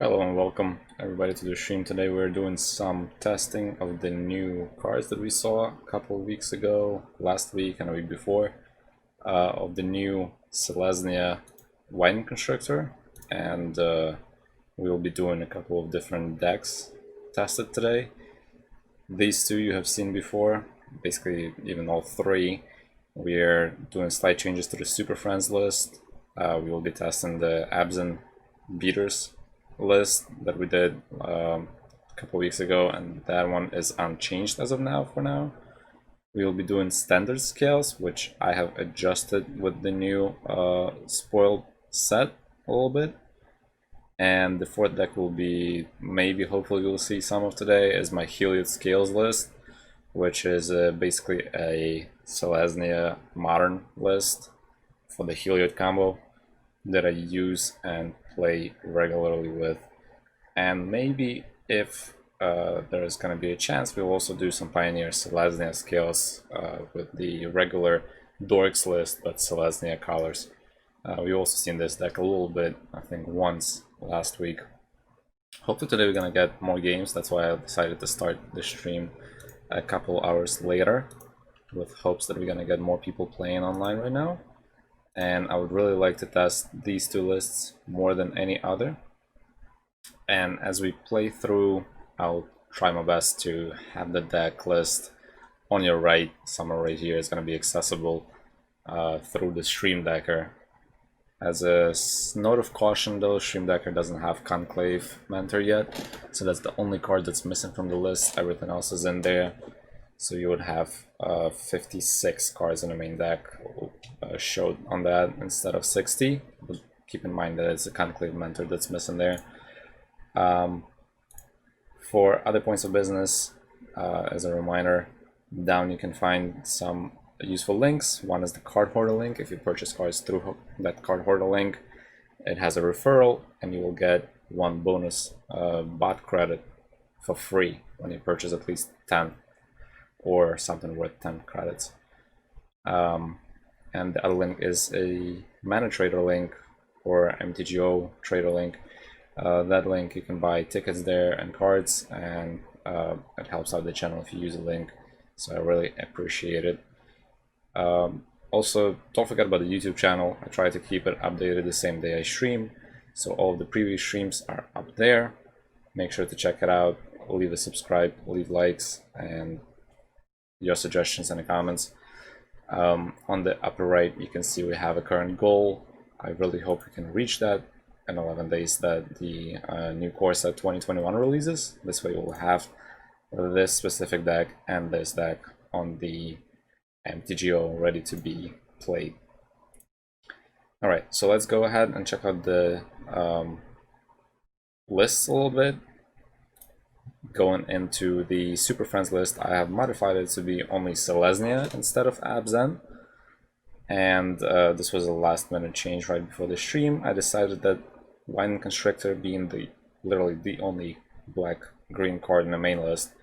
Hello and welcome everybody to the stream. Today we're doing some testing of the new cards that we saw a couple of weeks ago, last week and a week before, of the new Selesnya Wine Constructor, and we'll be doing a couple of different decks tested today. These two you have seen before, basically even all three. We're doing slight changes to the Superfriends list. We will be testing the Abzan beaters list that we did a couple weeks ago, and that one is unchanged as of now for now. We will be doing standard scales, which I have adjusted with the new spoiled set a little bit. And the fourth deck will be, maybe hopefully you'll see some of today, is my Heliod Scales list, which is basically a Selesnya modern list for the Heliod combo that I use and play regularly with. And maybe if there is going to be a chance, we'll also do some Pioneer Selesnya Scales with the regular Dorks list, but Selesnya colors. We've also seen this deck a little bit, I think once last week. Hopefully today we're going to get more games, that's why I decided to start the stream a couple hours later, with hopes that we're going to get more people playing online right now. And I would really like to test these two lists more than any other. And as we play through, I'll try my best to have the deck list on your right, somewhere right here, is going to be accessible through the Stream Decker. As a note of caution though, Stream Decker doesn't have Conclave Mentor yet, so that's the only card that's missing from the list. Everything else is in there. So you would have 56 cards in the main deck showed on that instead of 60. But keep in mind that it's a Conclave Mentor that's missing there. For other points of business, as a reminder, down you can find some useful links. One is the Card Hoarder link. If you purchase cards through that Card Hoarder link, it has a referral, and you will get one bonus bot credit for free when you purchase at least 10 or something worth 10 credits. And the other link is a Mana Trader link or MTGO Trader link. That link, you can buy tickets there and cards, and it helps out the channel if you use the link, so I really appreciate it. Also, don't forget about the YouTube channel. I try to keep it updated the same day I stream, so all of the previous streams are up there. Make sure to check it out, leave a subscribe, leave likes, and your suggestions in the comments. On the upper right, you can see we have a current goal. I really hope we can reach that in 11 days, that the new core set 2021 releases. This way we'll have this specific deck and this deck on the MTGO ready to be played. Alright, so let's go ahead and check out the lists a little bit. Going into the Superfriends list, I have modified it to be only Selesnya instead of Abzan. And this was a last minute change right before the stream. I decided that Wine Constructor being literally the only black-green card in the main list,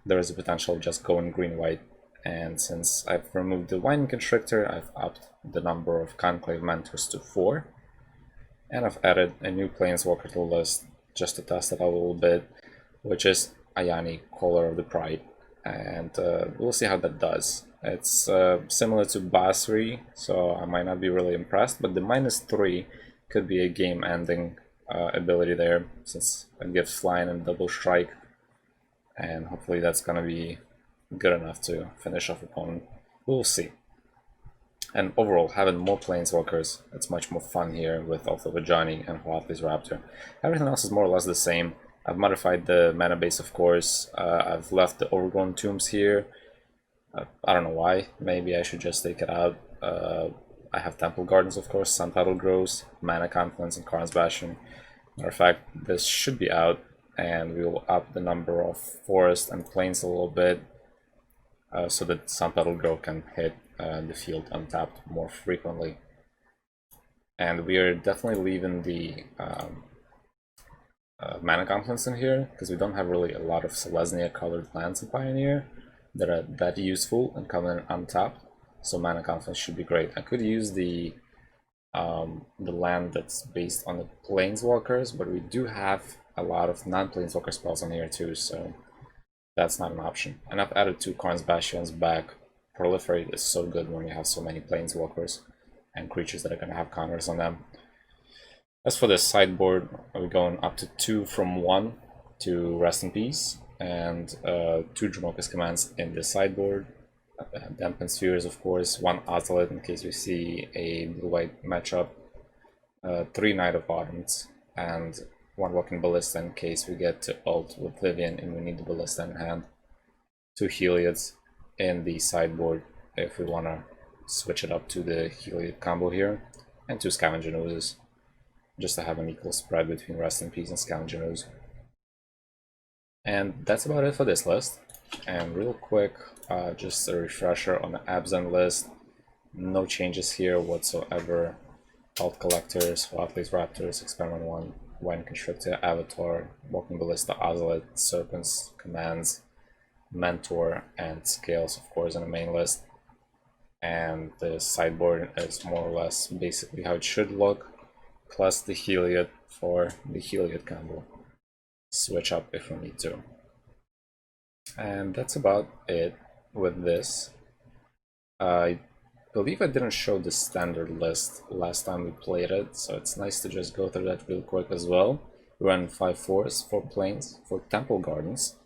there is a potential of just going green-white. And since I've removed the Wine Constructor, I've upped the number of Conclave Mentors to 4. And I've added a new Planeswalker to the list just to test it out a little bit, which is Ayani, Caller of the Pride. And we'll see how that does. It's similar to Basri, so I might not be really impressed, but the -3 could be a game-ending ability there, since it gives flying and double strike, and hopefully that's gonna be good enough to finish off opponent. We'll see. And overall, having more Planeswalkers, it's much more fun here with also Vajani and Huatli's Raptor. Everything else is more or less the same. I've modified the mana base, of course. I've left the Overgrown Tombs here. I don't know why. Maybe I should just take it out. I have Temple Gardens, of course, Sun Petal Grows, Mana Confluence, and Karn's Bastion. Matter of fact, this should be out, and we will up the number of forests and plains a little bit, so that Sun Petal Grove can hit the field untapped more frequently. And we are definitely leaving the Mana Confluence in here, because we don't have really a lot of Selesnya colored lands in Pioneer that are that useful and coming in untapped. So Mana Confluence should be great. I could use the the land that's based on the planeswalkers, but we do have a lot of non-planeswalker spells on here too, so that's not an option. And I've added 2 Karn's Bastions back. Proliferate is so good when you have so many planeswalkers and creatures that are going to have counters on them. As for the sideboard, we're going up to 2 from 1 to Rest in Peace, and 2 Dromoka's Commands in the sideboard. Dampen Spheres, of course, 1 Ozolith in case we see a blue-white matchup, 3 Knight of Autumns, and 1 Walking Ballista in case we get to ult with Vivian and we need the Ballista in hand. 2 Heliods in the sideboard if we want to switch it up to the Heliod combo here, and 2 Scavenger Oozes, just to have an equal spread between Rest in Peace and Scavenger Ooze. And that's about it for this list. And real quick, just a refresher on the Abzan list. No changes here whatsoever. Alt Collectors, Wildface Raptors, Experiment 1, Wine Constrictor, Avatar, Walking Ballista, Ozolith, Serpents, Commands, Mentor, and Scales, of course, in the main list. And the sideboard is more or less basically how it should look, plus the Heliod for the Heliod combo. Switch up if we need to. And that's about it with this. I believe I didn't show the standard list last time we played it, so it's nice to just go through that real quick as well. We ran 5 forests, 4 plains, 4 temple gardens,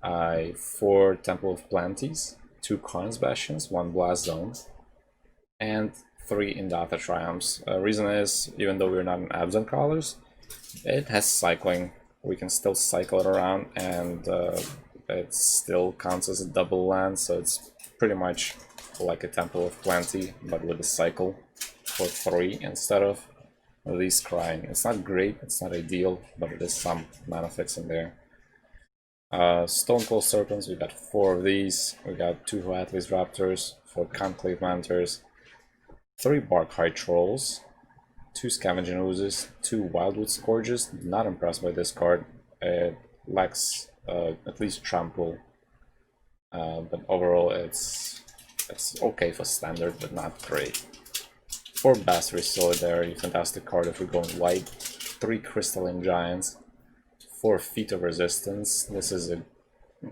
4 temple of planties, 2 Karn's Bastions, 1 blast zone, and 3 Indata triumphs. Reason is, even though we're not in Abzan colors, it has cycling. We can still cycle it around, and it still counts as a double land, so it's pretty much like a Temple of Plenty, but with a cycle for 3 instead of these crying. It's not great, it's not ideal, but it is some mana fix in there. Stonecold Serpents, we got 4 of these. We got 2 Atlas Raptors, 4 Conclave Mantors, 3 Barkhide Trolls, 2 Scavenging Oozes, 2 Wildwood Scourges. Not impressed by this card. It lacks at least Trample, but overall it's okay for standard, but not great. 4 Basri Solidarity, fantastic card if we're going white. 3 Crystalline Giants, 4 Feet of Resistance. This is a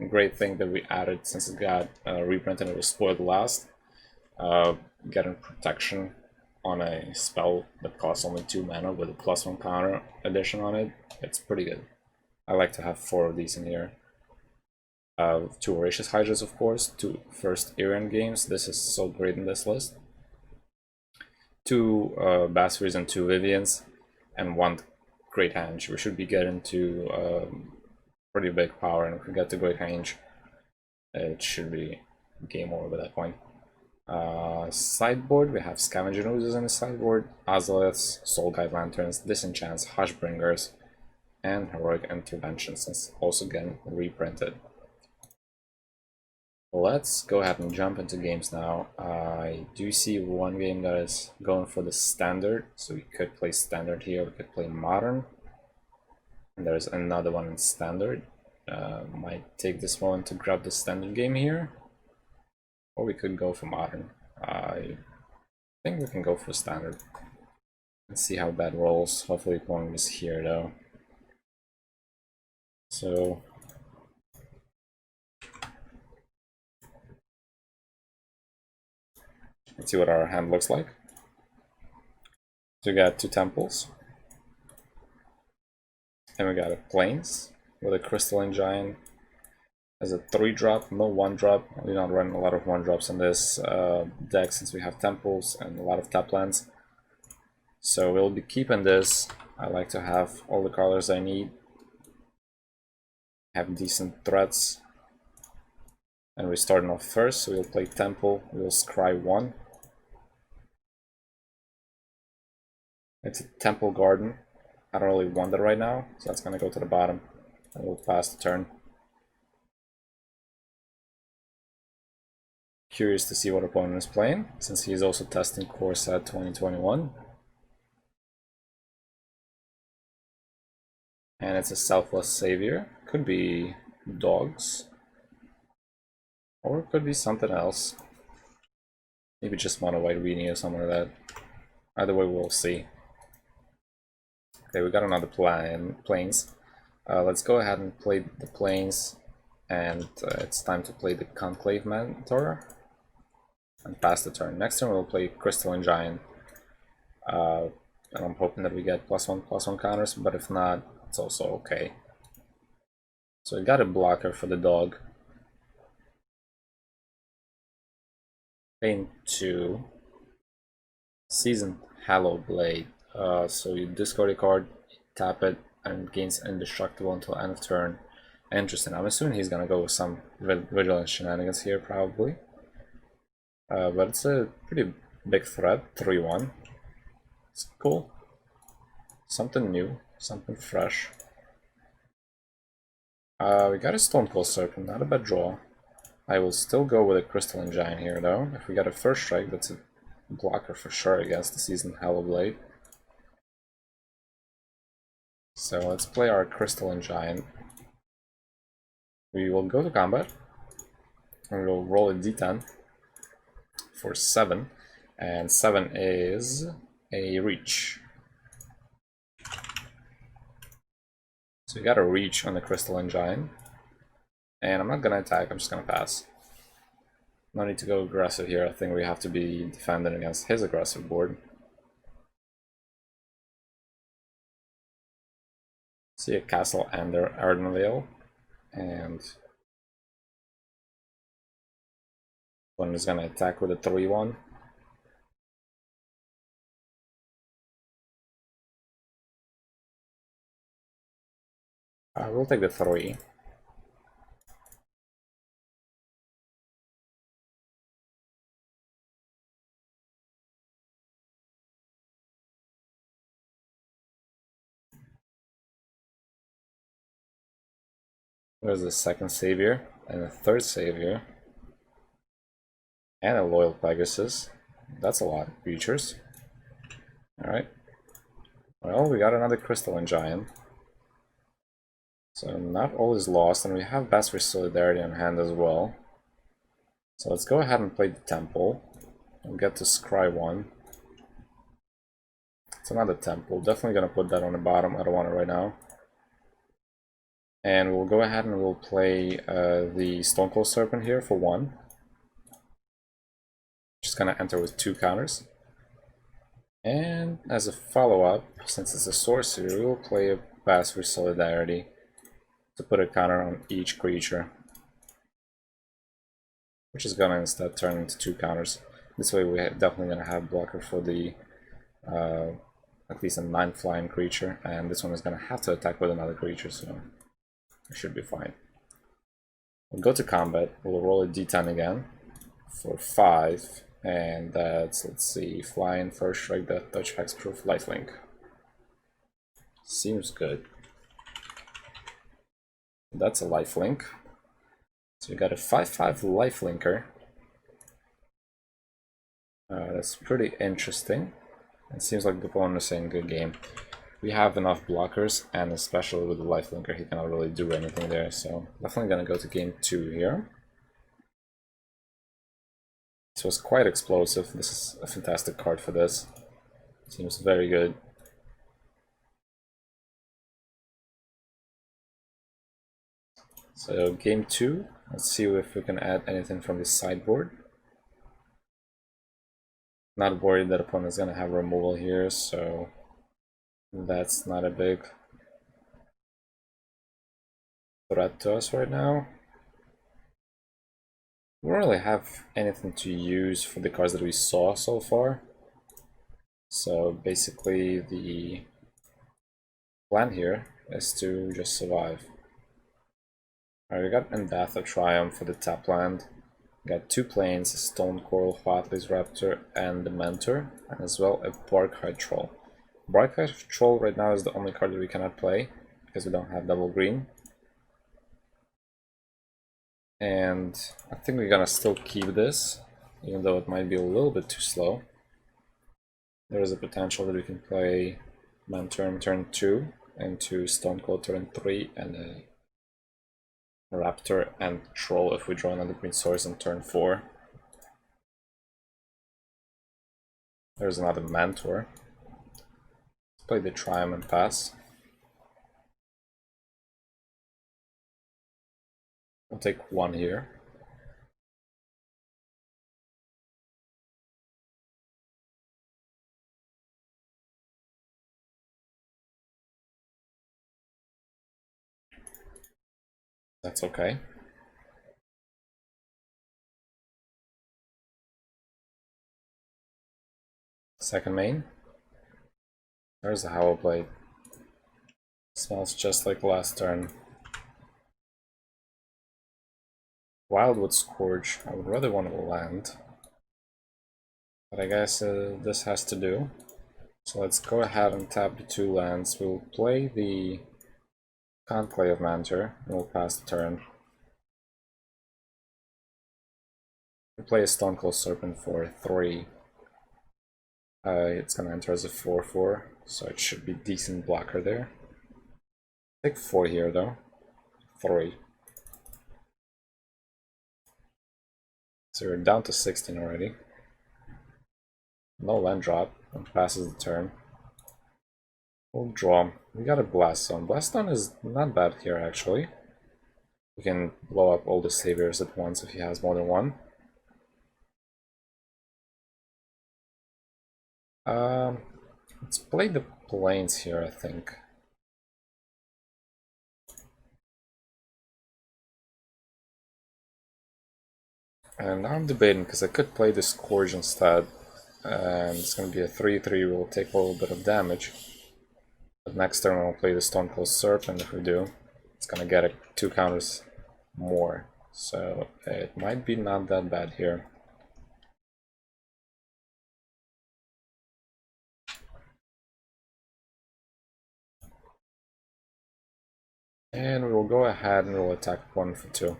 great thing that we added since it got reprinted and it was spoiled last. Getting protection on a spell that costs only 2 mana with a +1 counter addition on it, it's pretty good. I like to have 4 of these in here. 2 Voracious Hydras, of course, 2 First Irian Games, this is so great in this list. 2 Basri's and 2 Vivians, and 1 Great Henge. We should be getting to pretty big power, and if we get to Great Henge, it should be game over by that point. Sideboard, we have Scavenger Oozes in the sideboard, Ozoliths, Soul Guide Lanterns, Disenchants, Hushbringers, and Heroic Intervention, since also getting reprinted. Let's go ahead and jump into games now. I do see one game that is going for the standard, so we could play standard here, we could play modern. And there's another one in standard. Might take this moment to grab the standard game here. Or we could go for modern. I think we can go for standard. Let's see how that rolls. Hopefully opponent is here though. So let's see what our hand looks like. So we got 2 temples. And we got a plains with a Crystalline Giant. As a 3-drop, no 1-drop. We're not running a lot of 1-drops in this deck since we have temples and a lot of tap lands. So we'll be keeping this. I like to have all the colors I need. Have decent threats. And we're starting off first, so we'll play temple. We'll scry 1. It's a temple garden. I don't really want that right now, so that's gonna go to the bottom. And we'll pass the turn. Curious to see what opponent is playing, since he is also testing Core Set 2021. And it's a Selfless Savior. Could be dogs. Or it could be something else. Maybe just mono white Weenie or something like that. Either way, we'll see. Okay, we got another planes. Let's go ahead and play the planes, and it's time to play the Conclave Mentor and pass the turn. Next turn we'll play Crystalline Giant, and I'm hoping that we get +1/+1 counters, but if not, it's also okay. So we got a blocker for the dog. Pain 2. Seasoned Hallow Blade. So you discard a card, tap it, and it gains indestructible until end of turn. Interesting. I'm assuming he's gonna go with some Vigilance shenanigans here, probably. But it's a pretty big threat. 3/1. It's cool. Something new, something fresh. We got a Stonecold Serpent, not a bad draw. I will still go with a Crystalline Giant here, though. If we get a first strike, that's a blocker for sure against the Seasoned Hallow Blade. So let's play our Crystalline Giant. We will go to combat, and we'll roll a d10 for 7, and 7 is a reach. So we got a reach on the Crystalline Giant, and I'm not gonna attack, I'm just gonna pass. No need to go aggressive here, I think we have to be defending against his aggressive board. See a Castle and their Ardenvale, and one is gonna attack with a 3/1. We'll take the 3. There's a second Savior, and a third Savior, and a Loyal Pegasus. That's a lot of creatures. Alright. Well, we got another Crystalline Giant. So not all is lost, and we have Basri's Solidarity on hand as well. So let's go ahead and play the Temple. We'll get to scry 1. It's another Temple. Definitely gonna put that on the bottom. I don't want it right now. And we'll go ahead and we'll play the Stonecold Serpent here for 1. Just gonna enter with 2 counters. And as a follow-up, since it's a sorcery, we'll play a Basri's Solidarity to put a counter on each creature, which is gonna instead turn into 2 counters. This way we're definitely gonna have blocker for the at least a 9 flying creature, and this one is gonna have to attack with another creature, so it should be fine. We'll go to combat, we'll roll a d10 again for 5, and that's, let's see, flying, first strike, death touch, hexproof, lifelink. Seems good. That's a lifelink. So we got a 5/5 lifelinker. That's pretty interesting. It seems like the opponent is saying good game. We have enough blockers, and especially with the lifelinker, he cannot really do anything there. So definitely gonna go to game 2 here. This was quite explosive. This is a fantastic card for this. Seems very good. So game 2, let's see if we can add anything from the sideboard. Not worried that opponent's gonna have removal here, so that's not a big threat to us right now. We don't really have anything to use for the cards that we saw so far. So basically the plan here is to just survive. Alright, we got Endatha Triumph for the tap land. We got 2 planes, a Stone Coral, Fathley's Raptor, and the Mentor, and as well a Barkhide Troll. Barkhide Troll right now is the only card that we cannot play, because we don't have double green. And I think we're gonna still keep this, even though it might be a little bit too slow. There is a potential that we can play Mentor turn 2, into Stone Cold turn 3, and a Raptor and Troll if we draw another green source on turn 4. There's another Mentor. Let's play the Triumph and pass. We'll take one here. That's okay. Second main. There's a Howl Blade. Smells just like last turn. Wildwood Scourge. I would rather want to land. But I guess this has to do. So let's go ahead and tap the 2 lands. We'll play the Conclave Mentor, and we'll pass the turn. We'll play a Stonecold Serpent for 3. It's gonna enter as a 4/4, so it should be decent blocker there. Take 4 here though. 3. So we're down to 16 already. No land drop, and passes the turn. We'll draw. We got a Blast Zone. Blast Zone is not bad here actually. We can blow up all the saviors at once if he has more than one. Let's play the planes here, I think. And now I'm debating because I could play the Scourge instead. And it's going to be a 3/3, we'll take a little bit of damage. But next turn we'll play the Stonecold Serpent. If we do, it's going to get 2 counters more. So it might be not that bad here. And we will go ahead and we'll attack 1 for 2.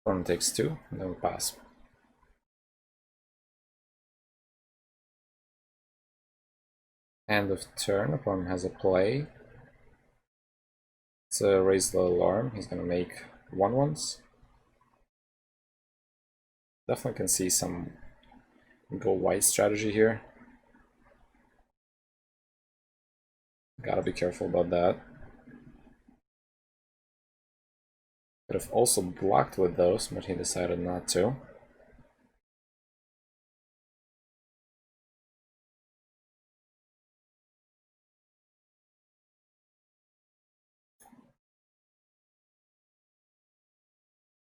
One takes 2, and then we pass. End of turn, opponent has a play. Let's raise the alarm. He's gonna make 1/1s. Definitely can see some go white strategy here. Gotta be careful about that. Could have also blocked with those, but he decided not to.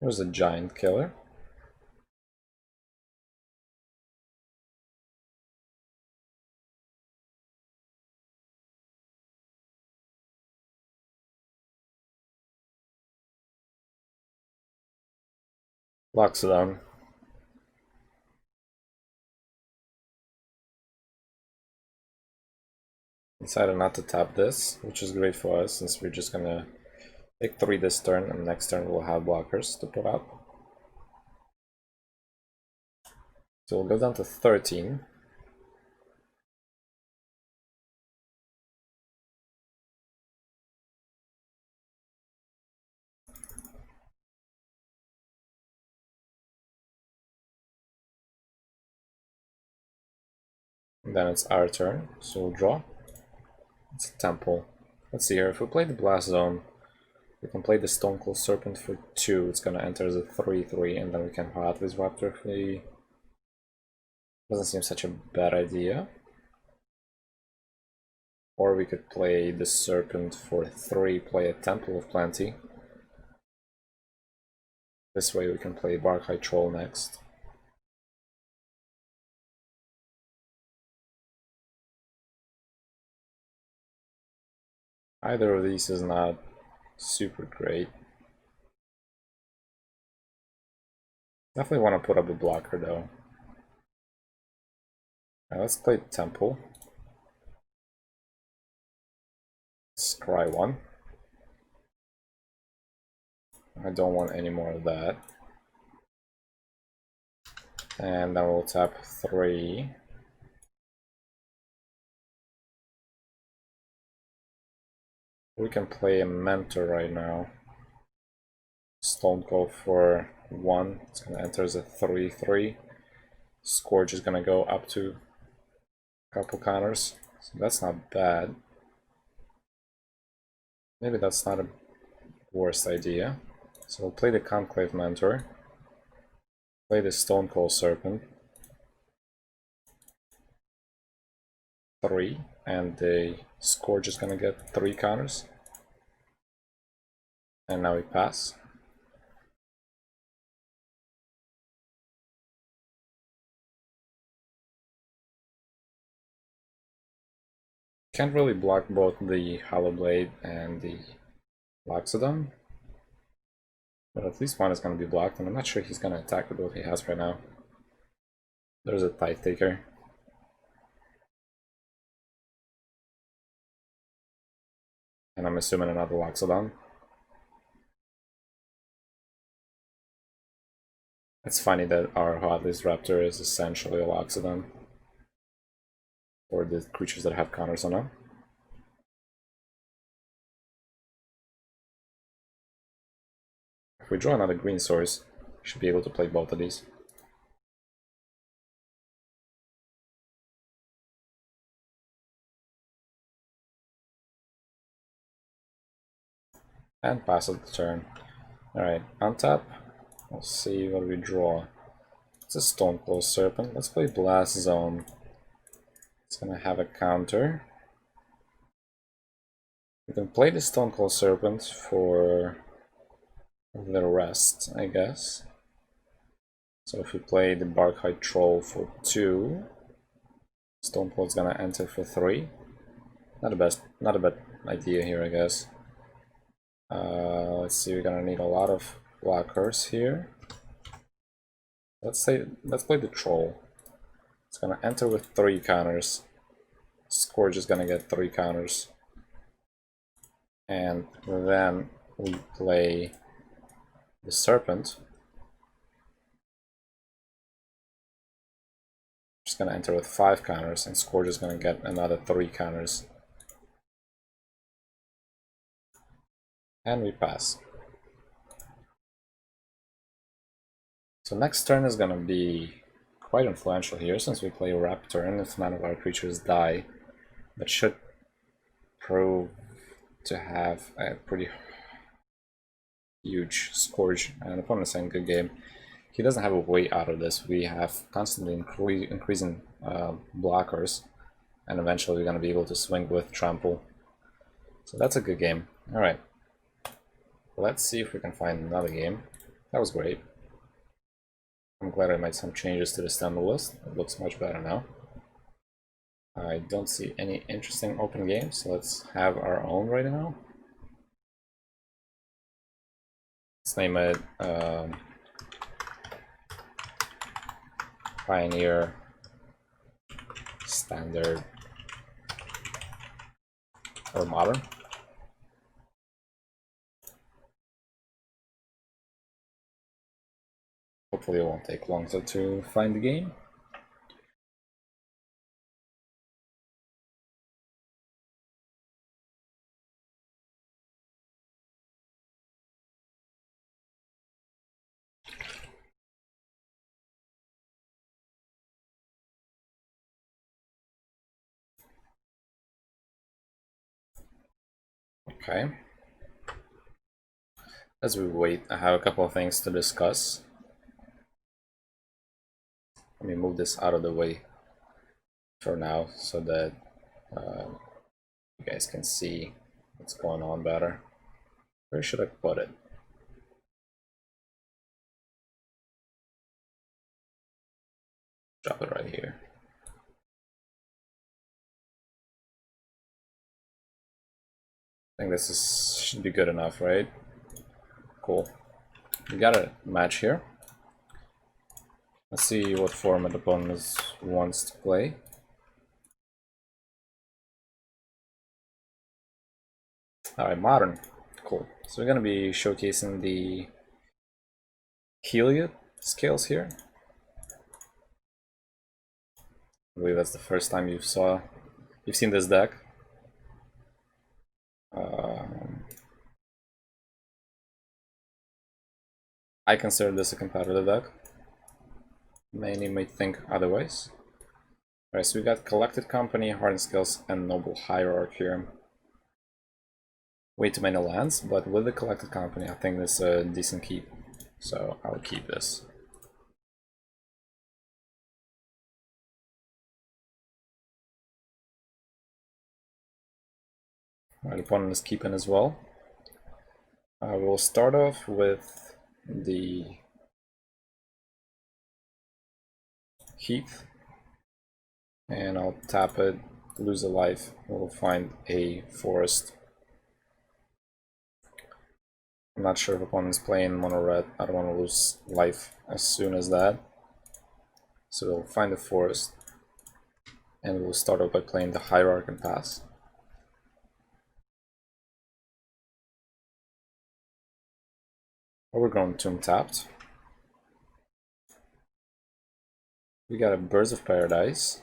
There's a giant killer. Locks it down. Decided not to tap this, which is great for us since we're just gonna take 3 this turn, and next turn we'll have blockers to put up. So we'll go down to 13. And then it's our turn, so we'll draw. It's a temple. Let's see here, if we play the Blast Zone, we can play the Stonecold Serpent for 2. It's gonna enter as a 3/3, and then we can hot with Raptor if we... Doesn't seem such a bad idea. Or we could play the Serpent for 3, play a Temple of Plenty. This way we can play Barkhai Troll next. Either of these is not super great. Definitely want to put up a blocker though. Now let's play Temple. Scry 1. I don't want any more of that. And then we'll tap 3. We can play a mentor right now. Stone Cold for 1. It's gonna enter as a 3/3. Scourge is gonna go up to a couple counters. So that's not bad. Maybe that's not a worst idea. So we'll play the Conclave Mentor. Play the Stone Cold Serpent. 3, and the Scourge is gonna get 3 counters. And now we pass. Can't really block both the Hollow Blade and the Loxodon. But at least one is going to be blocked, and I'm not sure he's going to attack with what he has right now. There's a Tithe Taker. And I'm assuming another Loxodon. It's funny that our Heartless Raptor is essentially a Loxodon. Or the creatures that have counters on them. If we draw another green source, we should be able to play both of these. And pass it the turn. Alright, untap. We'll see what we draw. It's a Stonecold Serpent. Let's play Blast Zone. It's gonna have a counter. We can play the Stonecold Serpent for the rest, I guess. So if we play the Barkhide Troll for 2, Stonecold's gonna enter for 3. Not a bad idea here, I guess. Let's see, we're gonna need a lot of blockers here. Let's play the Troll. It's gonna enter with 3 counters. Scourge is gonna get 3 counters. And then we play the Serpent. Just gonna enter with 5 counters, and Scourge is gonna get another 3 counters. And we pass. So next turn is gonna be quite influential here, since we play Raptor, and if none of our creatures die, that should prove to have a pretty huge Scourge, and opponent is saying good game. He doesn't have a way out of this. We have constantly increasing blockers, and eventually we're going to be able to swing with Trample. So that's a good game. Alright, let's see if we can find another game. That was great. I'm glad I made some changes to the standard list. It looks much better now. I don't see any interesting open games, so let's have our own right now. Let's name it Pioneer, Standard, or Modern. Hopefully it won't take long to find the game. Okay. As we wait, I have a couple of things to discuss. Let me move this out of the way for now so that you guys can see what's going on better. Where should I put it? Drop it right here. I think this should be good enough, right? Cool. We got a match here. Let's see what format the opponent wants to play. Alright, Modern. Cool. So we're going to be showcasing the Heliod Scales here. I believe that's the first time you've seen this deck. I consider this a competitive deck. Many may think otherwise. Alright, so we got Collected Company, Hardened Scales, and Noble Hierarch here. Way too many lands, but with the Collected Company, I think this is a decent keep. So I'll keep this. Alright, opponent is keeping as well. We'll start off with the Heath. And I'll tap it, lose a life. We'll find a forest. I'm not sure if opponent's playing mono red. I don't want to lose life as soon as that. So we'll find a forest. And we'll start off by playing the Hierarch and pass. Overgrown Tomb tapped. We got a Birds of Paradise.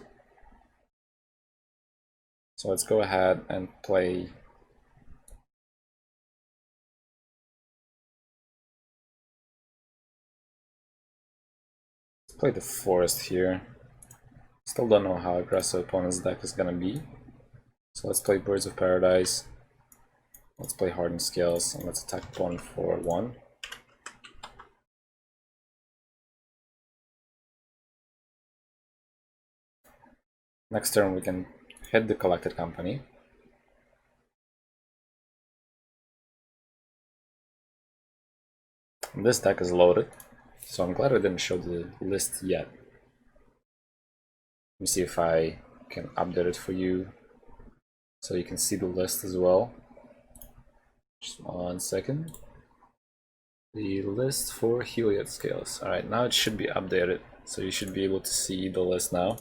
So let's go ahead and play the forest here. Still don't know how aggressive opponent's deck is gonna be. So let's play Birds of Paradise. Let's play Hardened Scales and let's attack opponent for 1. Next turn we can hit the Collected Company. This deck is loaded, so I'm glad I didn't show the list yet. Let me see if I can update it for you so you can see the list as well. Just 1 second. The list for Heliod Scales. Alright, now it should be updated, so you should be able to see the list now.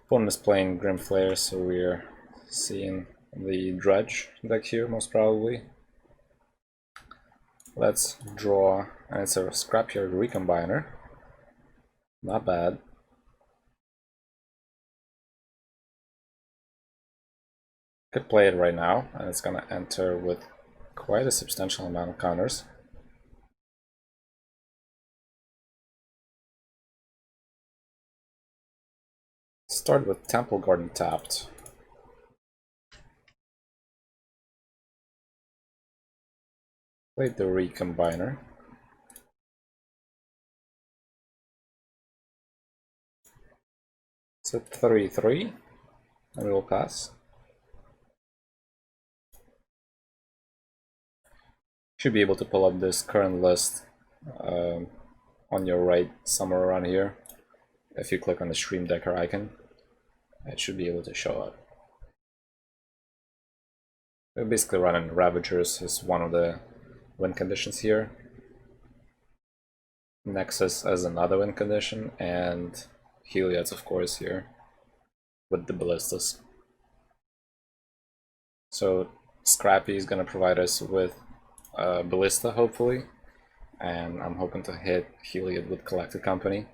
Opponent is playing Grim Flare, so we're seeing the Dredge deck here, most probably. Let's draw, and it's a Scrapyard Recombiner. Not bad. Could play it right now, and it's gonna enter with quite a substantial amount of counters. Start with Temple Garden tapped. Play the Recombiner. It's a 3/3, and we'll pass. Should be able to pull up this current list on your right, somewhere around here. If you click on the Stream Decker icon, it should be able to show up. We're basically running Ravagers as one of the win conditions here. Nexus as another win condition, and Heliod's of course here with the Ballistas. So Scrappy is going to provide us with Ballista hopefully, and I'm hoping to hit Heliod with Collected Company.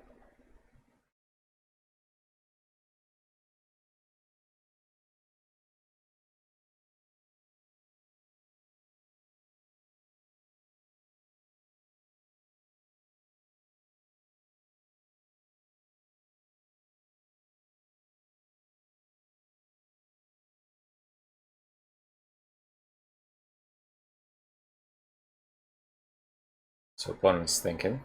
So opponent's thinking.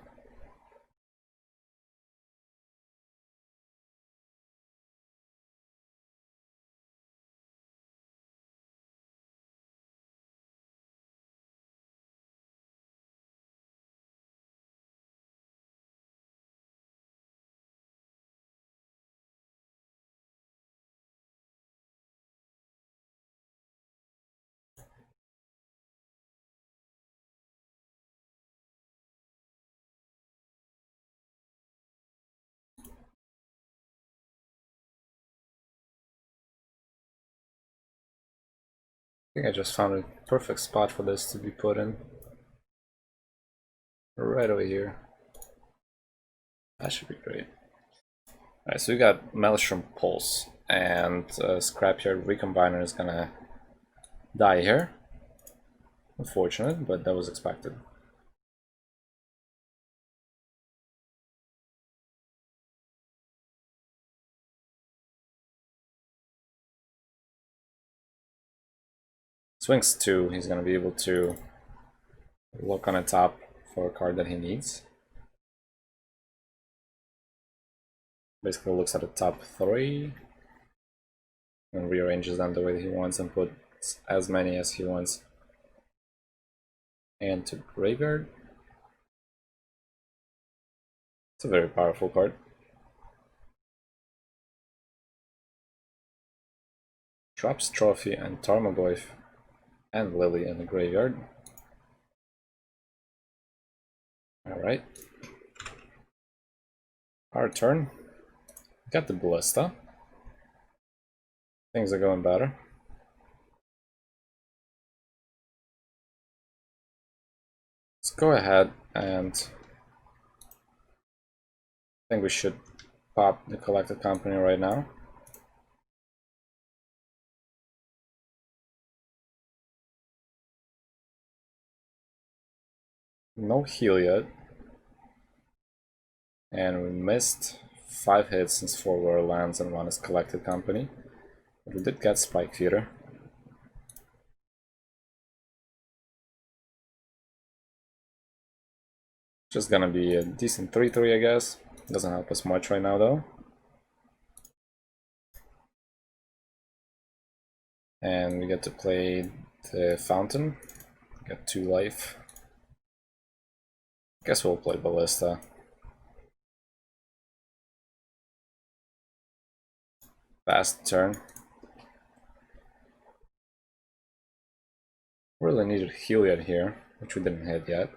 I think I just found a perfect spot for this to be put in. Right over here. That should be great. Alright, so we got Maelstrom Pulse, and Scrapyard Recombiner is gonna die here. Unfortunate, but that was expected. Swings 2, he's going to be able to look on the top for a card that he needs. Basically looks at the top 3 and rearranges them the way he wants and puts as many as he wants and to graveyard. It's a very powerful card. Drops Trophy and Tarmogoyf and Lily in the graveyard. Alright. Our turn. Got the Ballista. Things are going better. Let's go ahead and I think we should pop the Collected Company right now. No Heliod. And we missed 5 hits since 4 were lands and 1 is Collected Company. But we did get Spike Feeder. Just gonna be a decent 3-3, I guess. Doesn't help us much right now though. And we get to play the Fountain. Get 2 life. Guess we'll play Ballista. Fast turn. Really needed Heliod here, which we didn't hit yet.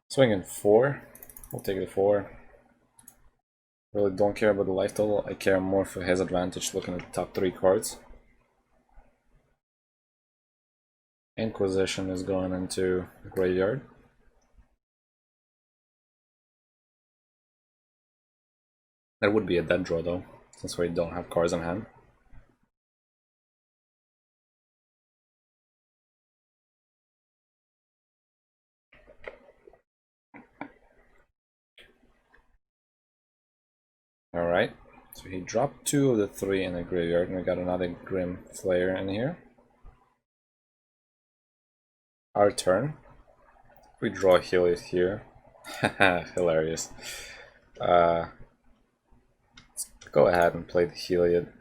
Swinging 4. We'll take the 4. Really don't care about the life total. I care more for his advantage looking at the top 3 cards. Inquisition is going into the graveyard. That would be a dead draw though, since we don't have cards in hand. Alright, so he dropped 2 of the 3 in the graveyard, and we got another Grim Flayer in here. Our turn. We draw Heliod here. Hilarious. Let's go ahead and play the Heliod.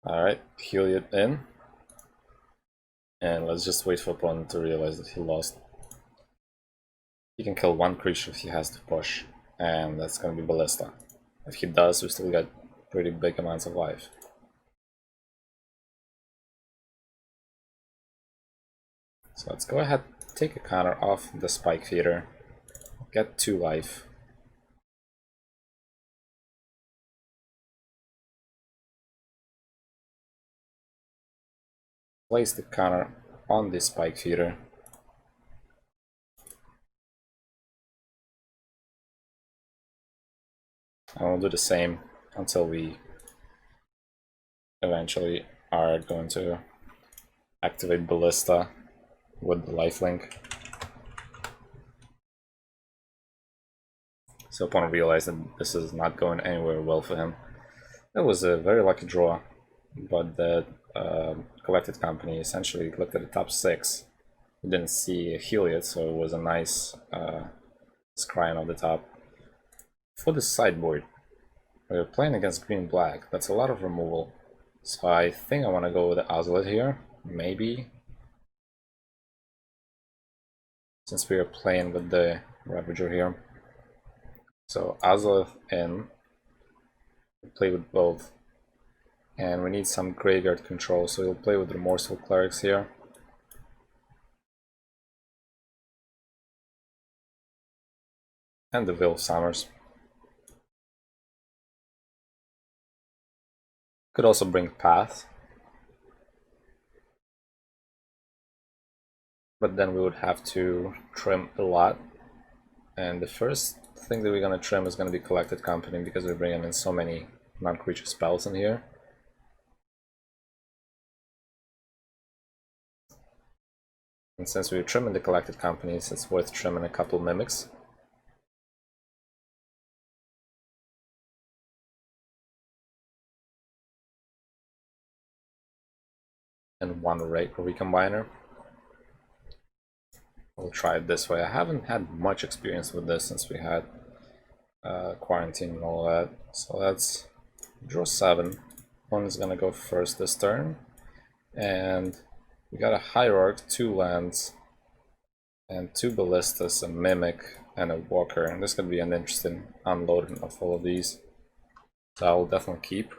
Alright, Heliod in. And let's just wait for opponent to realize that he lost. He can kill 1 creature if he has to push, and that's gonna be Ballista. If he does, we still get pretty big amounts of life. So let's go ahead, take a counter off the Spike Feeder, get 2 life. Place the counter on the Spike Feeder. And we'll do the same until we eventually are going to activate Ballista with the lifelink. So opponent realized that this is not going anywhere well for him. That was a very lucky draw, but the Collected Company essentially looked at the top 6. We didn't see a Heliod, so it was a nice scrying on the top. For the sideboard, we're playing against green-black. That's a lot of removal. So I think I want to go with the Ozolith here, maybe. Since we are playing with the Ravager here. So Ozolith in. We play with both. And we need some graveyard control, so we'll play with Remorseful Clerics here. And the Will of Summers. Could also bring Path. But then we would have to trim a lot. And the first thing that we're going to trim is going to be Collected Company, because we're bringing in so many non-creature spells in here. And since we're trimming the collected companies, it's worth trimming a couple mimics. And one recombiner. We'll try it this way. I haven't had much experience with this since we had quarantine and all that. So let's draw 7. One is gonna go first this turn. And we got a Hierarch, 2 lands, and 2 Ballistas, a Mimic, and a Walker. And this could be an interesting unloading of all of these. So I will definitely keep.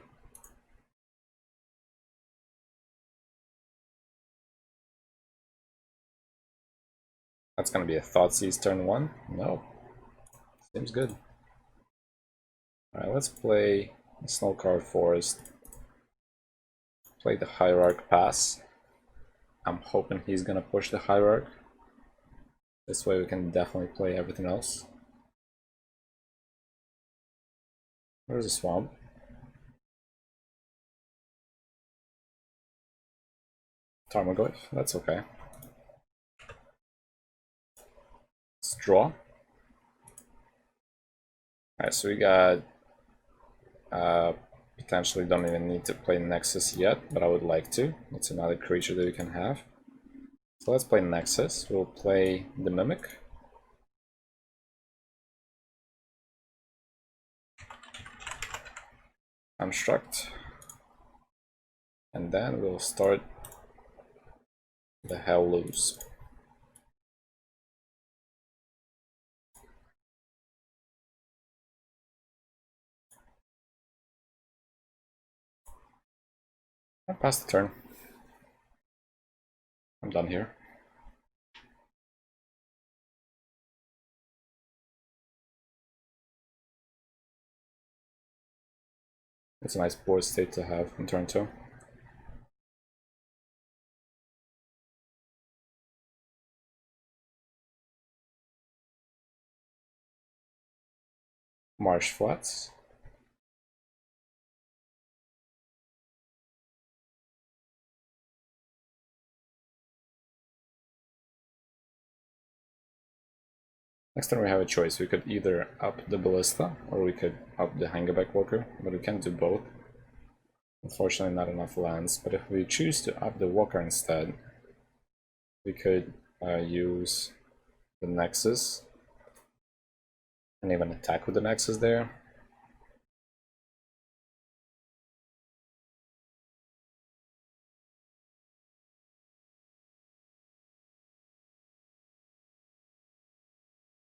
That's gonna be a Thoughtseize turn 1? No. Seems good. Alright, let's play the Snowcarved Forest. Play the Hierarch pass. I'm hoping he's gonna push the Hierarch. This way we can definitely play everything else. Where's the Swamp? Tarmogoyf, that's okay. Let's draw. Alright, so we got potentially don't even need to play Nexus yet, but I would like to. It's another creature that we can have. So let's play Nexus. We'll play the Mimic. Construct. And then we'll start the Hell Loose. I'll pass the turn. I'm done here. It's a nice board state to have in turn 2. Marsh Flats. Next turn we have a choice. We could either up the Ballista or we could up the Hangerback Walker, but we can't do both. Unfortunately not enough lands, but if we choose to up the Walker instead, we could use the Nexus and even attack with the Nexus there.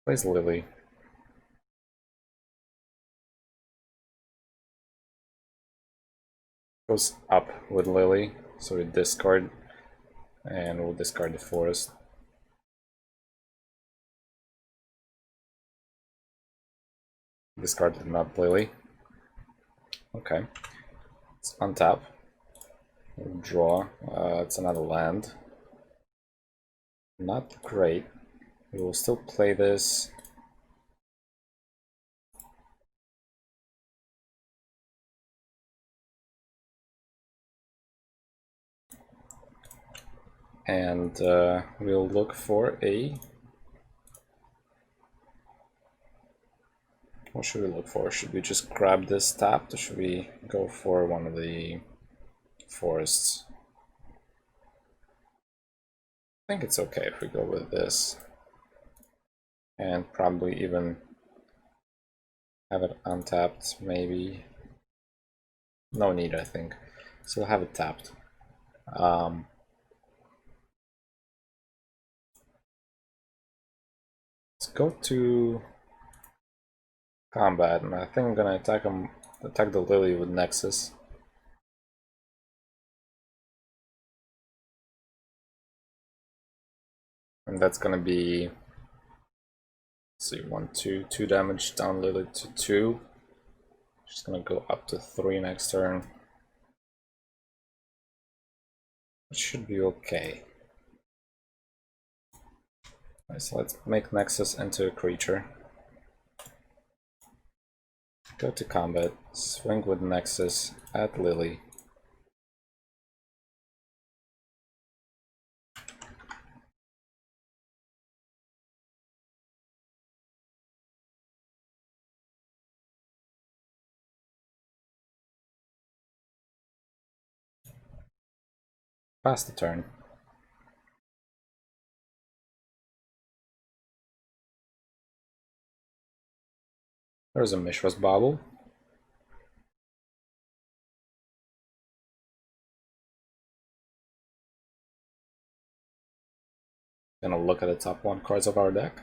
Plays Lily. Goes up with Lily, so we discard, and we'll discard the Forest. Discard the Map Lily. Okay. Let's untap. We'll draw. It's another land. Not great. We will still play this. And we'll look for a... What should we look for? Should we just grab this tapped, or should we go for one of the forests? I think it's okay if we go with this. And probably even have it untapped, maybe. No need, I think. So we'll have it tapped. Let's go to combat, and I think I'm gonna attack the Lily with Nexus. And that's gonna be, let's see, 1, 2, 2 damage down Lily to 2. She's gonna go up to 3 next turn. It should be okay. Right, so let's make Nexus into a creature. Go to combat, swing with Nexus at Lily. Pass the turn. There's a Mishra's Bobble. Gonna look at the top 1 cards of our deck.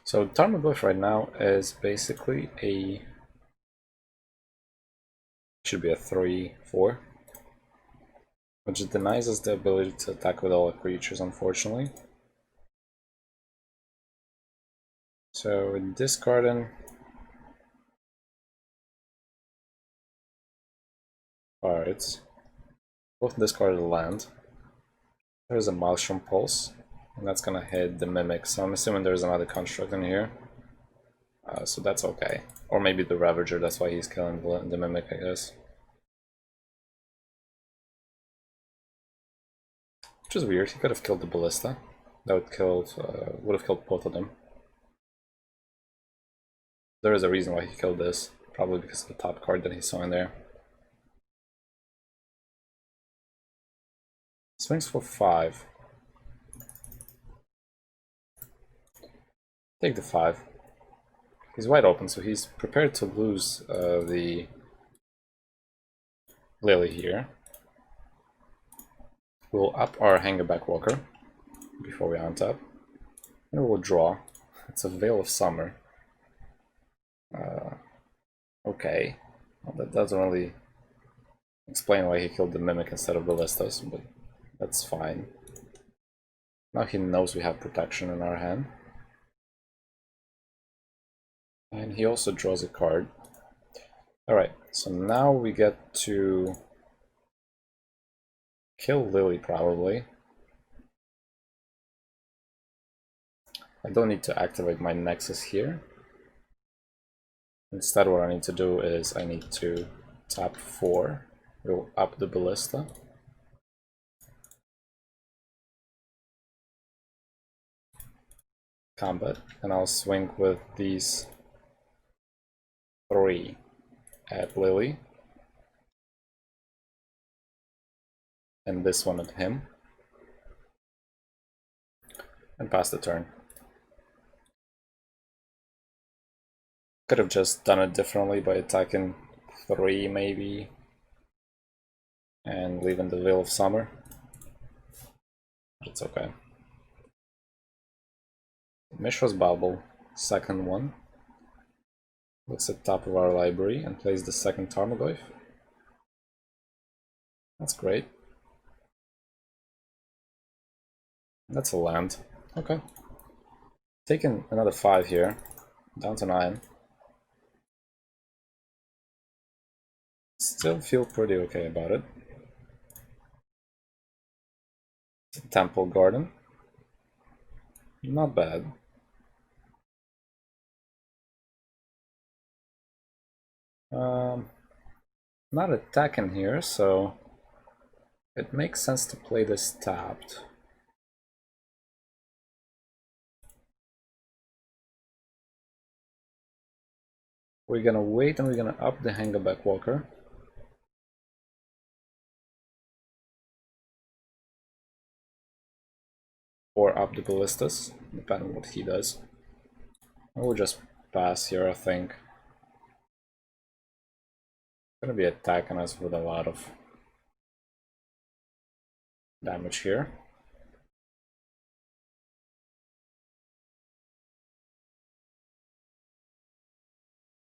So Tarmogoyf right now is basically should be a 3/4, which denies us the ability to attack with all the creatures, unfortunately. So we're discarding cards. Both discarded land. There's a Maelstrom Pulse, and that's gonna hit the Mimic, so I'm assuming there's another construct in here. So that's okay. Or maybe the Ravager, that's why he's killing the Mimic, I guess. Which is weird, he could have killed the Ballista. That would have killed both of them. There is a reason why he killed this, probably because of the top card that he saw in there. Swings for 5. Take the 5. He's wide open, so he's prepared to lose the Lily here. We'll up our Hangerback Walker before we untap. And we'll draw. It's a Veil of Summer. Okay. Well, that doesn't really explain why he killed the Mimic instead of Ballistas, but that's fine. Now he knows we have protection in our hand. And he also draws a card. Alright, so now we get to kill Lily, probably. I don't need to activate my Nexus here. Instead, what I need to do is I need to tap 4, we'll up the Ballista. Combat, and I'll swing with these 3 at Lily. And this one at him. And pass the turn. Could have just done it differently by attacking 3 maybe. And leaving the Veil of Summer. But it's okay. Mishra's Bauble, second one. Looks at top of our library and plays the second Tarmogoyf. That's great. That's a land. Okay. Taking another 5 here, down to 9. Still feel pretty okay about it. Temple Garden. Not bad. Not attacking here, so it makes sense to play this tapped. We're gonna wait and we're gonna up the Hangerback Walker. Or up the Ballistas, depending on what he does. And we'll just pass here, I think. Gonna be attacking us with a lot of damage here.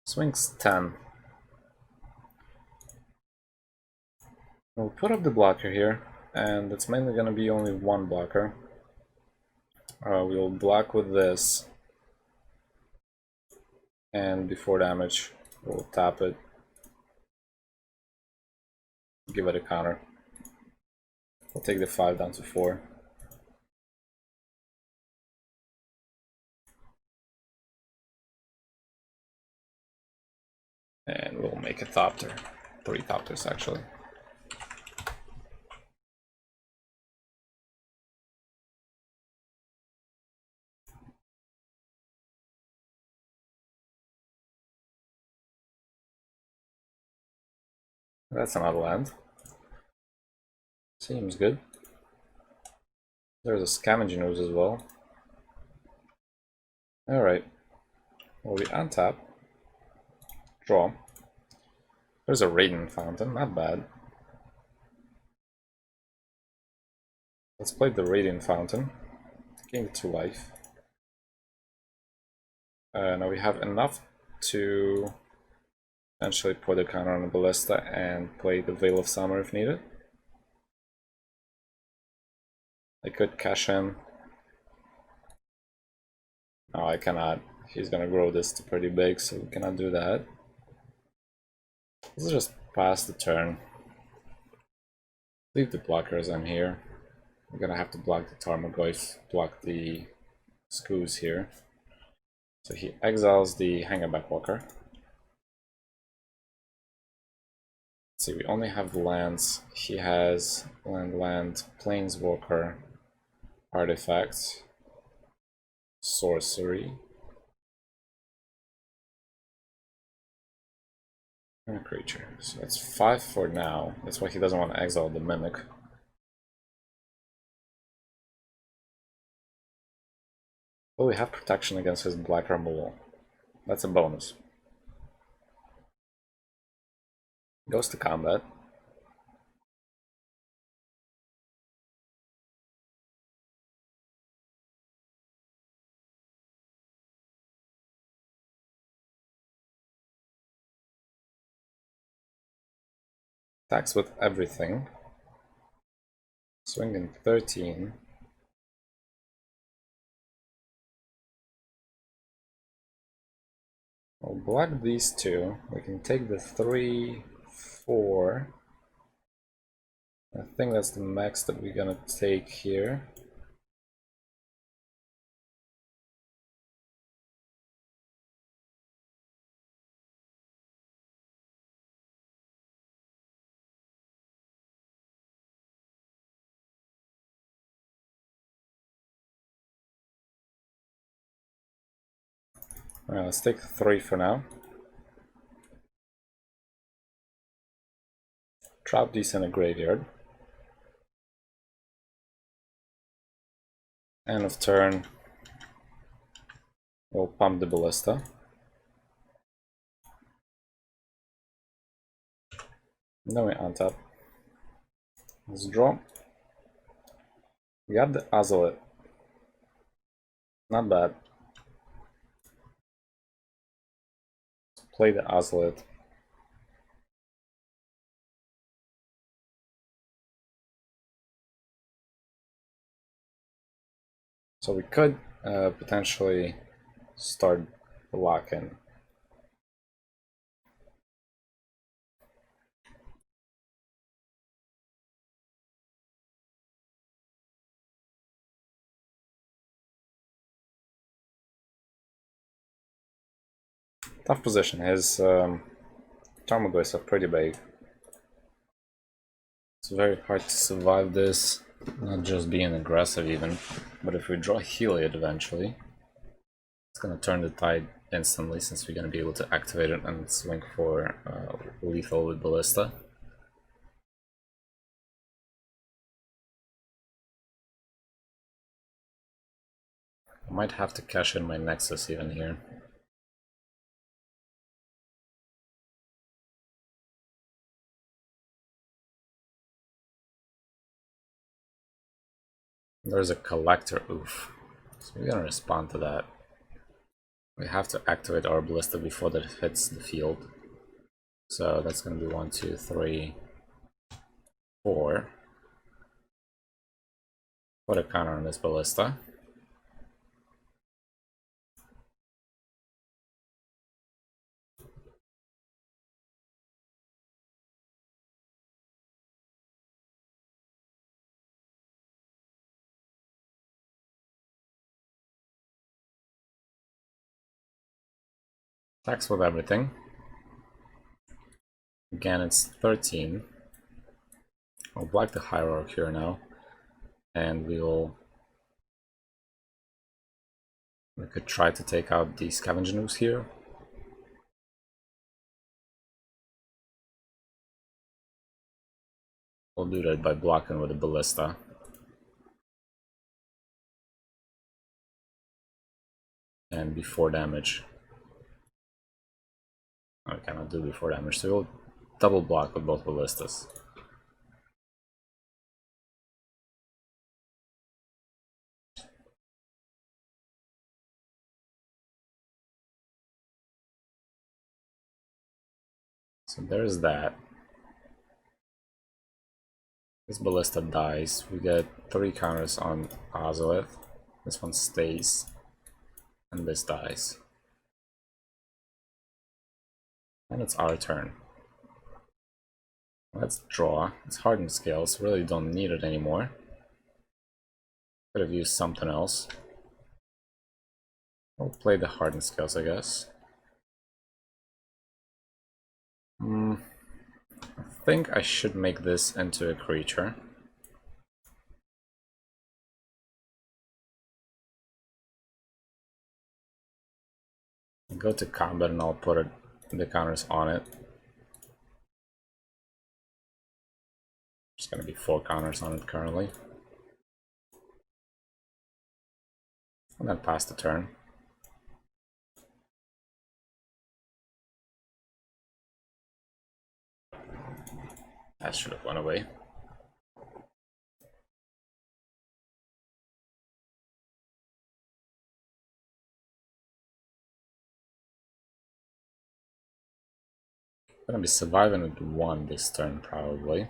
Swings 10. We'll put up the blocker here, and it's mainly gonna be only one blocker. We'll block with this, and before damage, we'll tap it, give it a counter. We'll take the 5 down to 4. And we'll make a Thopter. 3 Thopters actually. That's another land. Seems good. There's a Scavenging Ooze as well. Alright. Well, we untap. Draw. There's a Radiant Fountain, not bad. Let's play the Radiant Fountain. Gain 2 life. Now we have enough to potentially put a counter on the Ballista and play the Veil of Summer if needed. I could cash in. No, I cannot. He's gonna grow this to pretty big, so we cannot do that. Let's just pass the turn. Leave the blockers on here. I'm gonna have to block the Tarmogoyf, block the Skoos here. So he exiles the Hangback Walker. Let's see, we only have the lands. He has land, Planeswalker, Artifacts, Sorcery, and a creature. So that's 5 for now. That's why he doesn't want to exile the Mimic. Oh, we have protection against his Black Removal. That's a bonus. Goes to combat. Attacks with everything. Swinging 13. We'll block these 2. We can take the 3, 4. I think that's the max that we're gonna take here. Alright, let's take 3 for now. Drop these in a graveyard. End of turn. We'll pump the Ballista. Then we untap. Let's draw. We got the Azalet. Not bad. Let's play the Azalet. So we could potentially start the lock-in. Tough position. His Tarmogoyfs are pretty big. It's very hard to survive this, not just being aggressive even, but if we draw Heliod eventually, it's gonna turn the tide instantly since we're gonna be able to activate it and swing for lethal with Ballista. I might have to cash in my Nexus even here. There's a Collector, oof. So we're gonna respond to that. We have to activate our Ballista before that hits the field. So that's gonna be 1, 2, 3, 4. Put a counter on this Ballista. Attacks with everything. Again, it's 13. I'll block the Hierarch here now. And we could try to take out the Scavenging Ooze here. We'll do that by blocking with a Ballista. And before damage. I cannot do before damage, so we'll double block with both Ballistas. So there's that. This Ballista dies. We get 3 counters on Orzhov. This one stays. And this dies. And it's our turn. Let's draw. It's Hardened Scales. Really don't need it anymore. Could have used something else. We'll play the Hardened Scales, I guess. I think I should make this into a creature. I'll go to combat and I'll put the counters on it. There's gonna be 4 counters on it currently. And then pass the turn. That should have went away. I'm gonna be surviving with 1 this turn, probably.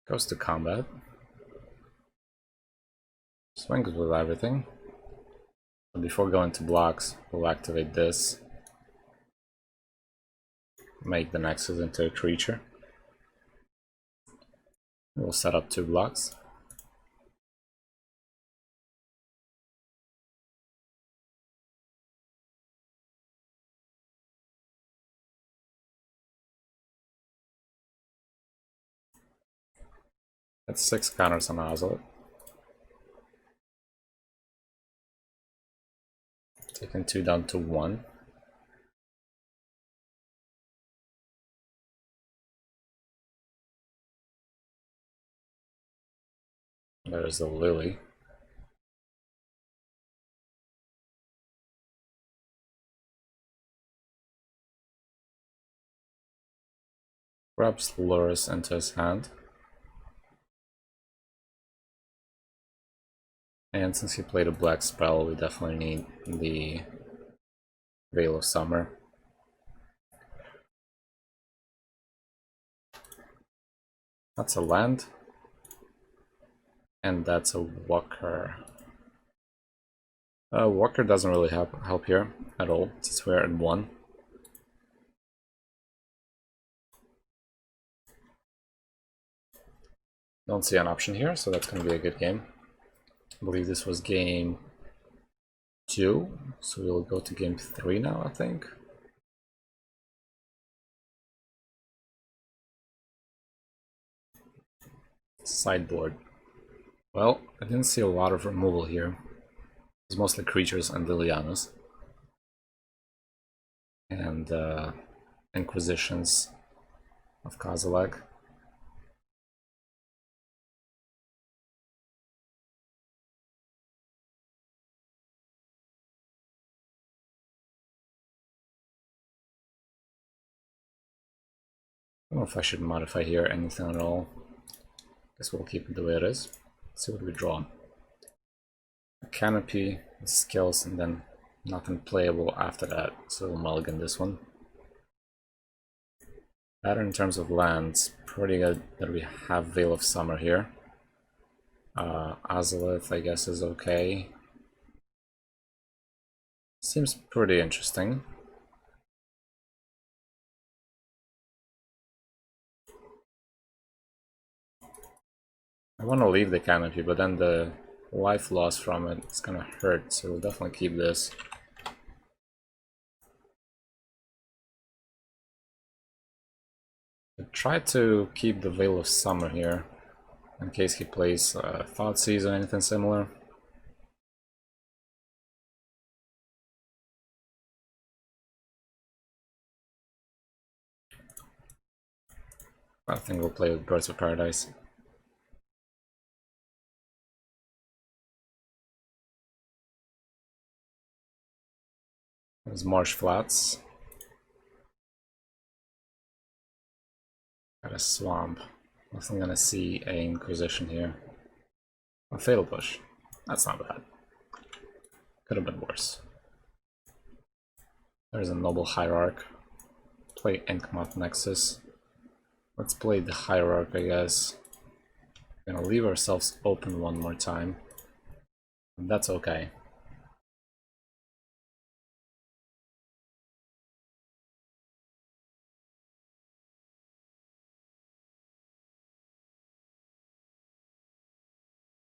Goes to combat. Swings with everything. But before going to blocks, we'll activate this. Make the Nexus into a creature. We'll set up 2 blocks. That's 6 counters on Orzhov. Taking 2 down to 1. There's the Lily. Grabs Lurus into his hand. And since he played a black spell, we definitely need the Veil of Summer. That's a land. And that's a Walker. Walker doesn't really help here at all, since we're at 1. Don't see an option here, so that's going to be a good game. I believe this was game 2, so we'll go to game 3 now, I think. Sideboard. Well, I didn't see a lot of removal here. It's mostly creatures and Lilianas. And Inquisitions of Kozilek. I don't know if I should modify here anything at all. Guess we'll keep it the way it is. Let's see what we draw. A Canopy, Scales, and then nothing playable after that, so we'll mulligan this one. Better in terms of lands. Pretty good that we have Veil of Summer here. Azalith, I guess, is okay. Seems pretty interesting. I want to leave the canopy, but then the life loss from it is gonna hurt, so we'll definitely keep this. I try to keep the Veil of Summer here, in case he plays Thoughtseize or anything similar. I think we'll play with Birds of Paradise. There's Marsh Flats. Got a Swamp. I think I'm gonna see a Inquisition here. A Fatal Push. That's not bad. Could have been worse. There's a Noble Hierarch. Play Inkmoth Nexus. Let's play the Hierarch, I guess. We're gonna leave ourselves open one more time. And that's okay.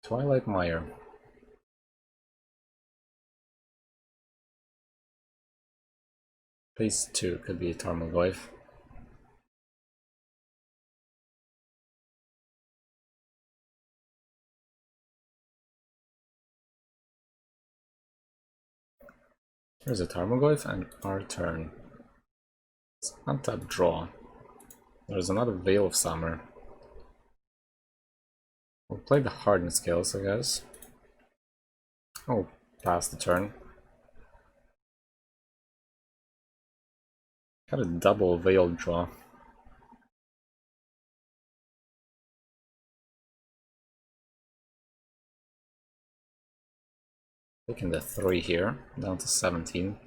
Twilight Mire. Phase 2 could be a Tarmogoyf. There's a Tarmogoyf and our turn. It's Untap draw. There's another Veil of Summer. We'll play the Hardened Scales, I guess. Oh, pass the turn. Got a double Veil draw. Taking the 3 here, down to 17.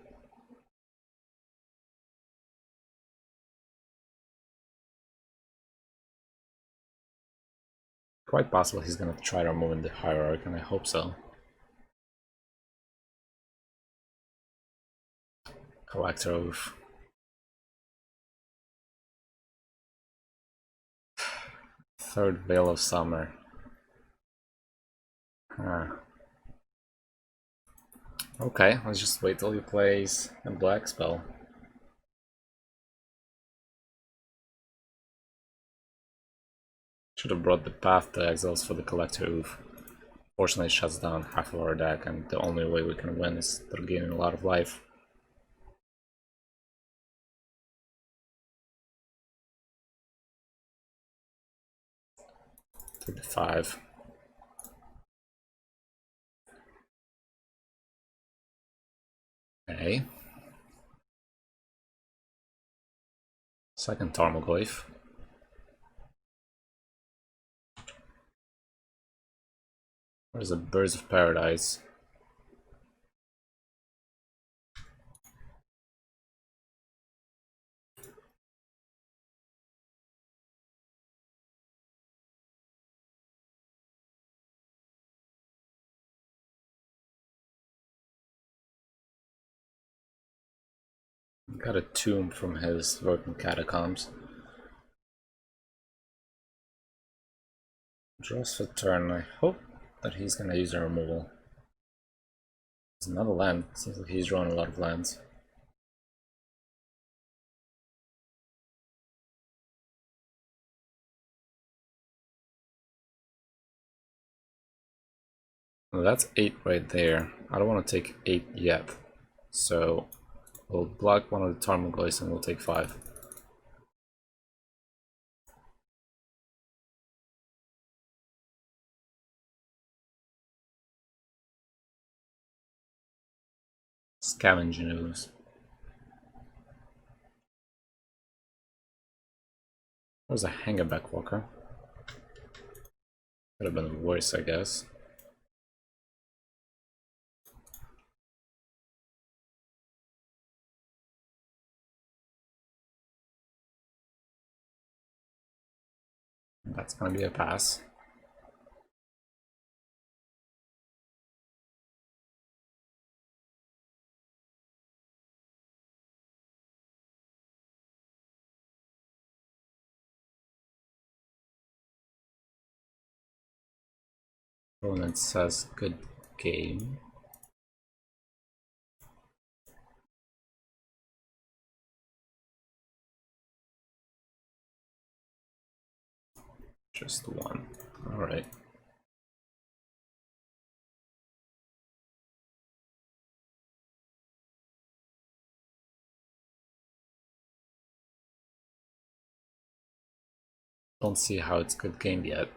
Quite possible he's gonna try to remove in the Hierarch, and I hope so. Collector Oath. Third Veil of Summer. Okay, let's just wait till he plays a black spell. Should have brought the Path to Exiles for the Collector Oath. Fortunately, it shuts down half of our deck, and the only way we can win is through gaining a lot of life. Take the 5. Okay. Second Tarmogoyf. There's a Birds of Paradise. Got a tomb from his Working Catacombs. Draws for turn. I hope that he's gonna use a removal. There's another land. Seems like he's drawing a lot of lands. Well, that's 8 right there. I don't want to take 8 yet. So we'll block one of the Tarmogoyfs and we'll take 5. Scavenging Ooze. There's a Hangerback Walker. Could have been worse, I guess. That's gonna be a pass. Opponent says good game. Just one. Alright. Don't see how it's good game yet.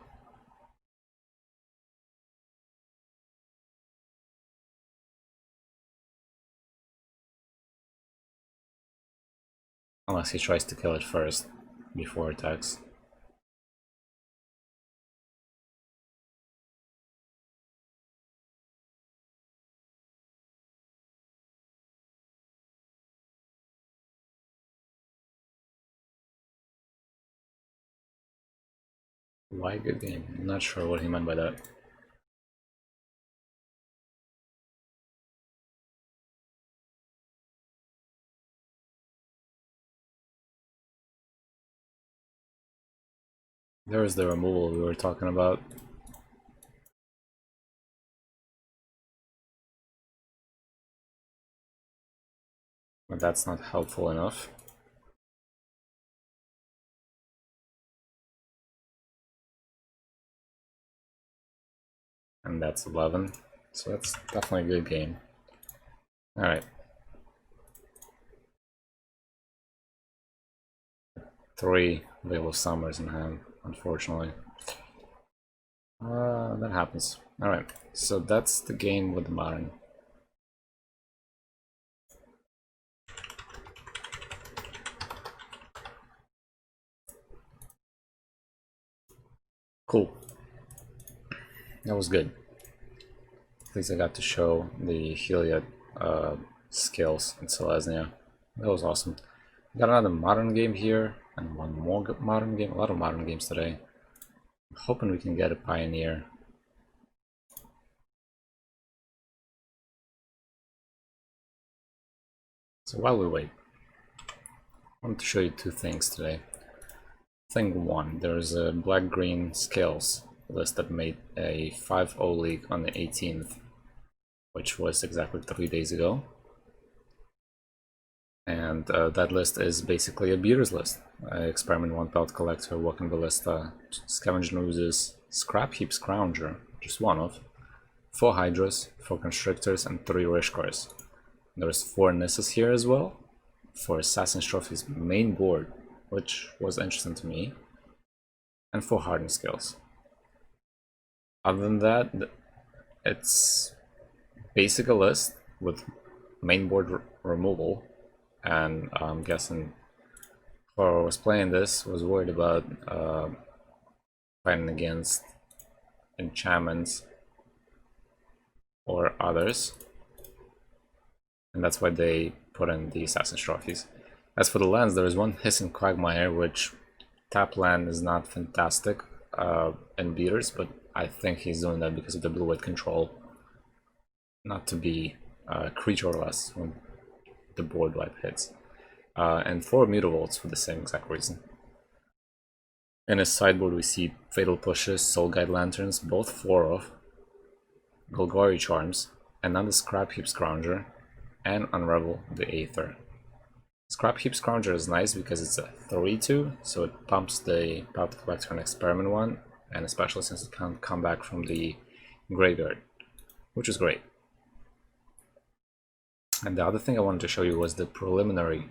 Unless he tries to kill it first, before attacks. Why good game? I'm not sure what he meant by that. There's the removal we were talking about. But that's not helpful enough. And that's 11. So that's definitely a good game. Alright. 3 Veil of Summers in hand, unfortunately. That happens. Alright, so that's the game with the modern. Cool. That was good. At least I got to show the Heliod Scales in Selesnya. That was awesome. Got another modern game here, and one more modern game. A lot of modern games today. I'm hoping we can get a Pioneer. So while we wait, I want to show you 2 things today. Thing 1, there's a black-green Scales list that made a 5-0 league on the 18th, which was exactly 3 days ago. And that list is basically a beaters list. Experiment 1 Pelt Collector, Walking Ballista, Scavenging Oozes, Scrap Heap Scrounger, just one of, 4 Hydras, 4 Constrictors, and 3 Rishkars. There's 4 Nisses here as well, for Assassin's Trophy's main board, which was interesting to me, and 4 Hardened Scales. Other than that, it's basic a list with main board removal, and I'm guessing whoever was playing this was worried about fighting against enchantments or others, and that's why they put in the Assassin's Trophies. As for the lands, there is one Hissing Quagmire, which tap land is not fantastic in beaters, but I think he's doing that because of the blue-white control, not to be creatureless when the board wipe hits. And 4 Mutavolts for the same exact reason. In his sideboard we see Fatal Pushes, Soul Guide Lanterns, both 4 of, Golgari Charms, another Scrap Heap Scrounger, and Unravel the Aether. Scrap Heap Scrounger is nice because it's a 3-2, so it pumps the Pelt Collector and Experiment 1, and especially since it can't come back from the graveyard, which is great. And the other thing I wanted to show you was the preliminary.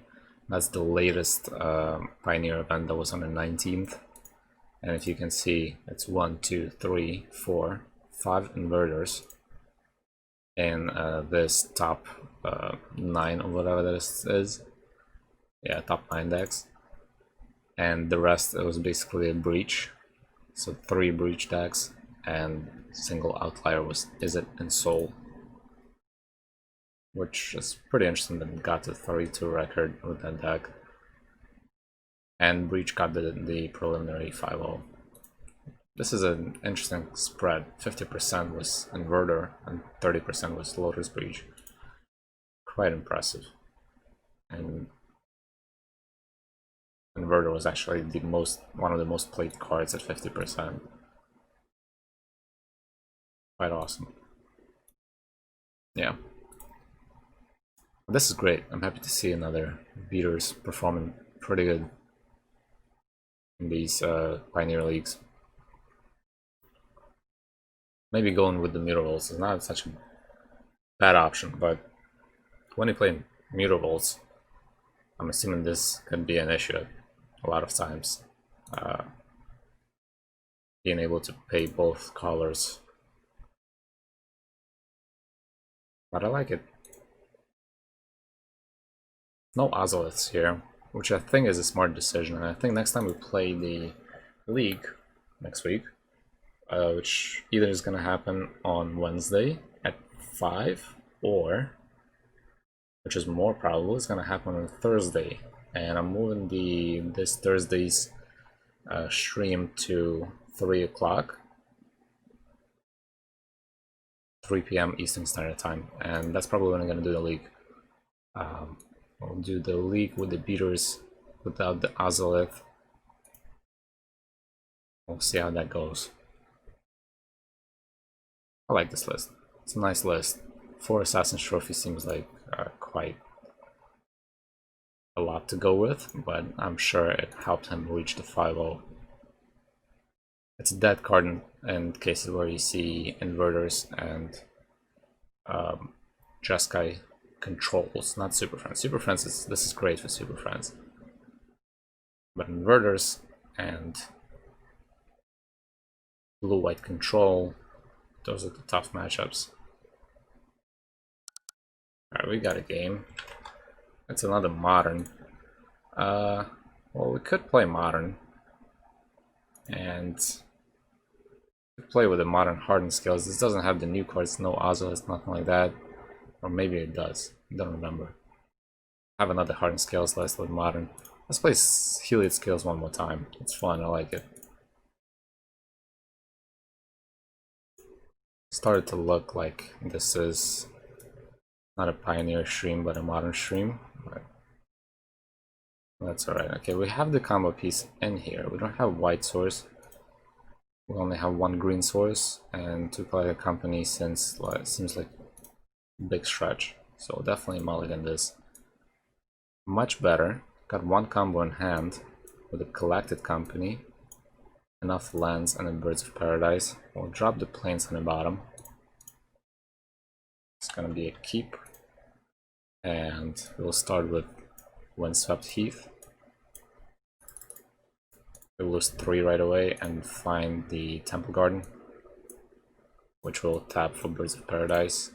That's the latest Pioneer event that was on the 19th. And if you can see, it's 1, 2, 3, 4, 5 inverters in this top 9 or whatever this is. Yeah, top 9 decks. And the rest, it was basically a breach. So 3 breach decks, and single outlier was Izzet and Soul, which is pretty interesting that it got a 32 record with that deck. And Breach got the preliminary 5-0. This is an interesting spread. 50% was Inverter and 30% was Lotus Breach. Quite impressive. And Inverter was actually one of the most played cards at 50%. Quite awesome. Yeah. This is great. I'm happy to see another beaters performing pretty good in these Pioneer Leagues. Maybe going with the Mutavaults is not such a bad option, but when you play Mutavaults, I'm assuming this could be an issue a lot of times. Being able to pay both colors. But I like it. No Ozoliths here, which I think is a smart decision, and I think next time we play the League, next week, which either is going to happen on Wednesday at 5, or, which is more probable, it's going to happen on Thursday. And I'm moving this Thursday's stream to 3 o'clock, 3 p.m. Eastern Standard Time, and that's probably when I'm going to do the League. I'll do the League with the beaters without the Ozolith. We'll see how that goes. I like this list. It's a nice list. 4 Assassin's Trophy seems like quite a lot to go with, but I'm sure it helped him reach the 5-0. It's a dead card in cases where you see Inverters and Jeskai controls, not Superfriends. Superfriends this is great for Superfriends. But Inverters and blue-white control, those are the tough matchups. Alright, we got a game. It's another modern. Well, we could play modern. And play with the modern Hardened Scales. This doesn't have the new cards, no Ozolith, nothing like that. Or maybe it does. I don't remember. I have another Hardened Scales list with modern. Let's play Heliod Scales one more time. It's fun, I like it. Started to look like this is not a Pioneer stream, but a modern stream. But that's alright. Okay, we have the combo piece in here. We don't have white source. We only have 1 green source, and to play the company seems like a big stretch. So definitely mulligan this. Much better. Got 1 combo in hand with a collected company. Enough lands and a Birds of Paradise. We'll drop the plains on the bottom. It's gonna be a keep. And we'll start with Windswept Heath. We'll lose 3 right away and find the Temple Garden, which will tap for Birds of Paradise.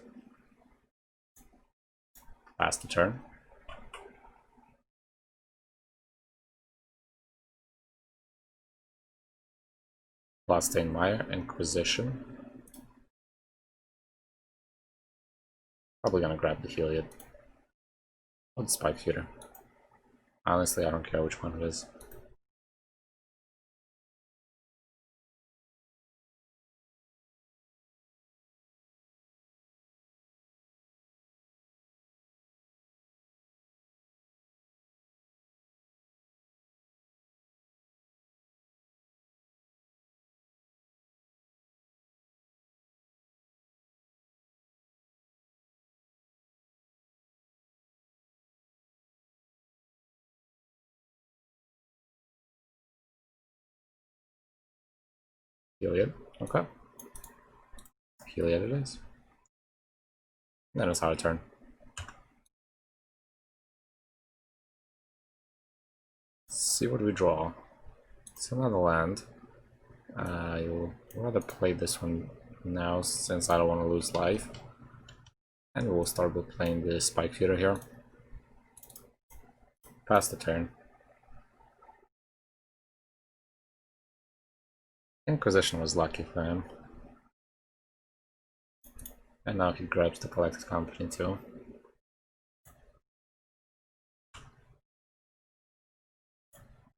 Pass the turn. Bloodstained Mire, Inquisition. Probably gonna grab the Heliod. Or the Spike Feeder. Honestly, I don't care which one it is. Heliod, okay. Heliod it is. That is our turn. Let's see what we draw. It's another land. I'll rather play this one now since I don't want to lose life. And we'll start with playing the Spike Feeder here. Pass the turn. Inquisition was lucky for him. And now he grabs the collected company too.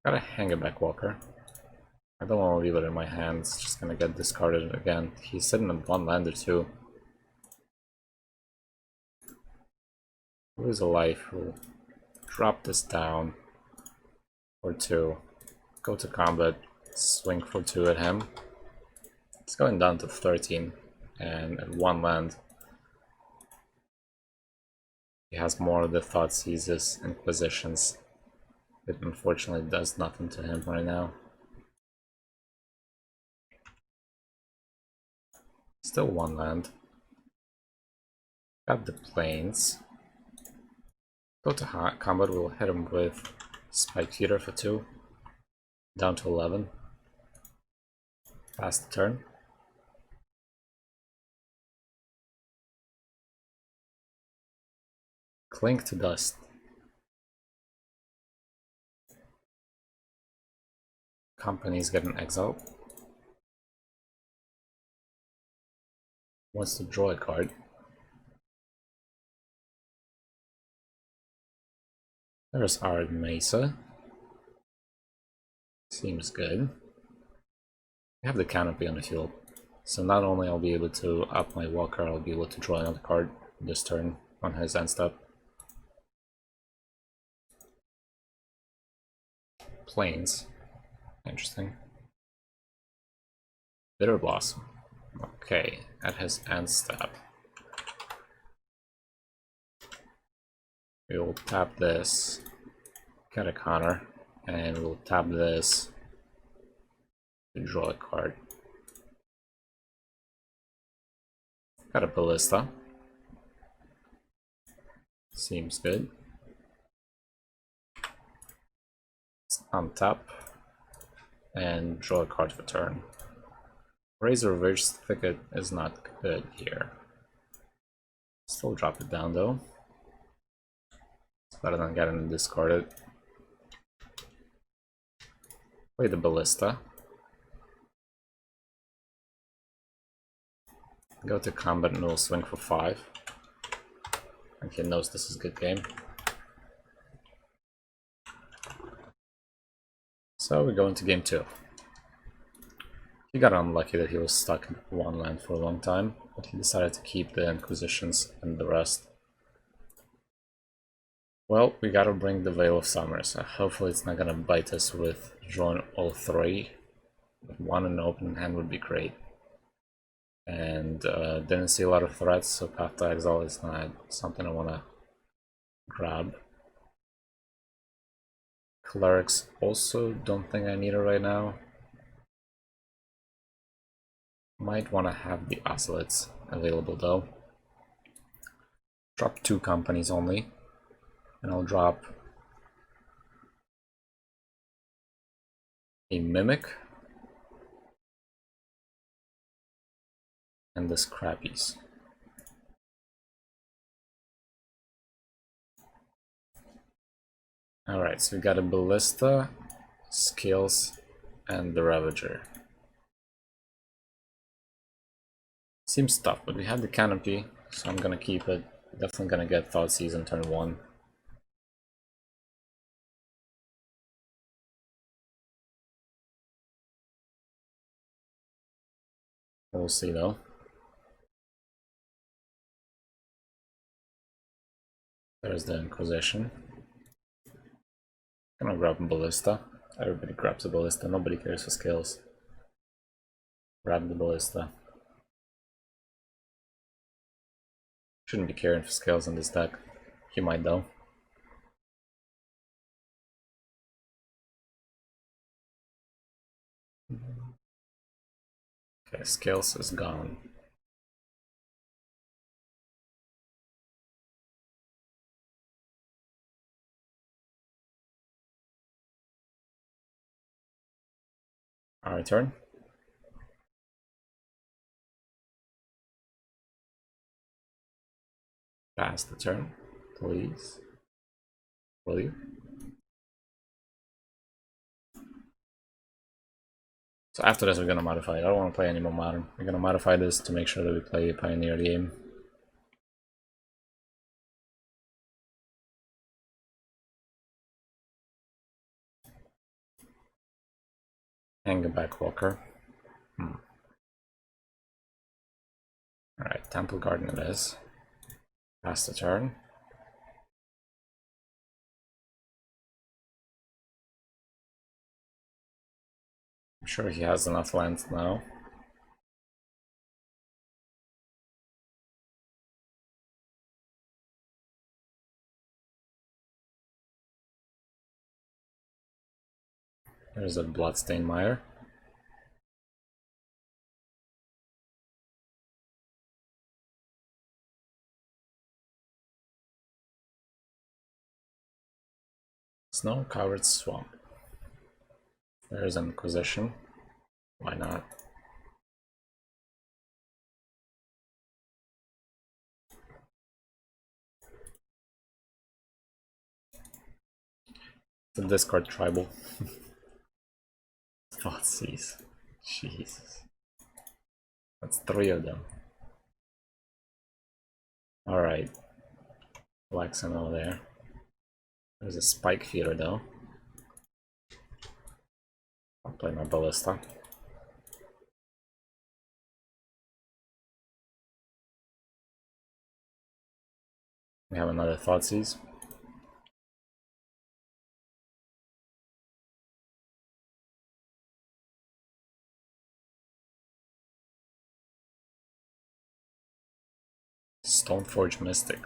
Gotta hang a Backwalker. I don't want to leave it in my hands, it's just gonna get discarded again. He's sitting on one lander too. Who is alive who drop this down for 2, go to combat, swing for 2 at him. It's going down to 13, and at 1 land he has more of the thought seizes inquisitions. It unfortunately does nothing to him right now. Still 1 land. Got the plains. Go to combat, we'll hit him with Spike Feeder for 2. Down to 11. Pass the turn. Clink to dust. Companies get an exile. Wants to draw a card. There's our Mesa. Seems good. We have the canopy on the field, so not only I'll be able to up my walker, I'll be able to draw another card this turn on his end step. Plains. Interesting. Bitter Blossom. Okay, at his end step. We will tap this, get a counter, and we'll tap this to draw a card. Got a Ballista. Seems good. Let's untap and draw a card for turn. Razor Ridge Thicket is not good here. Still drop it down though. It's better than getting discarded. Play the Ballista. Go to combat and we'll swing for 5. And he knows this is a good game. So we go into game 2. He got unlucky that he was stuck in 1 land for a long time, but he decided to keep the Inquisitions and the rest. Well, we gotta bring the Veil of Summer, so hopefully it's not gonna bite us with drawing all 3. But 1 in open hand would be great. And didn't see a lot of threats, so Path to Exile is not something I wanna grab. Clerics also don't think I need it right now. Might want to have the Oscillates available though. Drop 2 companies only, and I'll drop a Mimic and the Scrappies. Alright, so we got a Ballista, Scales, and the Ravager. Seems tough, but we have the Canopy, so I'm gonna keep it. Definitely gonna get Thoughtseize on turn 1. We'll see though. There's the Inquisition. Gonna grab a Ballista. Everybody grabs a Ballista, nobody cares for Scales. Grab the Ballista. Shouldn't be caring for Scales in this deck. He might though. Okay, Scales is gone. Our turn. Pass the turn, please. Will you? So after this we're gonna modify it. I don't want to play any more Modern. We're gonna modify this to make sure that we play a Pioneer game. Hang a back walker. Alright, Temple Garden it is. Pass the turn. I'm sure he has enough land now. There's a Bloodstained Mire. Snow-covered swamp. There's an Inquisition. Why not? The discard tribal. Thoughtseize. Jesus. That's 3 of them. Alright. Black's over there. There's a Spike Feeder though. I'll play my Ballista. We have another Thoughtseize. Stoneforge Mystic.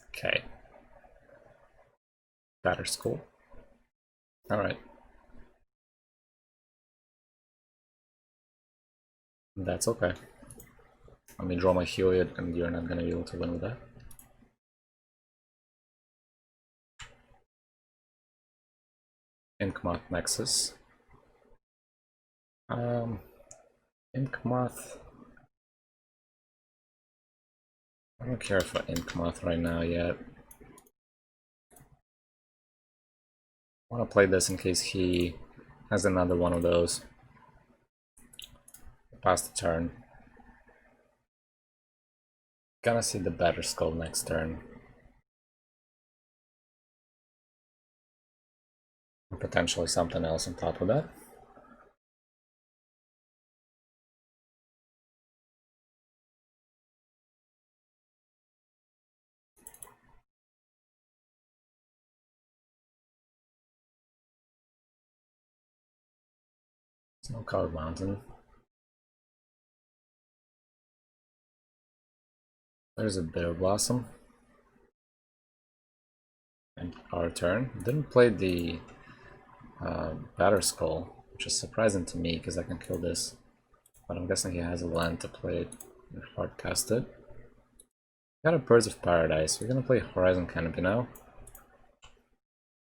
Okay. Batter School. Alright. That's okay. Let me draw my Heliod and you're not gonna be able to win with that. Inkmoth Nexus. Inkmoth. I don't care for Inkmoth right now yet. I want to play this in case he has another one of those. Pass the turn. Gonna see the Batter Skull next turn. And potentially something else on top of that. Snow-covered mountain. There's a Bitter Blossom. And our turn. Didn't play the Batter Skull, which is surprising to me because I can kill this. But I'm guessing he has a land to play it and hard cast it. Got a Birds of Paradise. We're gonna play Horizon Canopy now.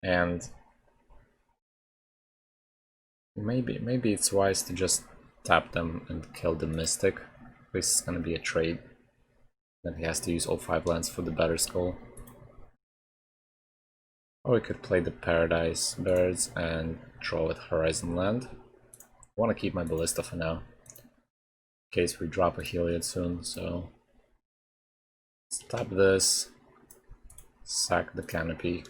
And maybe it's wise to just tap them and kill the Mystic. At least it's gonna be a trade. Then he has to use all 5 lands for the Batter Skull. Or we could play the Paradise Birds and draw with Horizon land. I want to keep my Ballista for now, in case we drop a Heliod soon, so let's tap this, sack the Canopy.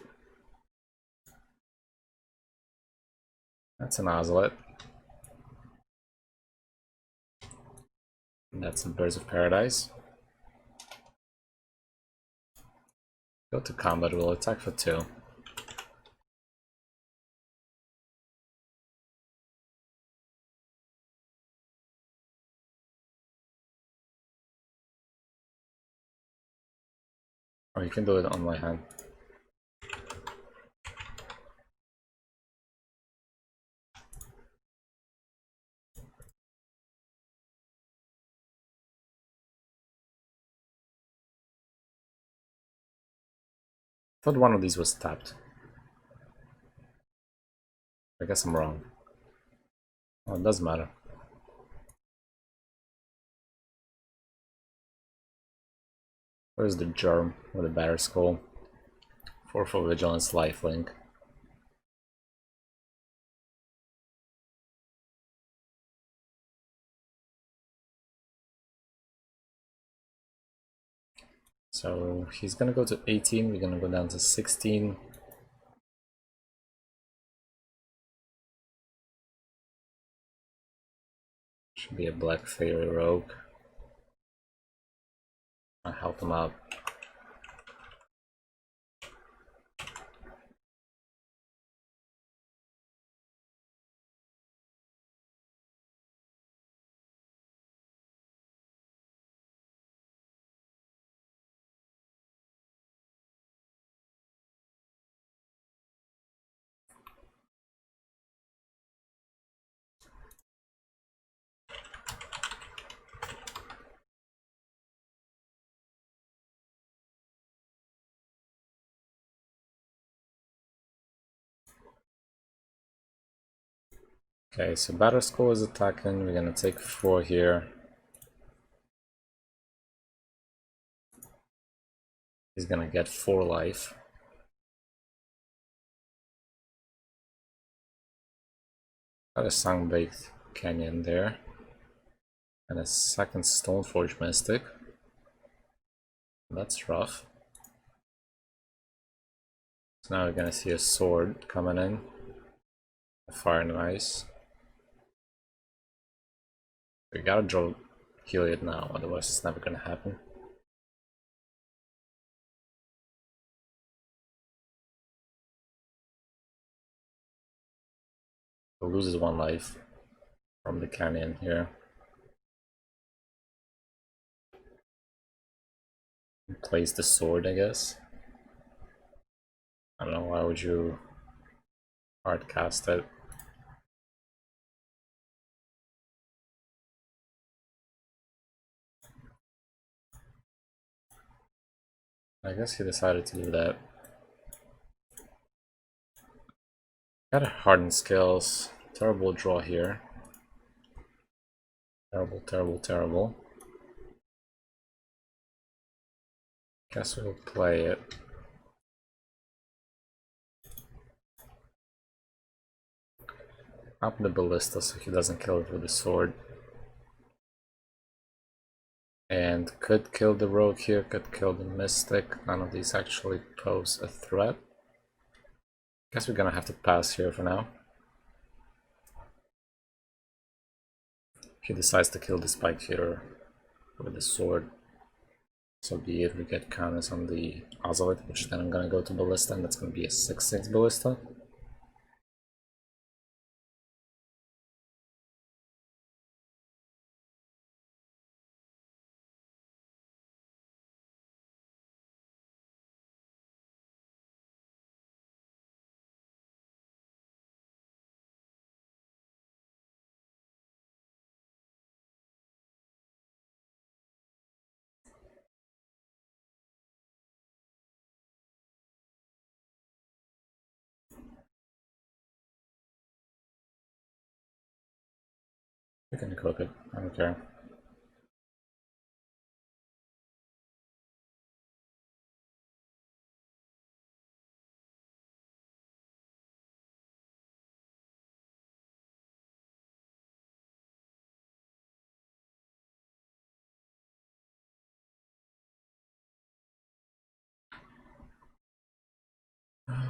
That's an Ozlet. And that's some Birds of Paradise. Go to combat, we'll attack for 2. Or you can do it on my hand. I thought one of these was tapped. I guess I'm wrong. Oh, it doesn't matter. Where's the Germ with the Batter Skull? 4 for Vigilance, Lifelink. So he's gonna go to 18, we're gonna go down to 16. Should be a black fairy rogue. I'll help him out. Okay, so Batter Skull is attacking. We're gonna take 4 here. He's gonna get 4 life. Got a Sunbaked Canyon there. And a second Stoneforge Mystic. That's rough. So now we're gonna see a sword coming in. A Fire and Ice. We gotta draw Heliod now, otherwise it's never gonna happen. He loses 1 life from the canyon here. He plays the sword, I guess. I don't know, why would you hard cast it? I guess he decided to do that. Got a Hardened Scales. Terrible draw here. Terrible, terrible, terrible. Guess we'll play it. Up the Ballista so he doesn't kill it with the sword. And could kill the rogue here, could kill the mystic. None of these actually pose a threat. Guess we're gonna have to pass here for now. He decides to kill the spike here with the sword. So be it, we get counters on the Orzhov, which then I'm gonna go to Ballista, and that's gonna be a 6/6 Ballista. You can cook it, I don't care.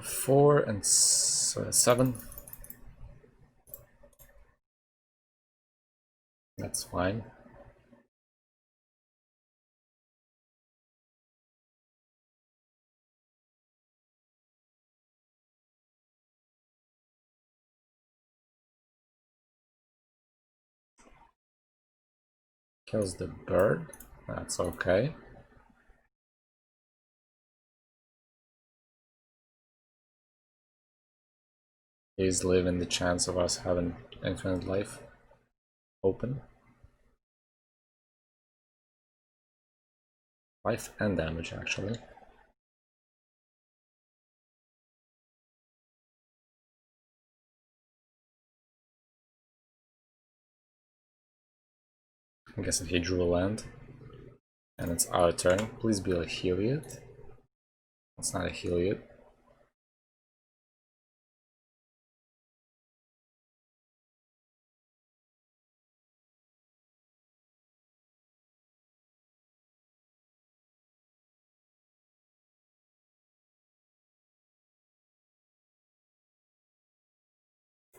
Four and 7. That's fine. Kills the bird. That's okay. He's leaving the chance of us having infinite life open. Life and damage, actually. I guess if he drew a land, and it's our turn, please be a Heliod. It's not a Heliod.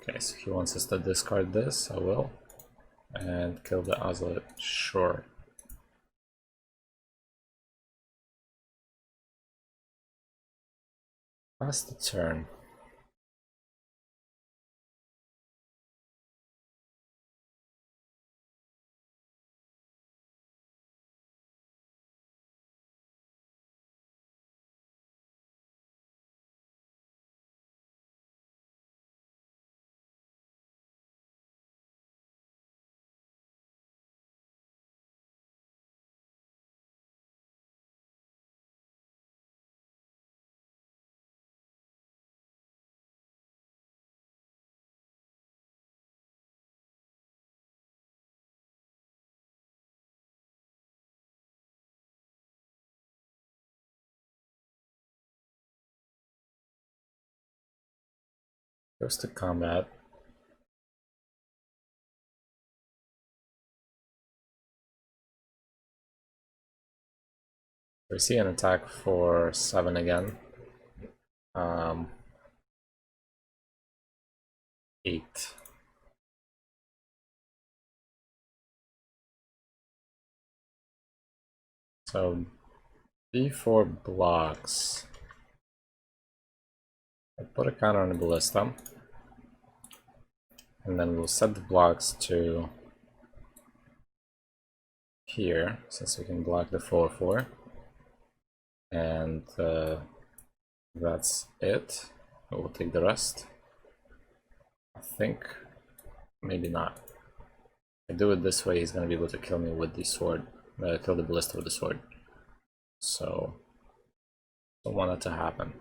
Okay, so he wants us to discard this, I will. and kill the other. Sure. Pass the turn. Goes to combat. We see an attack for 7 again. 8. So D4 blocks. I put a counter on the ballista. And then we'll set the blocks to here, since we can block the 4/4. And that's it. We'll take the rest. I think. Maybe not. If I do it this way, he's gonna be able to kill me with the sword. Kill the ballista with the sword. So, don't want that to happen.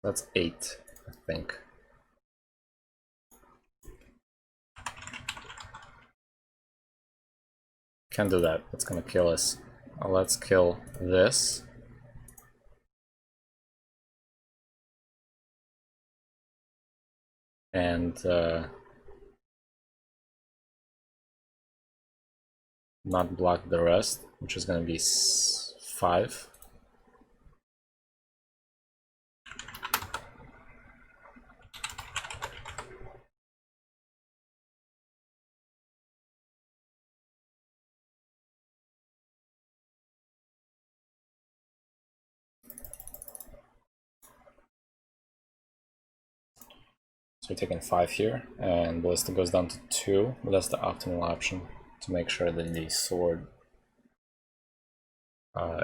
That's 8, I think. Can't do that. That's gonna kill us. Let's kill this. And not block the rest, which is gonna be 5. So we're taking 5 here, and ballista goes down to 2, but that's the optimal option to make sure that the sword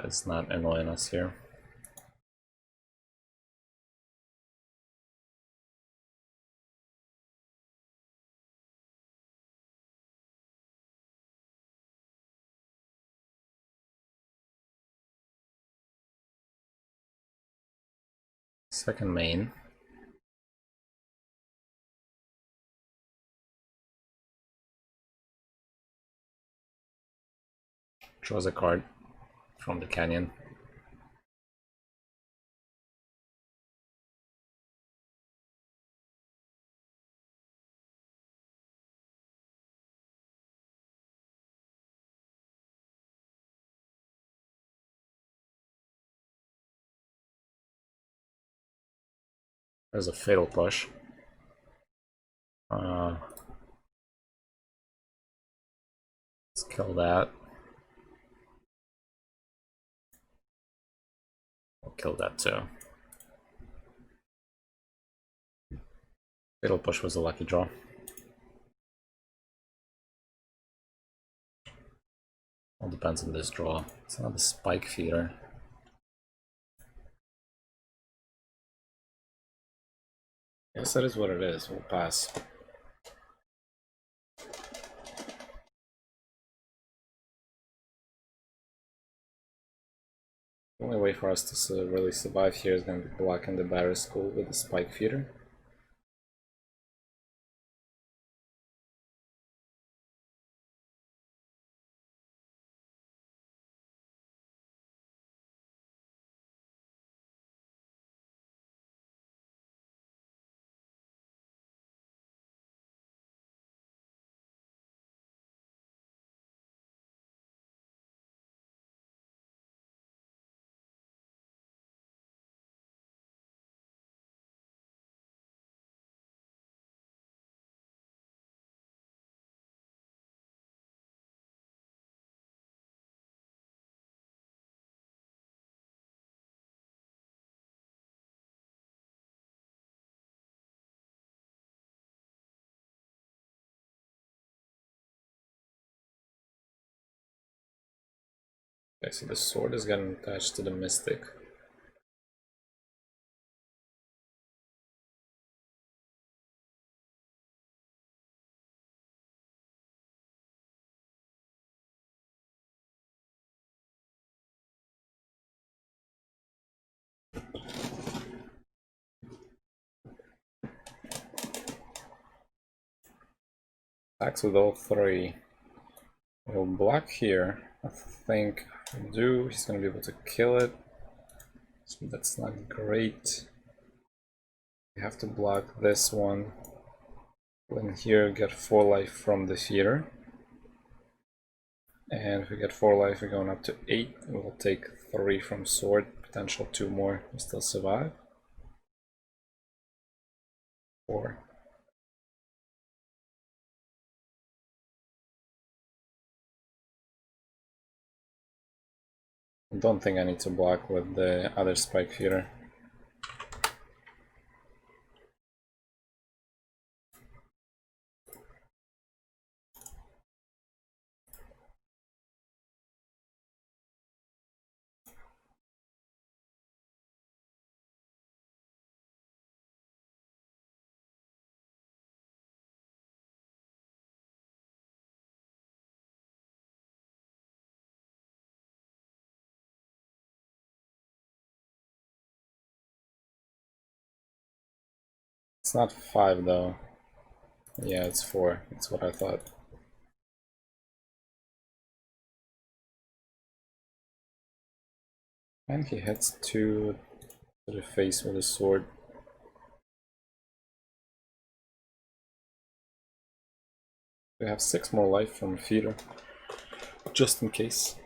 is not annoying us here. Second main. Draws a card from the canyon. There's a fatal push. Let's kill that. We'll kill that too. Fatal push was a lucky draw. All depends on this draw. It's not a spike feeder. Yes, that is what it is. We'll pass. The only way for us to really survive here is going to be blocking the barrier school with the spike feeder. Okay, so the sword is getting attached to the mystic. Attacks with all three. We'll block here. I think he's gonna be able to kill it. So that's not great. We have to block this one. Then here get 4 life from the feeder. And if we get 4 life, we're going up to 8. We'll take 3 from sword, potential 2 more. We still survive. 4. I don't think I need to block with the other spike feeder. It's not 5 though. Yeah, it's 4. That's what I thought. And he hits 2 to the face with his sword. We have 6 more life from feeder, just in case.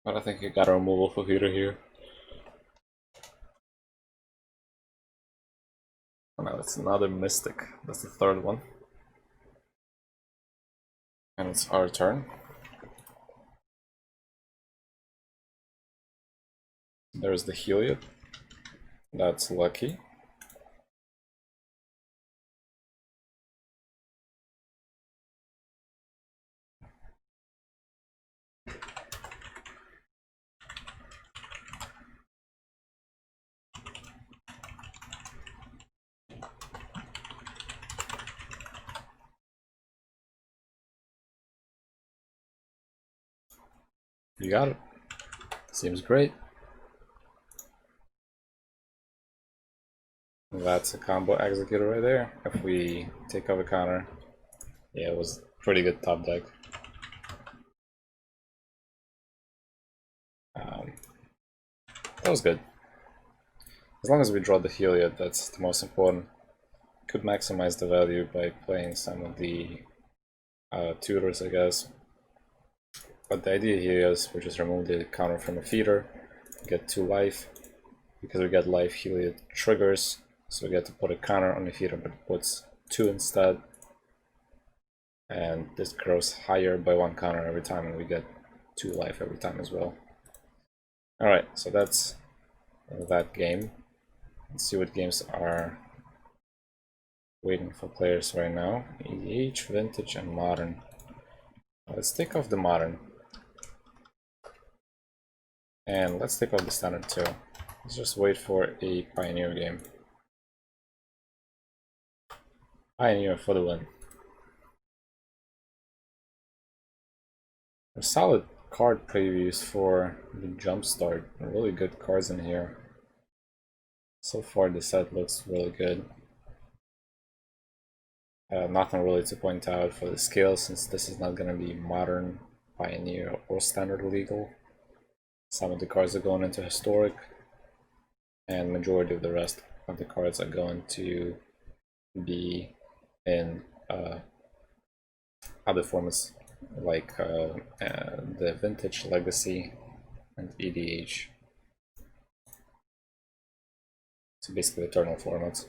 But I think he got a removal for feeder here. Oh, now it's another mystic. That's the third one. And it's our turn. There's the Heliod. That's lucky. You got it. Seems great. That's a combo executor right there. If we take off a counter, yeah, it was pretty good top deck. That was good. As long as we draw the Heliod, that's the most important. Could maximize the value by playing some of the tutors, I guess. But the idea here is we just remove the counter from a feeder, get 2 life. Because we get life, Heliod triggers, so we get to put a counter on the feeder, but it puts 2 instead. And this grows higher by 1 counter every time, and we get 2 life every time as well. Alright, so that's that game. Let's see what games are waiting for players right now. EDH, Vintage, and Modern. Let's take off the Modern. And let's take off the Standard too. Let's just wait for a Pioneer game. Pioneer for the win. A solid card previews for the Jumpstart. Really good cards in here. So far the set looks really good. Nothing really to point out for the Scales, since this is not going to be Modern, Pioneer, or Standard legal. Some of the cards are going into Historic, and majority of the rest of the cards are going to be in other formats like the Vintage, Legacy, and EDH. So basically eternal formats.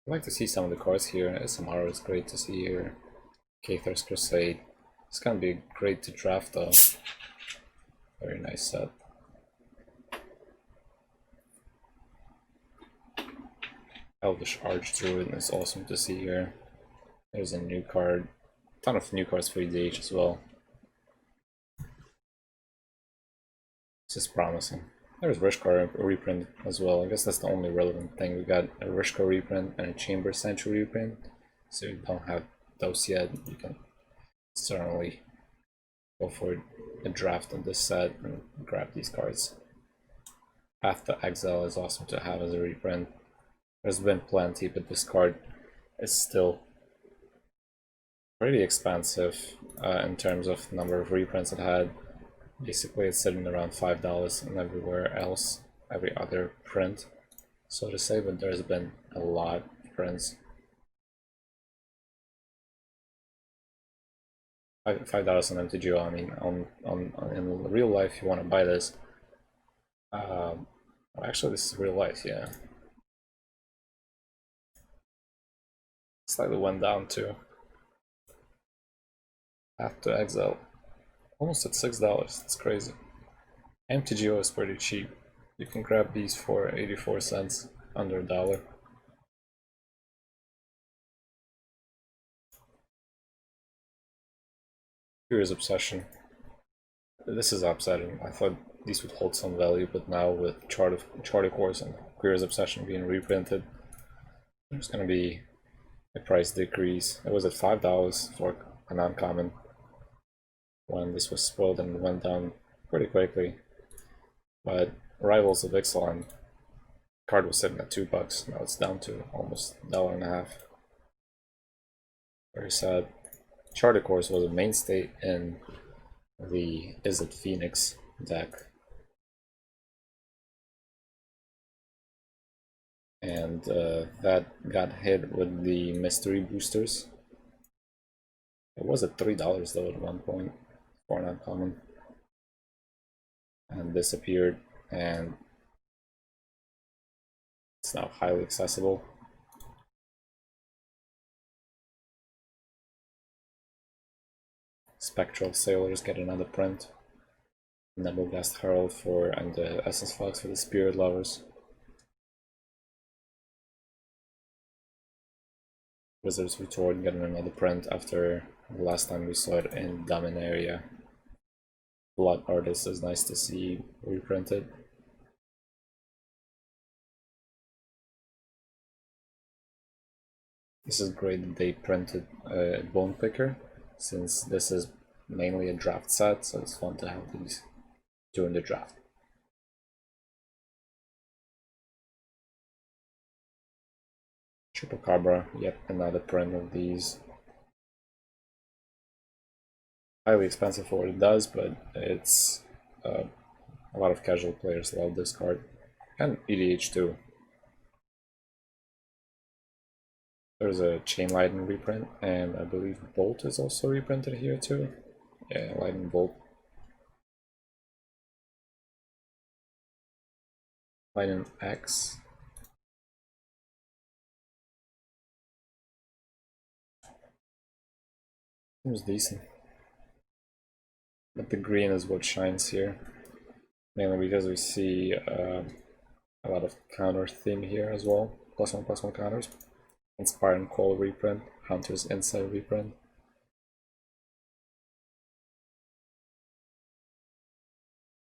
I'd like to see some of the cards here. SMR is great to see here. Thur's Crusade. It's gonna be great to draft though. Very nice set. Elvish Archdruid is awesome to see here. There's a new card. Ton of new cards for EDH as well. This is promising. There's Rishkar reprint as well. I guess that's the only relevant thing. We got a Rishkar reprint and a Chamber Sanctuary reprint. So you don't have those yet. You can certainly go for a draft on this set and grab these cards. Path to Exile is awesome to have as a reprint. There's been plenty, but this card is still pretty expensive in terms of number of reprints it had. Basically, it's sitting around $5 and everywhere else, every other print, so to say, but there's been a lot of prints. $5 on MTGO. I mean, in real life, you want to buy this. Actually, this is real life, yeah. Slightly went down too. Path to Exile, almost at $6. That's crazy. MTGO is pretty cheap. You can grab these for 84 cents, under $1. Here's Obsession. This is upsetting. I thought these would hold some value, but now with Chart of Course and Queer's Obsession being reprinted, there's gonna be a price decrease. It was at $5 for an uncommon when this was spoiled and went down pretty quickly. But Rivals of Ixalan card was sitting at $2. Now it's down to almost $1.50. Very sad. Chart of Course was a mainstay in the Is It Phoenix deck. And that got hit with the mystery boosters. It was at $3 though at one point for an uncommon, and disappeared, and it's now highly accessible. Spectral Sailors get another print. Nebelgast Herald for and the Essence Fox for the Spirit Lovers. Wizard's Retort getting another print after the last time we saw it in Dominaria. Blood Artist is nice to see reprinted. This is great that they printed a Bone Picker, since this is mainly a draft set, so it's fun to have these during the draft. Chupacabra, yet another print of these. Highly expensive for what it does, but it's a lot of casual players love this card, and EDH too. There's a Chain Lightning reprint, and I believe Bolt is also reprinted here too. Yeah, Lightning Bolt. Lightning X. Seems decent. But the green is what shines here. Mainly because we see a lot of counter theme here as well. +1/+1 counters. Inspire and Call reprint. Hunter's Insight reprint.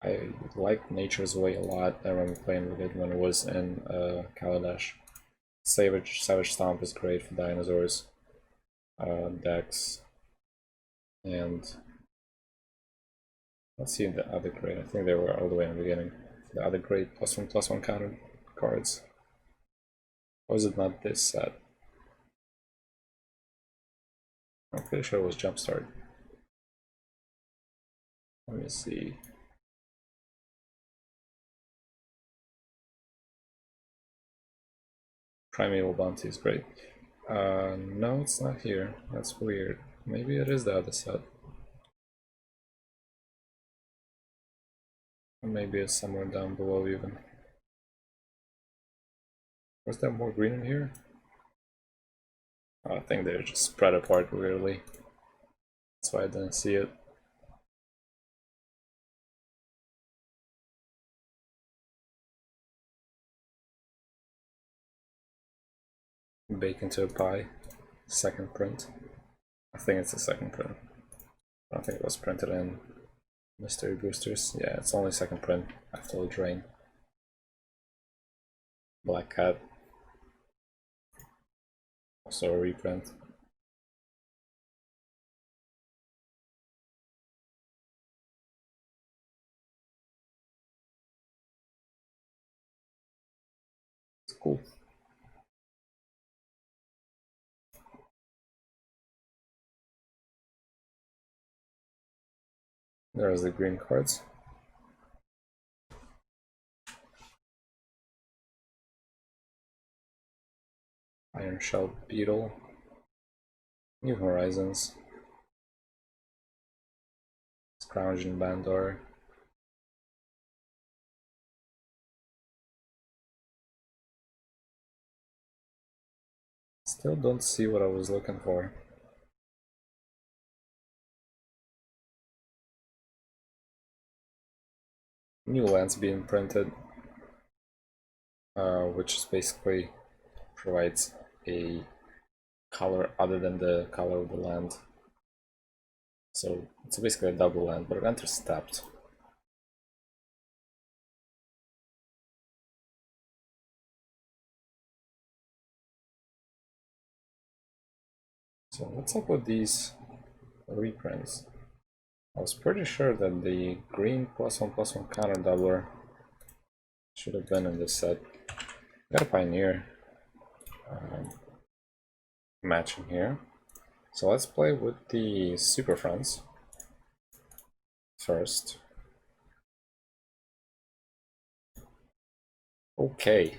I like Nature's Way a lot. I remember playing with it when it was in Kaladesh. Savage Stomp is great for dinosaurs decks. And let's see the other great. I think they were all the way in the beginning. The other great +1/+1 counter cards. Or is it not this set? I'm pretty sure it was Jumpstart. Let me see. Primeval Bounty is great. No, it's not here. That's weird. Maybe it is the other set. Or maybe it's somewhere down below even. Was there more green in here? Oh, I think they're just spread apart weirdly. That's why I didn't see it. Bake into a Pie. Second print. I think it's the second print. I don't think it was printed in Mystery boosters. Yeah, it's only second print after the drain. Black Cat. Also a reprint. It's cool. There's the green cards. Iron Shell Beetle. New Horizons. Scrounging Bandor. Still don't see what I was looking for. New lands being printed, which is basically provides a color other than the color of the land. So it's basically a double land, but it enters tapped. So what's up with these reprints? I was pretty sure that the green +1/+1 counter doubler should have been in this set. Got a Pioneer matching here. So let's play with the Superfriends first. Okay.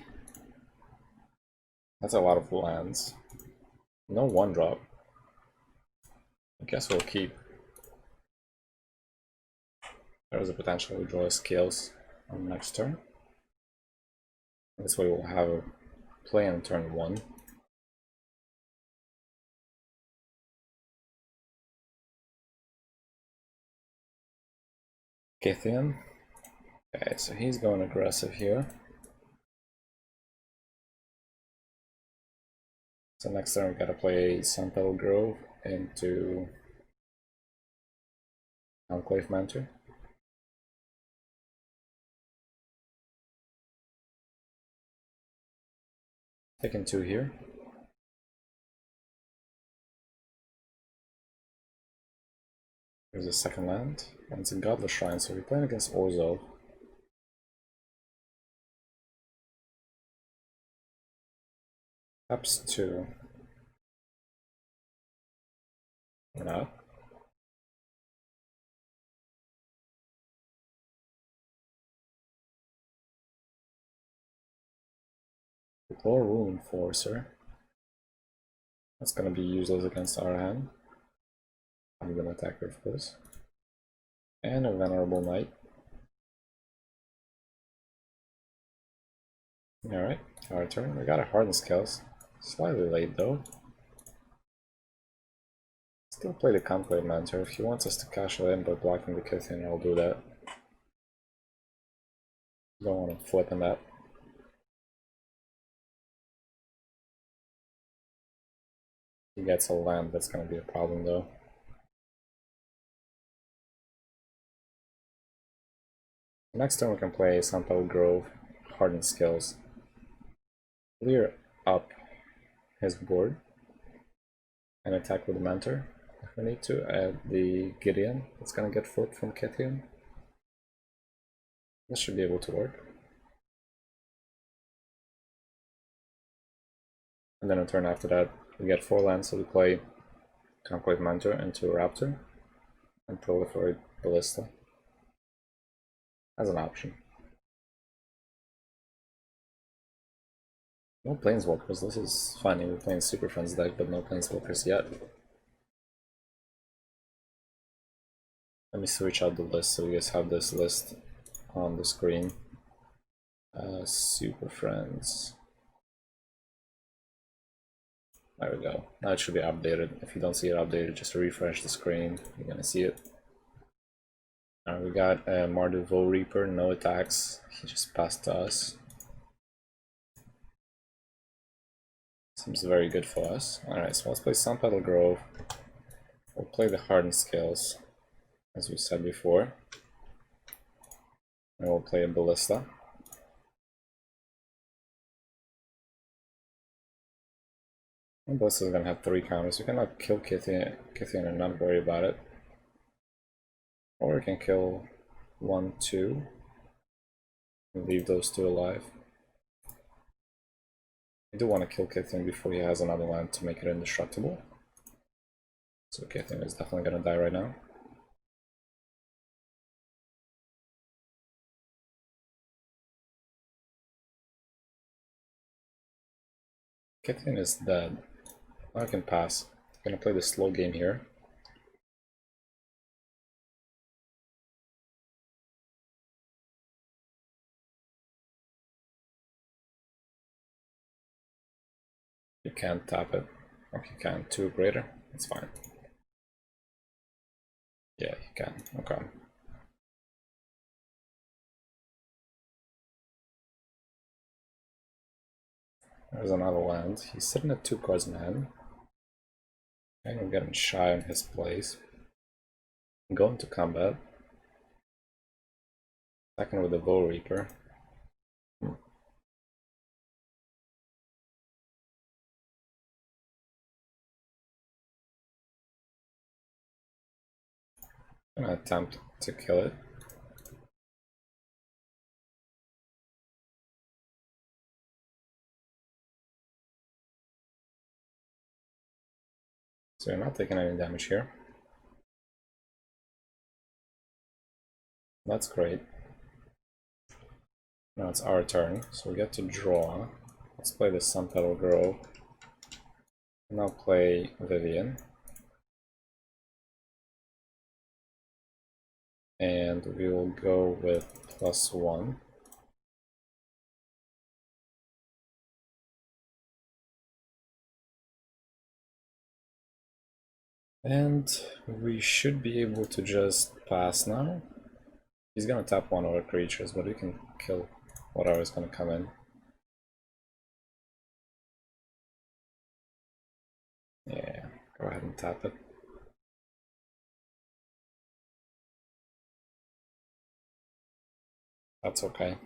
That's a lot of lands. No 1-drop. I guess we'll keep. There's a potential to draw Scales on next turn. This way we'll have a play on turn 1. Kithian. Okay, so he's going aggressive here. So next turn we gotta play Sunpetal Grove into Enclave Mentor. Taking 2 here. There's a second land, and it's a Godless Shrine, so we're playing against Orzhov. Taps 2. No. Deploy Rule Enforcer. That's gonna be useless against our hand. I'm gonna attack her, of course. And a Venerable Knight. Alright, our turn. We got a Hardened Scales. Slightly late though. Still play the Conclave Mentor. If he wants us to cash it in by blocking the Kithian, I'll do that. Don't want to flip in that. He gets a land, that's going to be a problem though. Next turn we can play Sunpetal Grove, Hardened Scales. Clear up his board and attack with the Mentor if we need to. Add the Gideon that's going to get flipped from Kithian. This should be able to work. And then a turn after that we get 4 lands, so we play Conclave Mentor into Raptor and Proliferate Ballista as an option. No Planeswalkers, this is funny, we're playing Superfriends deck, but no Planeswalkers yet. Let me switch out the list so you guys have this list on the screen. Superfriends. There we go. Now it should be updated. If you don't see it updated, just refresh the screen. You're gonna see it. Alright, we got Mardu Reaper, no attacks. He just passed to us. Seems very good for us. Alright, so let's play Sunpetal Grove. We'll play the Hardened Scales, as we said before. And we'll play a Ballista. And Ballista is gonna have 3 counters. We cannot kill Kithian and not worry about it. Or we can kill 1, 2, and leave those 2 alive. I do want to kill Kithian before he has another land to make it indestructible. So Kithian is definitely gonna die right now. Kithian is dead. I can pass. I'm gonna play the slow game here. You can't tap it. Okay, you can. 2 greater. That's fine. Yeah, you can. Okay. There's another land. He's sitting at 2 cards in hand. And we're getting shy on his place. I'm going to combat. Attacking with the Bow Reaper. I'm gonna attempt to kill it. So you're not taking any damage here. That's great. Now it's our turn, so we get to draw. Let's play the Sun Petal Grove. Now play Vivian. And we will go with +1. And we should be able to just pass now. He's gonna tap 1 of our creatures, but we can kill whatever is gonna come in. Yeah, go ahead and tap it. That's okay.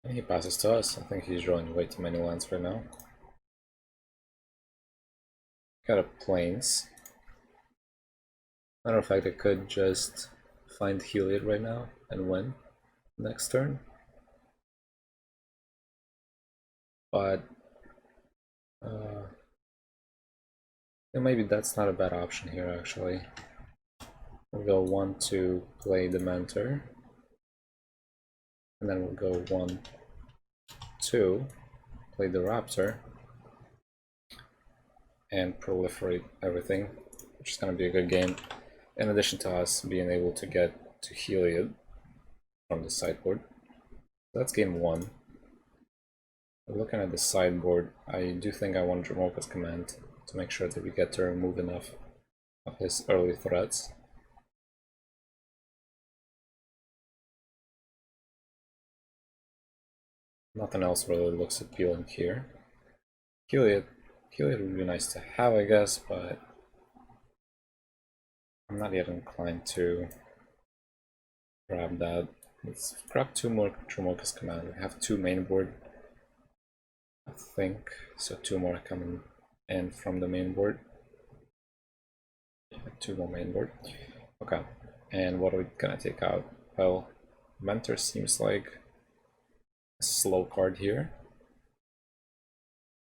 And he passes to us. I think he's drawing way too many lands right now. Got a Plains. Matter of fact, I could just find Heliod right now and win next turn. But maybe that's not a bad option here actually. We'll go 1 to play the Mentor. And then we'll go 1 2, play the Raptor, and proliferate everything, which is going to be a good game. In addition to us being able to get to Heliod from the sideboard. That's game 1. Looking at the sideboard, I do think I want Dromoka's Command to make sure that we get to remove enough of his early threats. Nothing else really looks appealing here. Heliod would be nice to have, I guess, but I'm not yet inclined to grab that. Let's grab 2 more Dromoka's Command. We have 2 main board, I think, so 2 more coming in from the main board. Yeah, 2 more main board. Okay, and what are we gonna take out? Well, Mentor seems like a slow card here,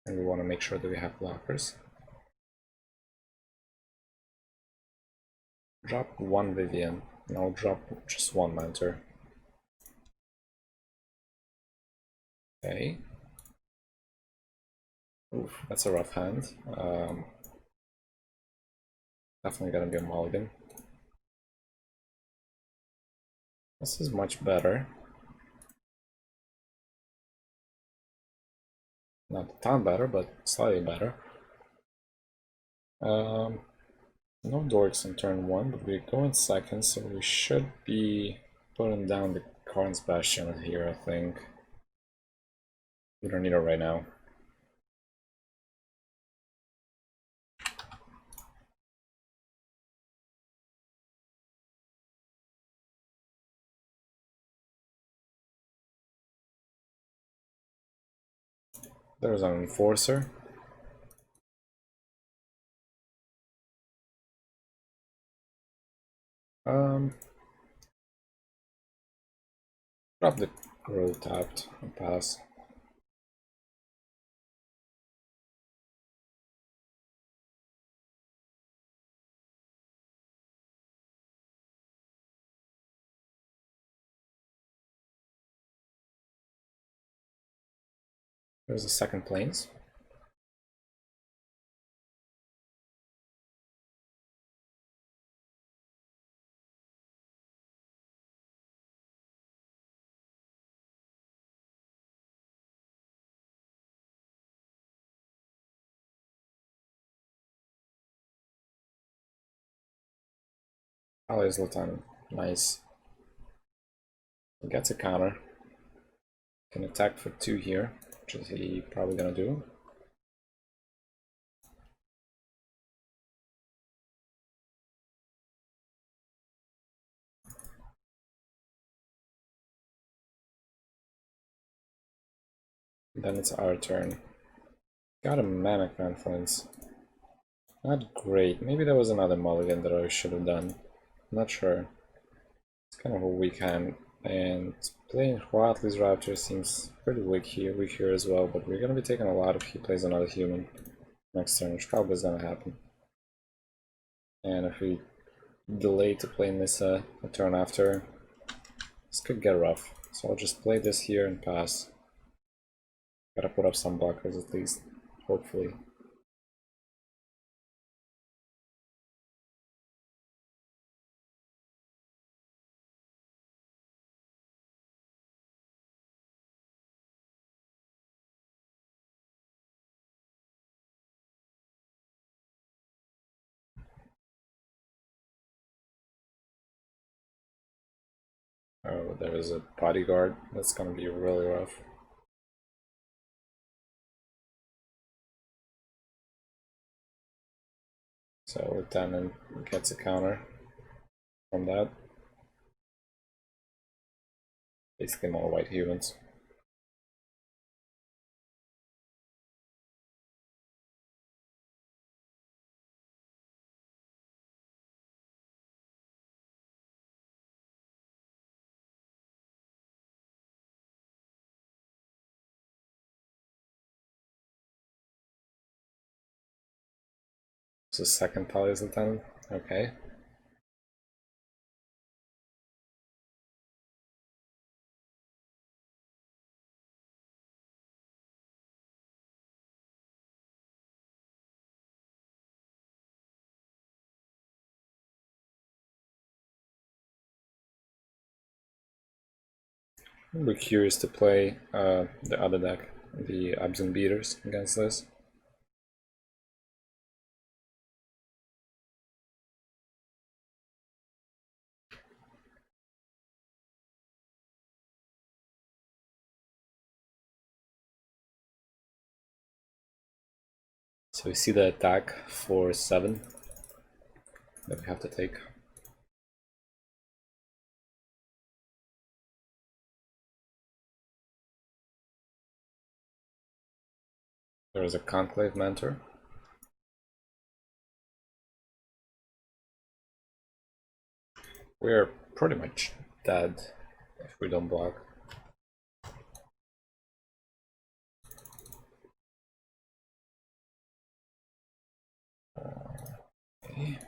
and we want to make sure that we have blockers. Drop 1 Vivian, and I'll drop just 1 Mentor. Okay. Oof, that's a rough hand. Definitely gonna be a mulligan. This is much better. Not a ton better, but slightly better. No dorks in turn 1, but we go in second, so we should be putting down the Karn's Bastion here, I think. We don't need it right now. There's an Enforcer. Drop the roll tapped and pass. There's the second planes. Always Lieutenant. Nice. He gets a counter. Can attack for 2 here, which is he probably gonna do. Then it's our turn. Got a Mana Confluence. Not great. Maybe there was another mulligan that I should have done. Not sure. It's kind of a weak hand. And playing Huatli's Raptor seems pretty weak here as well, but we're gonna be taking a lot if he plays another human next turn, which probably is gonna happen. And if we delay to play Nissa a turn after, this could get rough. So I'll just play this here and pass. Gotta put up some blockers at least, hopefully. Oh, there is a bodyguard. That's gonna be really rough. So Lieutenant gets a counter from that. Basically more white humans. So second Palace Lieutenant, okay. I'm curious to play the other deck, the Abzan Beaters, against this. So we see the attack for 7 that we have to take. There is a Conclave Mentor. We're pretty much dead if we don't block. Okay.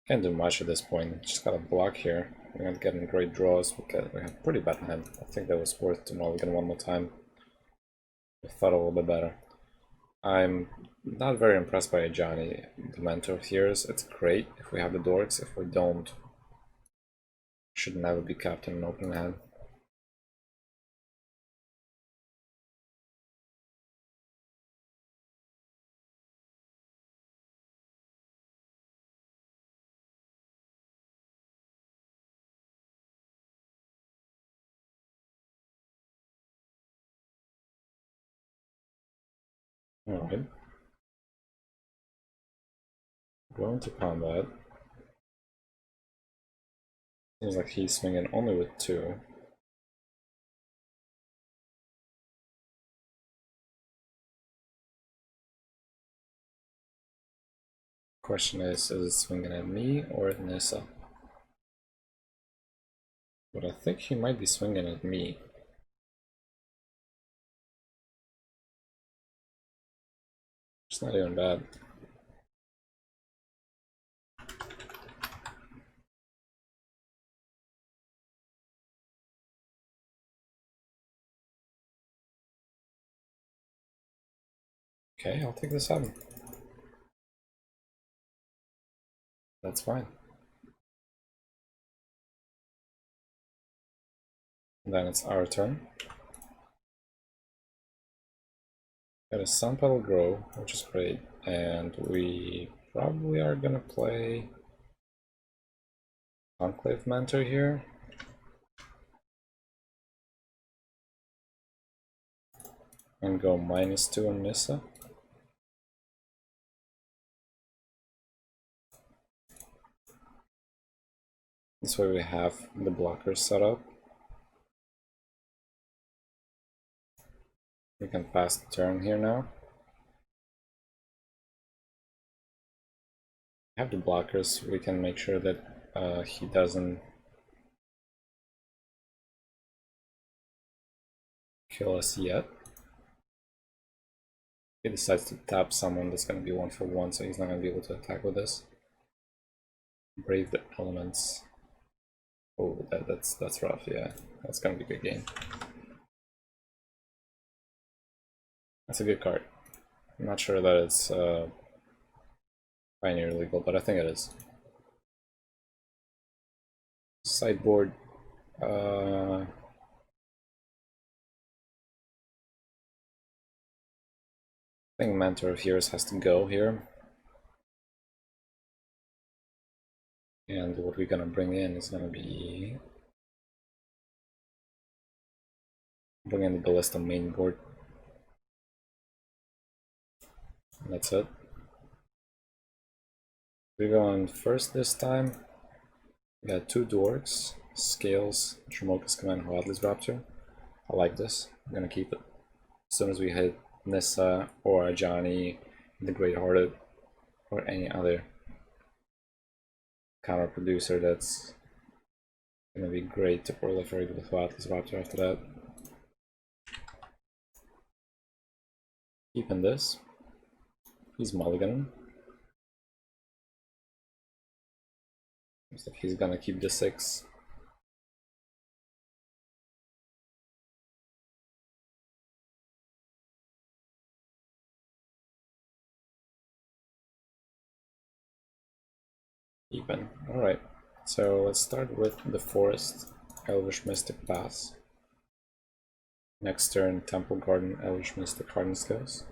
Can't do much at this point, just gotta block here. We're not getting great draws, we have pretty bad hand. I think that was worth to mulligan one more time. I thought a little bit better. I'm not very impressed by Johnny, the mentor of heroes. It's great if we have the dorks, if we don't, should never be kept in an open hand. Alright. Going to combat. Seems like he's swinging only with 2. Question is it swinging at me or at Nissa? But I think he might be swinging at me. It's not even bad. Okay, I'll take the 7. That's fine. Then it's our turn. Got a Sun Petal Grow, which is great, and we probably are gonna play Enclave Mentor here. And go -2 on Nissa. This way we have the blockers set up. We can pass the turn here now. Have the blockers, we can make sure that he doesn't kill us yet. He decides to tap someone that's going to be 1 for 1, so he's not going to be able to attack with this. Brave the Elements. Oh, that's rough, yeah. That's going to be a good game. That's a good card. I'm not sure that it's Pioneer legal, but I think it is. Sideboard. I think Mentor of Heroes has to go here. And what we're gonna bring in is gonna be bring in the Ballista main board. And that's it. We're going first this time. We got 2 Dorks, Scales, Dromoka's Command, Hadley's Raptor. I like this. I'm gonna keep it. As soon as we hit Nissa or Ajani, the Great Hearted, or any other counter producer that's gonna be great to proliferate with Hadley's Raptor after that. Keeping this. He's mulliganing. Looks like he's gonna keep the 6. Keeping. Alright, so let's start with the Forest, Elvish Mystic Pass. Next turn, Temple Garden, Elvish Mystic, Hardened Scales.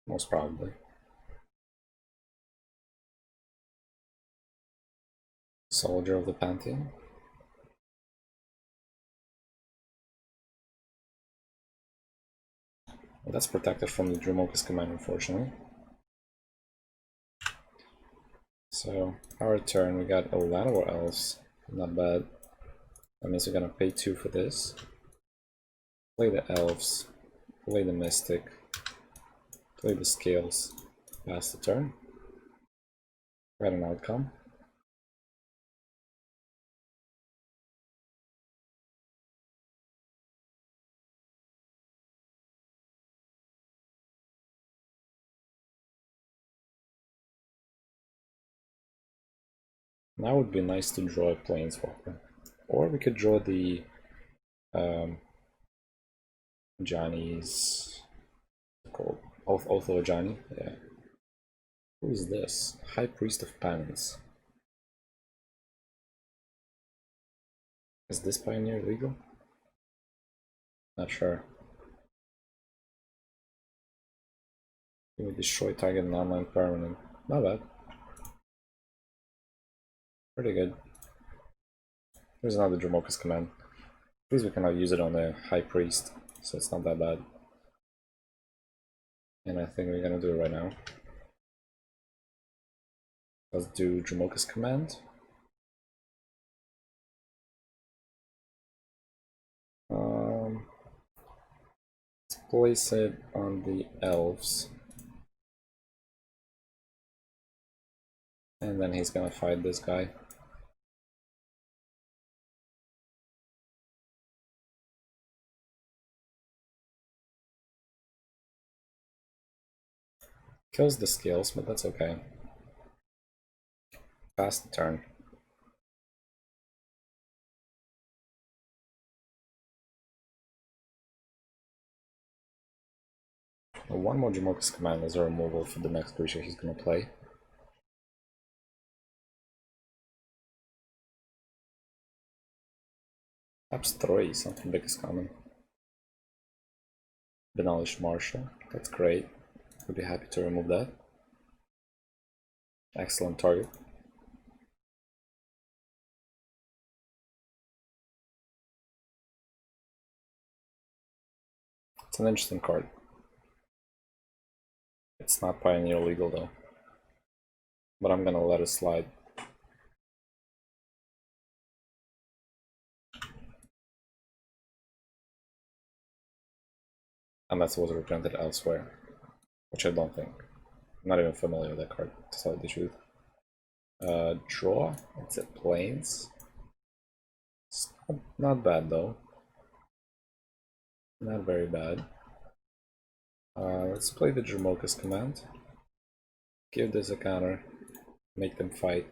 Most probably. Soldier of the Pantheon. Well, that's protected from the Dromoka's Command, unfortunately. So, our turn, we got a Llanowar Elves. Not bad. That means we're gonna pay 2 for this. Play the Elves. Play the Mystic. Play the Scales. Pass the turn. Got an outcome. Now would be nice to draw a Planeswalker. Or we could draw the Johnny's called Oath of Ajani. Yeah. Who is this? High Priest of Penance. Is this Pioneer legal? Not sure. You will destroy target non-land permanent. Not bad. Pretty good. There's another Dromoka's Command. At least we can now use it on the High Priest, so it's not that bad. And I think we're gonna do it right now. Let's do Jamoka's command. Let's place it on the elves. And then he's gonna fight this guy. Kills the scales, but that's okay. Pass the turn. One more Jamoka's command as a removal for the next creature he's gonna play. Perhaps 3, something big is coming. Demolished Marshal, that's great. Would be happy to remove that. Excellent target. It's an interesting card. It's not Pioneer legal though. But I'm gonna let it slide. Unless it was reprinted elsewhere. Which I don't think. I'm not even familiar with that card, to tell you the truth. Draw, it's at Plains. It's not bad though. Not very bad. Let's play the Jamoka's command. Give this a counter. Make them fight.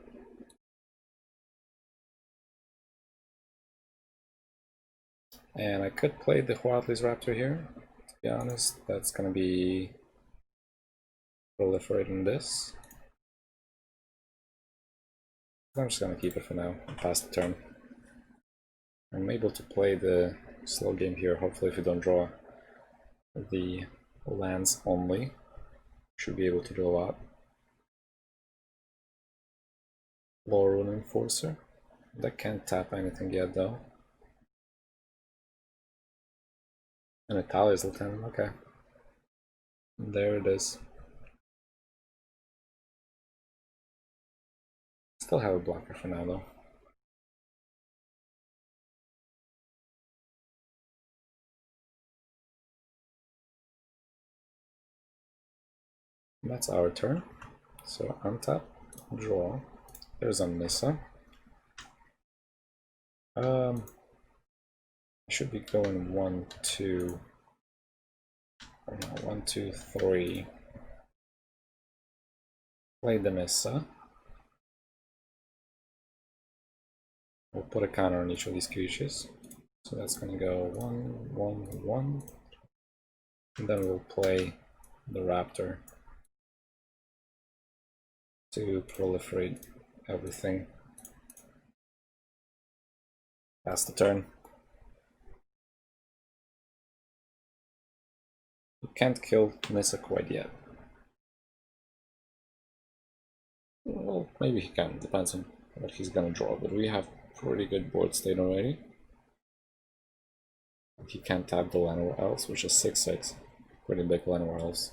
And I could play the Huatli's Raptor here. To be honest, that's gonna be proliferating this. I'm just gonna keep it for now and pass the turn. I'm able to play the slow game here, hopefully if you don't draw the lands only. Should be able to do a lot. Lower Rune Enforcer. That can't tap anything yet though. And Italia's Lieutenant, okay. There it is. Still have a blocker for now though. That's our turn. So untap, draw. There's a Nissa. I should be going 1, 2. Or no, 1, 2, 3. Play the Nissa. We'll put a counter on each of these creatures. So that's gonna go 1, 1, 1. And then we'll play the Raptor to proliferate everything. Pass the turn. You can't kill Nissa quite yet. Well, maybe he can, depends on what he's gonna draw, but we have pretty good board state already. He can't tap the Llanowar Elves, which is 6/6. Pretty big Llanowar Elves.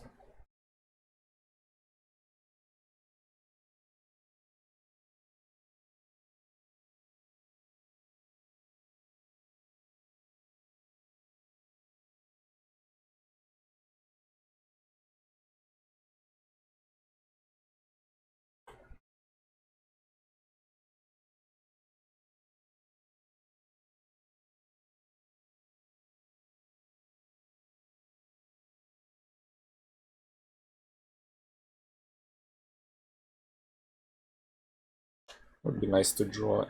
Would be nice to draw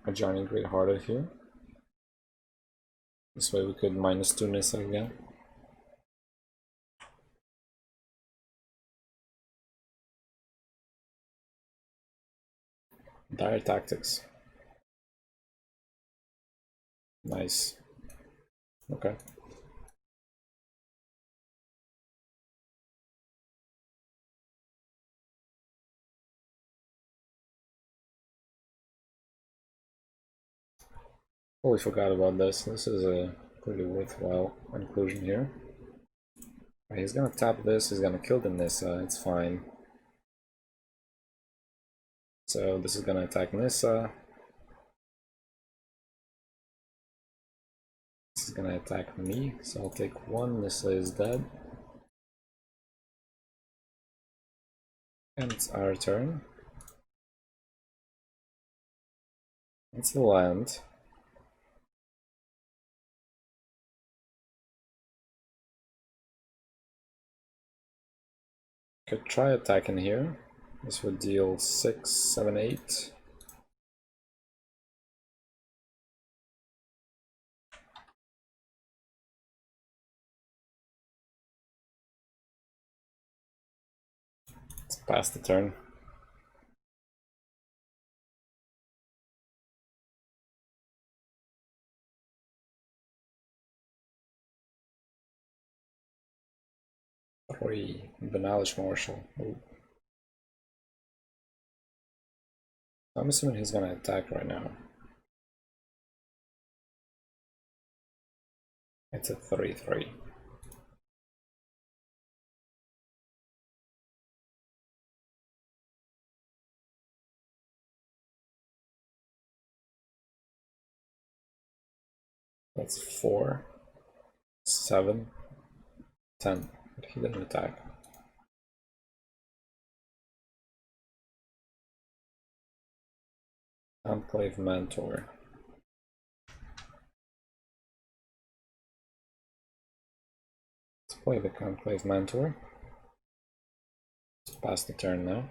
a Giant Great Hearted here. This way we could -2 Nissa again. Dire Tactics. Nice. Okay. Totally forgot about this. This is a pretty worthwhile inclusion here. He's gonna tap this, he's gonna kill the Nissa, it's fine. So this is gonna attack Nissa. This is gonna attack me, so I'll take one, Nissa is dead. And it's our turn. It's the land. Could try attacking here. This would deal 6, 7, 8. Let's pass the turn. Banalish Marshal. Ooh. I'm assuming he's gonna attack right now. It's a 3-3. That's 4, 7, 10. But he didn't attack. Enclave Mentor. Let's play the Conclave Mentor. Let's pass the turn now.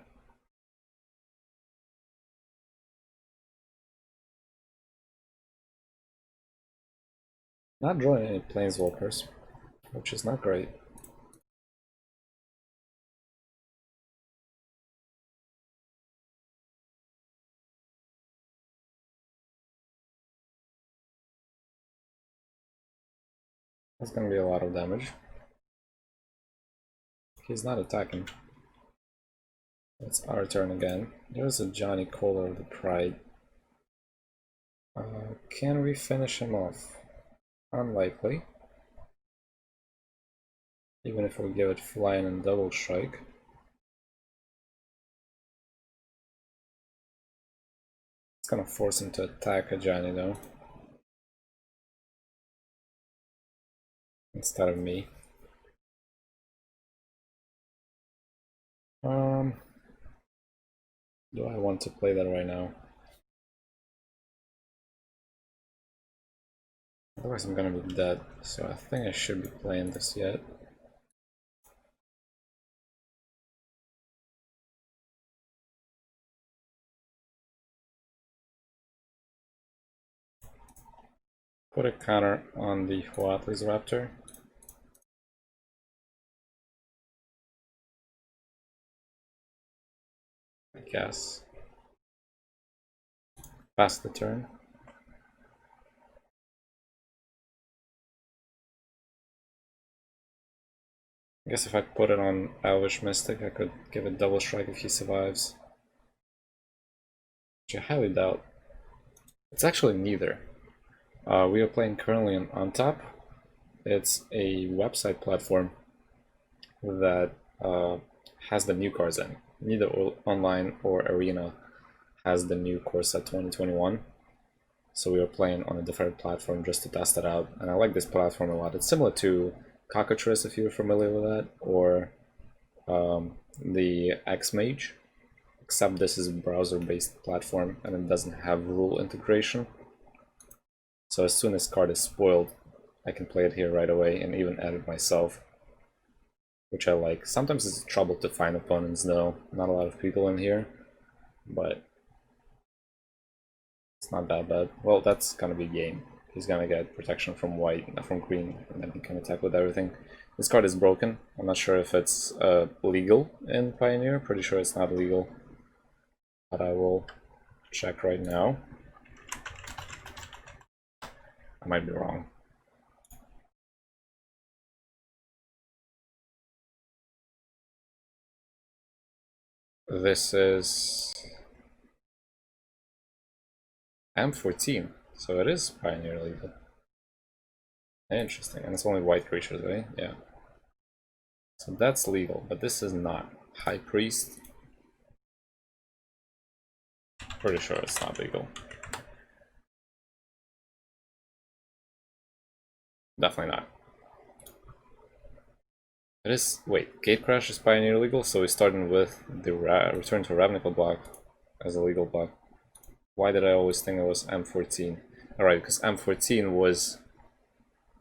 Not drawing any Planeswalkers, which is not great. That's gonna be a lot of damage. He's not attacking. It's our turn again. There's a Johnny Kohler of the Pride. Can we finish him off? Unlikely. Even if we give it flying and double strike. It's gonna force him to attack a Johnny though. Instead of me. Do I want to play that right now? Otherwise I'm gonna be dead, so I think I should be playing this yet. Put a counter on the Huatli's Raptor. I guess. Pass the turn. I guess if I put it on Elvish Mystic, I could give it double strike if he survives. Which I highly doubt. It's actually neither. We are playing currently on Untap. It's a website platform that has the new cards in. Neither online or arena has the new core set 2021. So we are playing on a different platform just to test it out. And I like this platform a lot. It's similar to Cockatrice, if you're familiar with that, or the X-Mage, except this is a browser-based platform and it doesn't have rule integration. So as soon as card is spoiled, I can play it here right away and even edit myself, which I like. Sometimes it's trouble to find opponents though, not a lot of people in here, but it's not that bad. Well, that's gonna be game. He's gonna get protection from white, not from green, and then he can attack with everything. This card is broken. I'm not sure if it's legal in Pioneer. Pretty sure it's not legal, but I will check right now. I might be wrong. This is M14, so it is Pioneer legal. Interesting, and it's only white creatures, right? Yeah. So that's legal, but this is not. High Priest. Pretty sure it's not legal. Definitely not. It is. Wait, Gatecrash is Pioneer legal, so we're starting with the Return to Ravnica block as a legal block. Why did I always think it was M14? Alright, because M14 was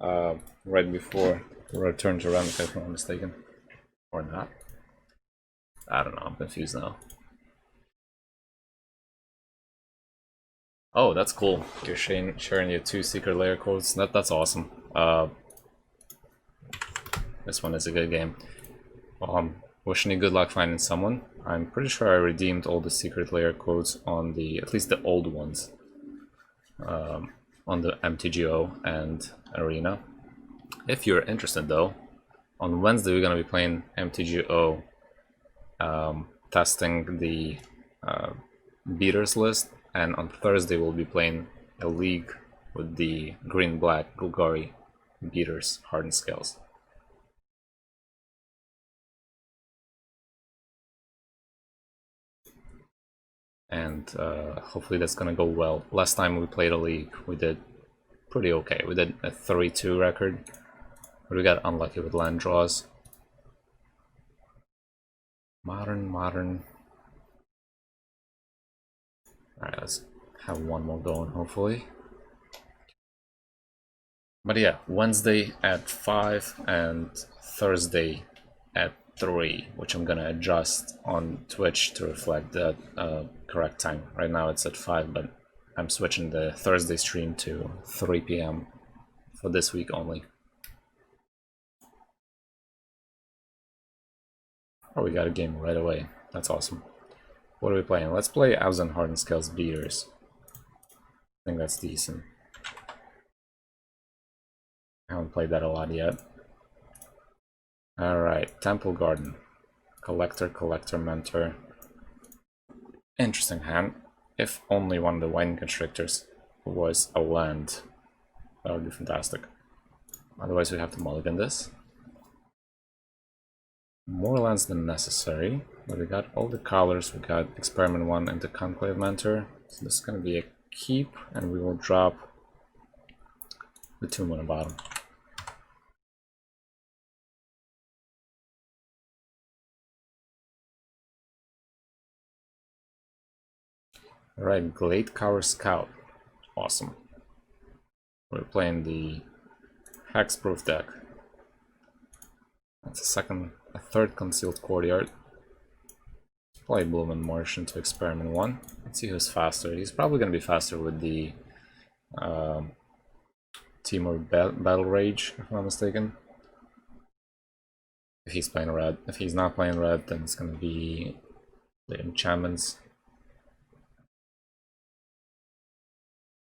right before Return to Ravnica, if I'm not mistaken. Or not. I don't know, I'm confused now. Oh, that's cool. You're sharing your 2 secret layer codes. That's awesome. This one is a good game. Wishing you good luck finding someone. I'm pretty sure I redeemed all the secret layer codes on at least the old ones. On the MTGO and Arena. If you're interested though, on Wednesday we're gonna be playing MTGO, testing the beaters list, and on Thursday we'll be playing a league with the green-black Golgari beaters, Hardened Scales. And hopefully that's gonna go well. Last time we played a league, we did pretty okay. We did a 3-2 record, but we got unlucky with land draws. Modern. Alright, let's have one more going, hopefully. But yeah, Wednesday at 5 and Thursday at 3, which I'm gonna adjust on Twitch to reflect that correct time. Right now it's at 5, but I'm switching the Thursday stream to 3 PM for this week only. Oh, we got a game right away. That's awesome. What are we playing? Let's play Abzan Hardened Scales Beaters. I think that's decent. I haven't played that a lot yet. Alright, Temple Garden. Collector, Mentor. Interesting hand. If only one of the Wine Constrictors was a land, that would be fantastic. Otherwise we have to mulligan this. More lands than necessary, but we got all the colors. We got Experiment 1 and the Conclave Mentor. So this is going to be a keep, and we will drop the tomb on the bottom. Alright, Glade Cower Scout. Awesome. We're playing the Hexproof deck. That's a third Concealed Courtyard. Play Bloom and Marsh into Experiment 1. Let's see who's faster. He's probably going to be faster with the Timur Battle Rage, if I'm not mistaken. If he's playing red. If he's not playing red, then it's going to be the Enchantments,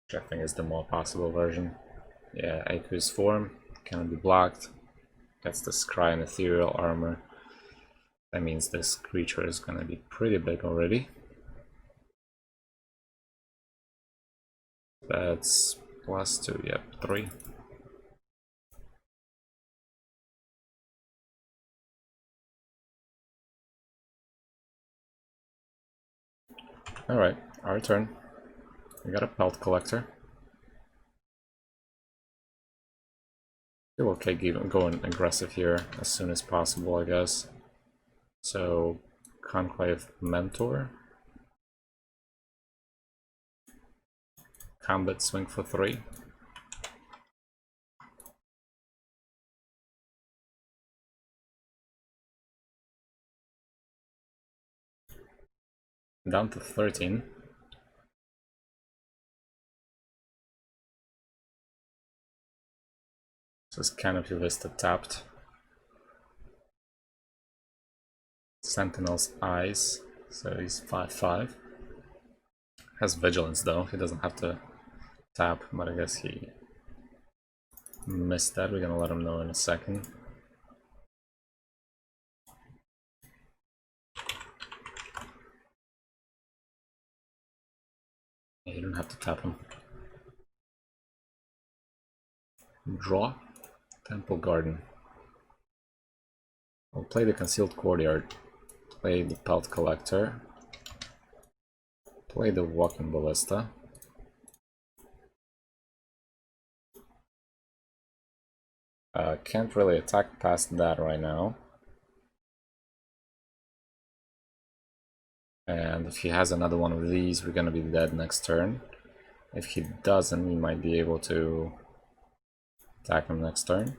which I think is the more possible version. Yeah, Aqueous Form cannot be blocked. Gets the Scry and Ethereal Armor. That means this creature is gonna be pretty big already. That's +2, yep, 3. Alright, our turn. We got a Pelt Collector. Feel okay going aggressive here as soon as possible, I guess. So, Conclave Mentor. Combat Swing for 3. Down to 13. So his Canopy Vista tapped. Sentinel's Eyes, so he's 5/5. Has Vigilance though, he doesn't have to tap, but I guess he missed that. We're gonna let him know in a second. Yeah, you don't have to tap him. Draw. Temple Garden. We'll play the Concealed Courtyard, play the Pelt Collector, play the Walking Ballista. Can't really attack past that right now. And if he has another one of these, we're gonna be dead next turn. If he doesn't, we might be able to attack him next turn.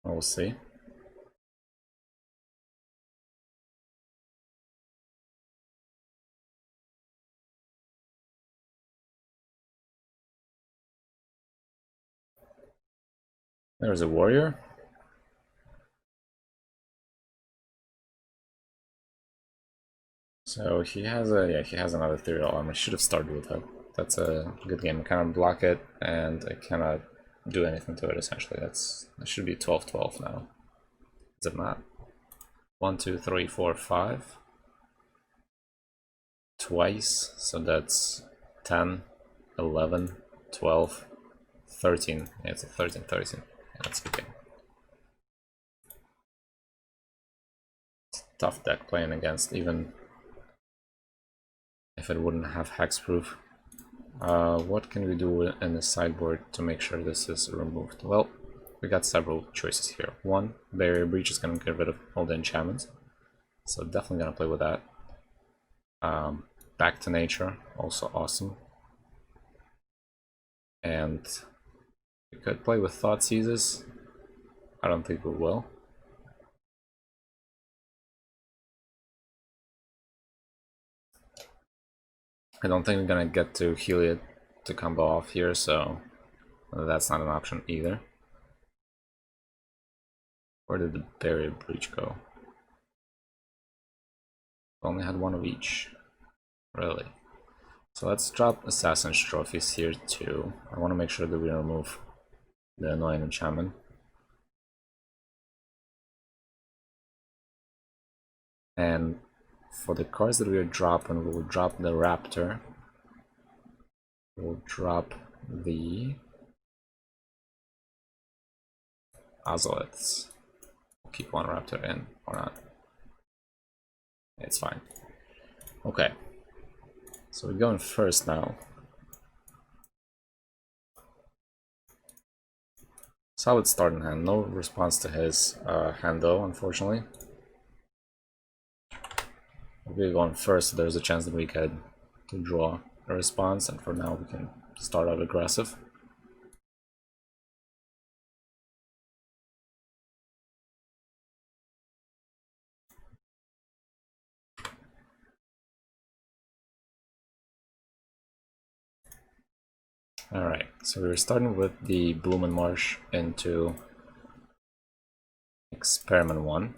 We'll see. There's a warrior. So he has another ethereal arm. I should have started with that. That's a good game. I cannot block it, and I cannot do anything to it, essentially. That should be 12-12 now. Is it not? 1, 2, 3, 4, 5. Twice, so that's 10, 11, 12, 13. Yeah, it's a 13, 13. Yeah, that's a good game. It's a tough deck playing against, even if it wouldn't have hexproof. What can we do in the sideboard to make sure this is removed? Well, we got several choices here. One, Barrier Breach is going to get rid of all the enchantments, so definitely going to play with that. Back to Nature, also awesome. And we could play with Thought Seizes. I don't think we will. I don't think we're gonna get to Heliod to combo off here, so that's not an option either. Where did the Barrier Breach go? We only had one of each. Really? So let's drop Assassin's Trophies here too. I want to make sure that we remove the annoying enchantment. And for the cards that we are dropping, we'll drop the Raptor. We'll drop the Ozoliths. We'll keep one Raptor in, or not. It's fine. Okay. So we're going first now. Solid start in hand. No response to his hand though, unfortunately. We're going first, so there's a chance that we could draw a response, and for now we can start out aggressive. Alright, so we're starting with the Bloom and Marsh into Experiment 1.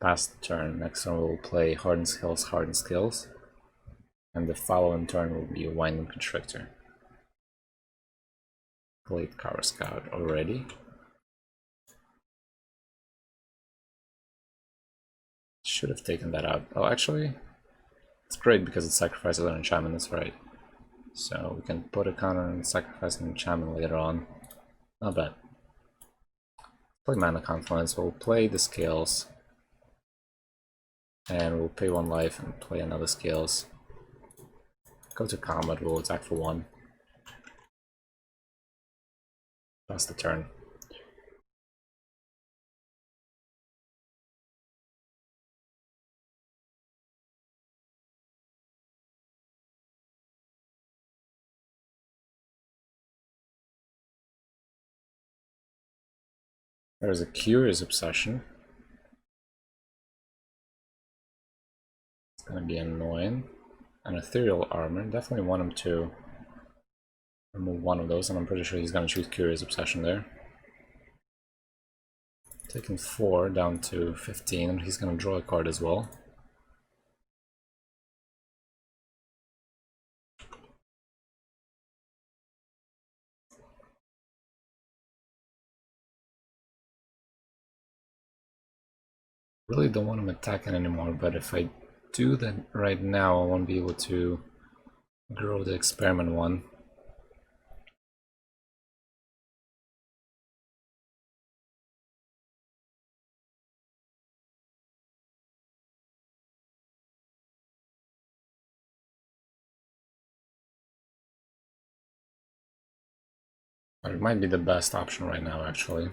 Pass the turn. Next turn we'll play Hardened Scales, Hardened Scales. And the following turn will be a Winding Constrictor. Played Cover Scout already. Should have taken that out. Oh, actually, it's great because it sacrifices an enchantment, that's right. So we can put a counter and sacrifice an enchantment later on. Not bad. Play Mana Confluence, we'll play the Scales. And we'll pay 1 life and play another Scales. Go to combat, we'll attack for 1. Pass the turn. There's a Curious Obsession. It's gonna be annoying. An Ethereal Armor. Definitely want him to remove one of those, and I'm pretty sure he's gonna choose Curious Obsession there. Taking 4 down to 15, and he's gonna draw a card as well. Really don't want him attacking anymore, but if I do that right now, I won't be able to grow the Experiment 1. It might be the best option right now, actually.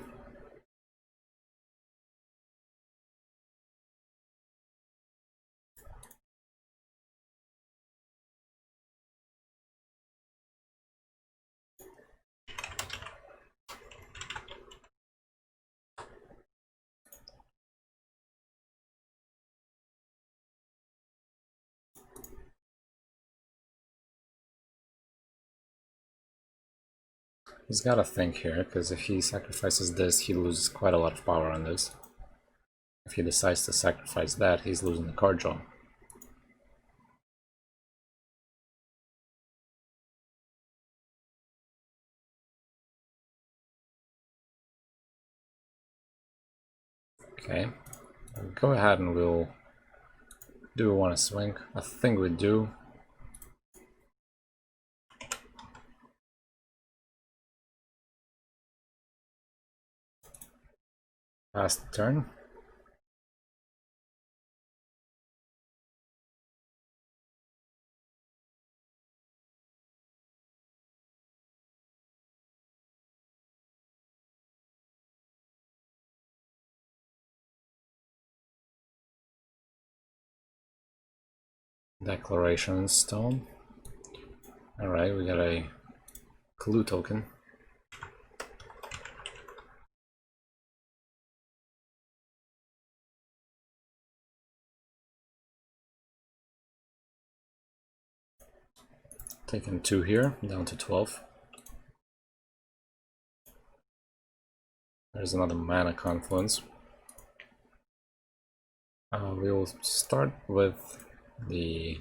He's gotta think here, because if he sacrifices this, he loses quite a lot of power on this. If he decides to sacrifice that, he's losing the card draw. Okay, go ahead and we'll... Do we want to swing? I think we do. Pass the turn. Declaration Stone. Alright, we got a clue token. Taking 2 here, down to 12. There's another mana confluence. We'll start with the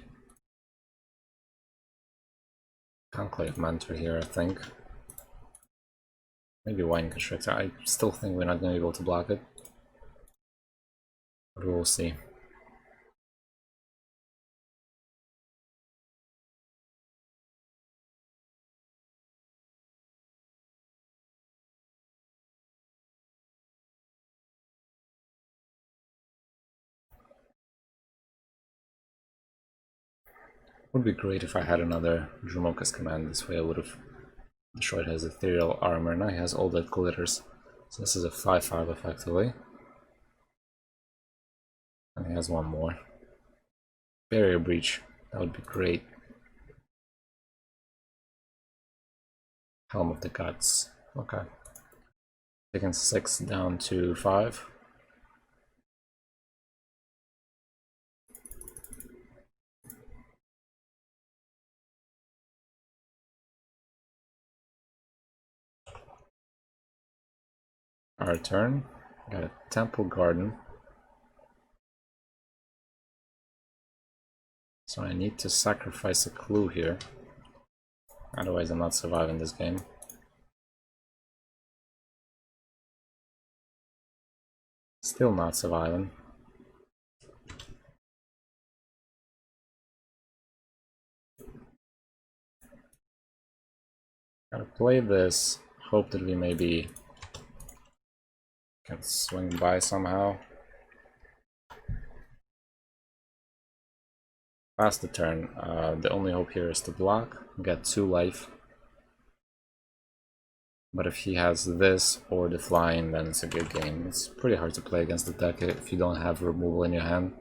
Conclave Mentor here, I think. Maybe Wine Constrictor. I still think we're not going to be able to block it. But we'll see. Would be great if I had another Dromoka's Command. This way I would have destroyed his ethereal armor. Now he has all that glitters. So this is a 5/5 effectively. And he has one more. Barrier Breach. That would be great. Helm of the Gods. Okay. Taking 6 down to 5. Our turn. Got a Temple Garden. So I need to sacrifice a clue here. Otherwise I'm not surviving this game. Still not surviving. Gotta play this, hope that we maybe can swing by somehow. Pass the turn. The only hope here is to block, get 2 life. But if he has this or the flying, then it's a good game. It's pretty hard to play against the deck if you don't have removal in your hand.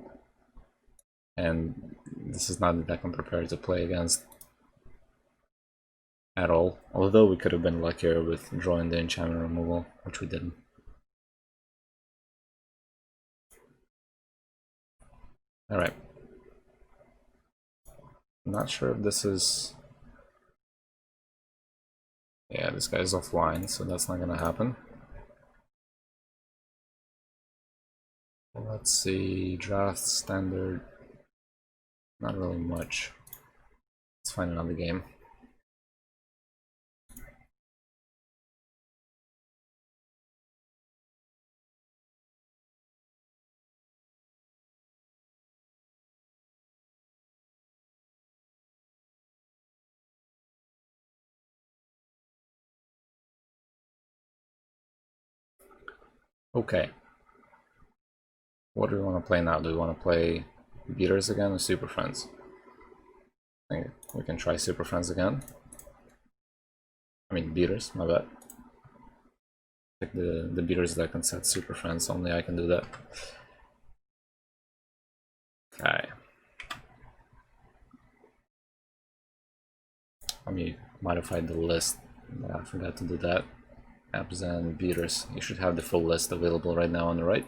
And this is not the deck I'm prepared to play against at all. Although we could have been luckier with drawing the enchantment removal, which we didn't. Alright. I'm not sure if this is... Yeah, this guy's offline, so that's not gonna happen. Let's see, draft, standard, not really much. Let's find another game. Okay. What do we want to play now? Do we want to play Beaters again or Super Friends? I think we can try Super Friends again. I mean Beaters, my bad. Check the beaters deck and set Superfriends. Only I can do that. Okay. Let me modify the list. I forgot to do that. Abzan beaters. You should have the full list available right now on the right.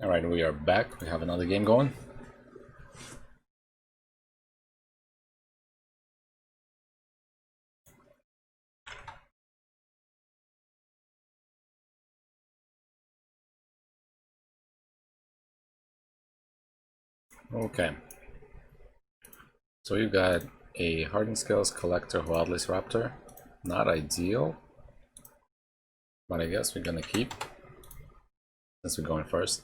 Alright, we are back. We have another game going. Okay. So you got a Hardened Scales Collector Wildless Raptor. Not ideal, but I guess we're gonna keep since we're going first.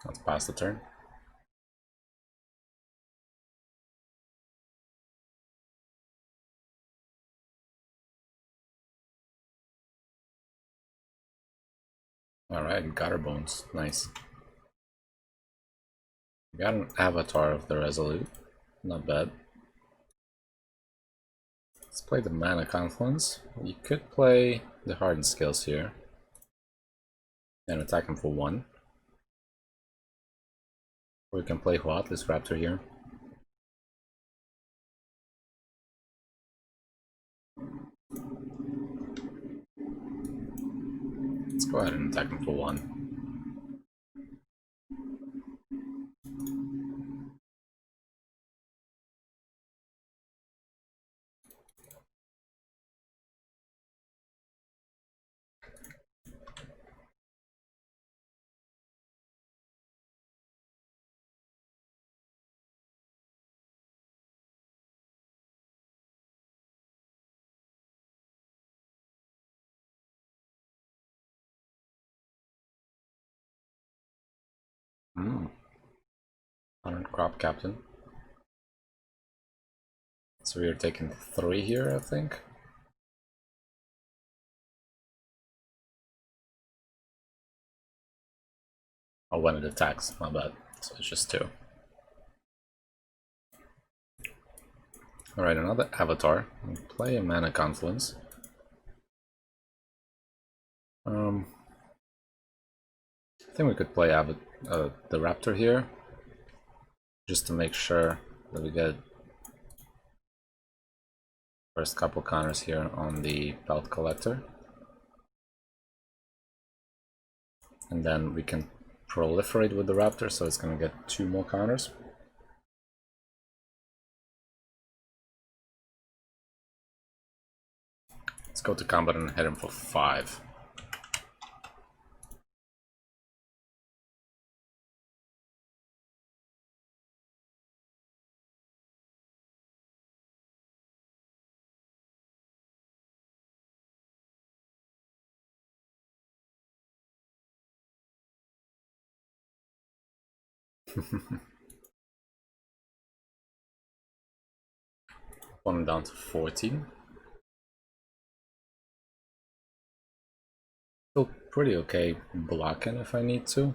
Let's pass the turn. Alright, got our bones. Nice. We got an Avatar of the Resolute. Not bad. Let's play the Mana Confluence. You could play the Hardened Scales here and attack him for 1. Or we can play this Raptor here. Let's go ahead and attack him for 1. Honored Crop Captain. So we are taking 3 here, I think. Oh, when it attacks, my bad. So it's just 2. Alright, another Avatar. We'll play a Mana Confluence. I think we could play the Raptor here, just to make sure that we get first couple counters here on the Belt Collector. And then we can proliferate with the Raptor, so it's gonna get 2 more counters. Let's go to combat and hit him for 5. One down to 14. Still pretty okay blocking if I need to.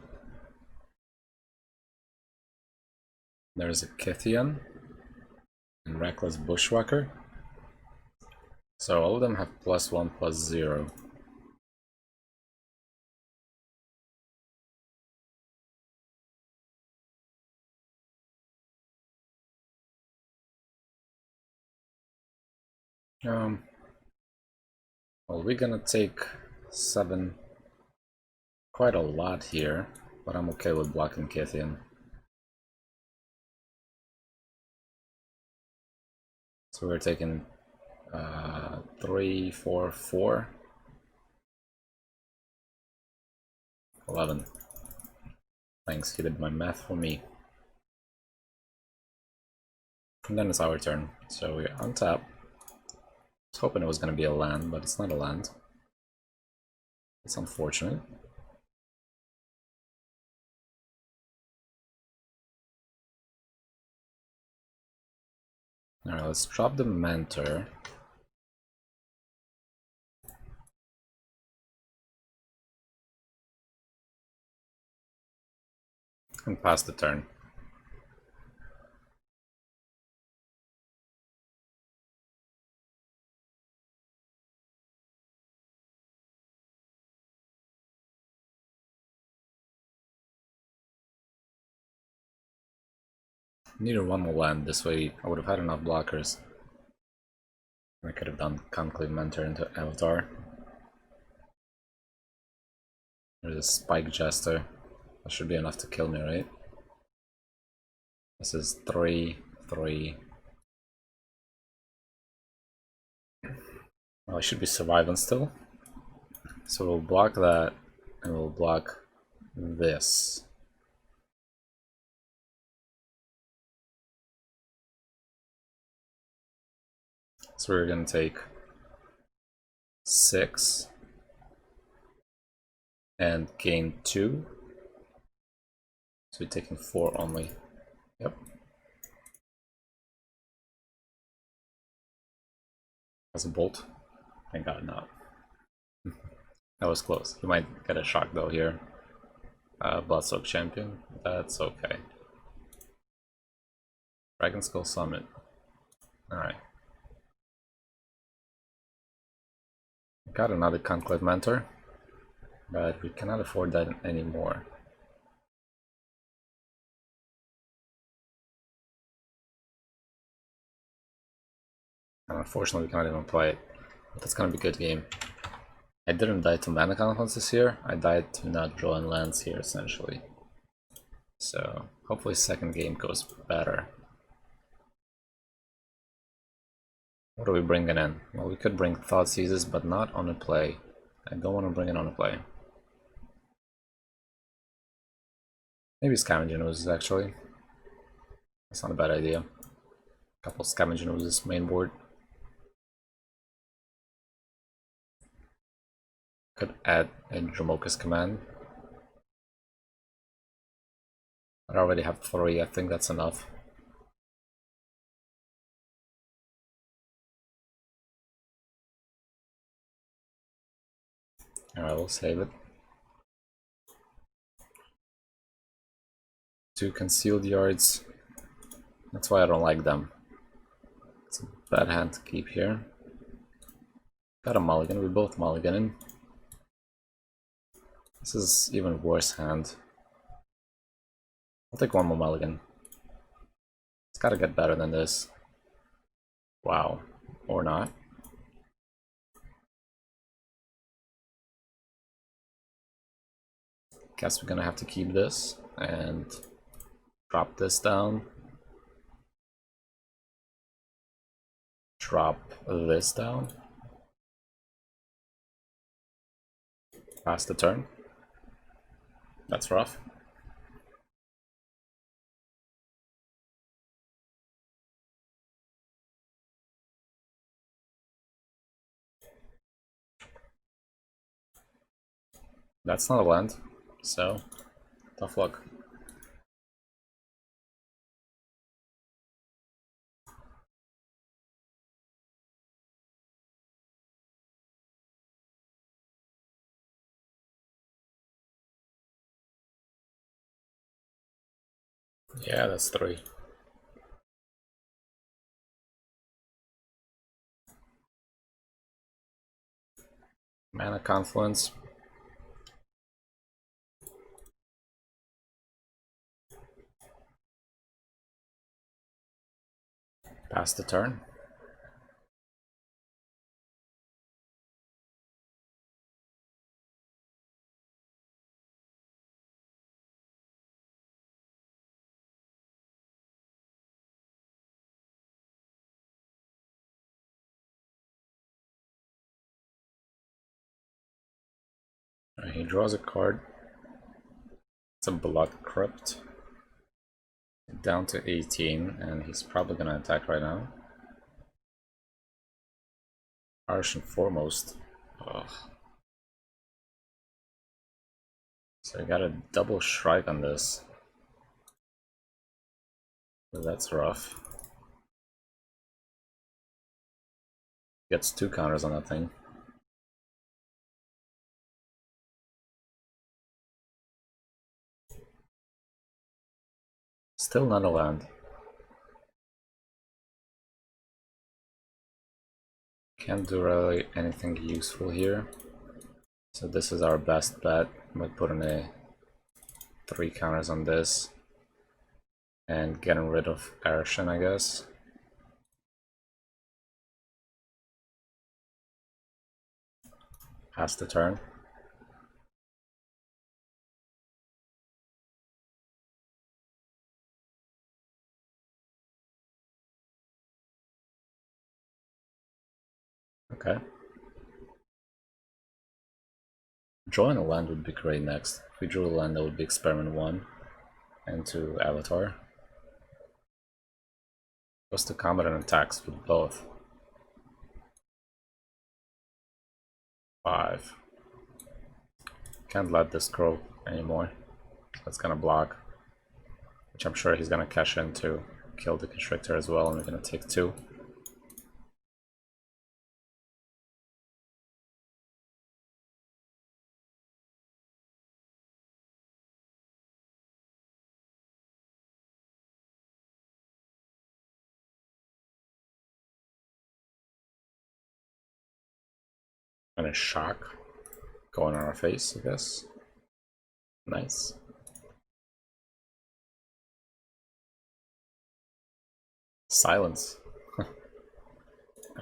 There's a Kithian and Reckless Bushwhacker. So all of them have +1/+0. Well, we're gonna take 7, quite a lot here, but I'm okay with blocking Kithian. So we're taking 3, 4, 4, 11. Thanks, he did my math for me. And then it's our turn, so we untap. I was hoping it was going to be a land, but it's not a land. It's unfortunate. Alright, let's drop the Mentor. And pass the turn. Needed one more land, this way I would have had enough blockers. I could have done Conclave Mentor into Avatar. There's a Spike Jester. That should be enough to kill me, right? This is 3, 3. Well, I should be surviving still. So we'll block that, and we'll block this. So we're gonna take 6 and gain 2. So we're taking 4 only. Yep. That's a bolt. Thank God not. That was close. You might get a shock though here. Bloodsoak Champion. That's okay. Dragon Skull Summit. Alright. Got another Conclave Mentor, but we cannot afford that anymore. And unfortunately we cannot even play it. But that's gonna be a good game. I didn't die to mana confluences here, I died to not drawing lands here essentially. So hopefully second game goes better. What are we bringing in? Well, we could bring Thoughtseizes, but not on a play. I don't want to bring it on a play. Maybe Scavenging Oozes, actually. That's not a bad idea. A couple Scavenging Oozes main board. Could add a Dromoka's Command. I already have 3, I think that's enough. Alright, we'll save it. 2 Concealed Yards. That's why I don't like them. It's a bad hand to keep here. Got a mulligan, we both mulliganing. This is even worse hand. I'll take one more mulligan. It's gotta get better than this. Wow. Or not. Guess we're gonna have to keep this and drop this down. Drop this down. Pass the turn. That's rough. That's not a land, so tough luck. Yeah, that's 3. Mana Confluence. Pass the turn. He draws a card. It's a Blood Crypt. Down to 18, and he's probably gonna attack right now. Harsh and Foremost. Ugh. So I got a double Shrike on this. So that's rough. Gets 2 counters on that thing. Still not a land. Can't do really anything useful here. So this is our best bet. I'm gonna put in a 3 counters on this. And getting rid of Arshan, I guess. Pass the turn. Okay. Drawing a land would be great next. If we drew a land, that would be Experiment 1 into Avatar. Goes to combat and attacks with both. 5. Can't let this grow anymore. That's gonna block. Which I'm sure he's gonna cash in to kill the Constrictor as well, and we're gonna take 2. And a shock going on our face, I guess. Nice. Silence.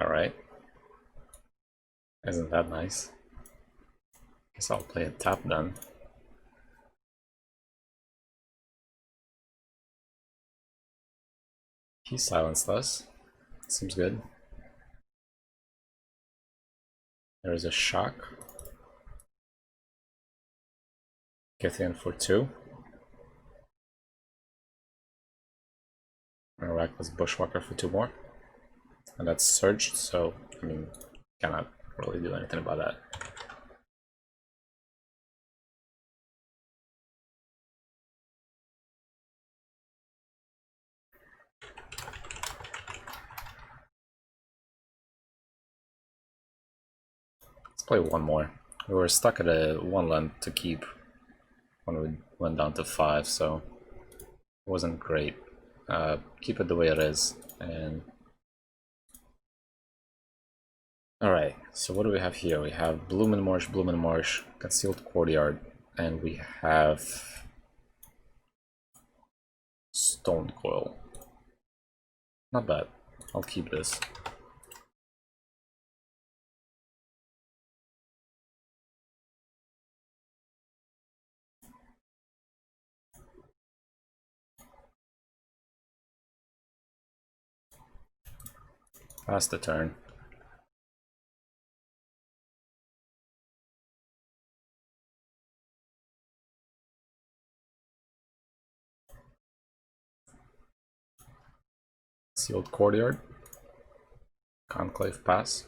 Alright. Isn't that nice? Guess I'll play a tap then. He silenced us. Seems good. There is a shock. Kithian for 2. And a reckless Bushwhacker for 2 more. And that's surged, so I mean, cannot really do anything about that. Let's play one more. We were stuck at a 1 land to keep when we went down to 5, so it wasn't great. Keep it the way it is. And alright, so what do we have here? We have Bloom and Marsh, Concealed Courtyard, and we have Stone Coil. Not bad. I'll keep this. Pass the turn. Sealed Courtyard. Conclave pass.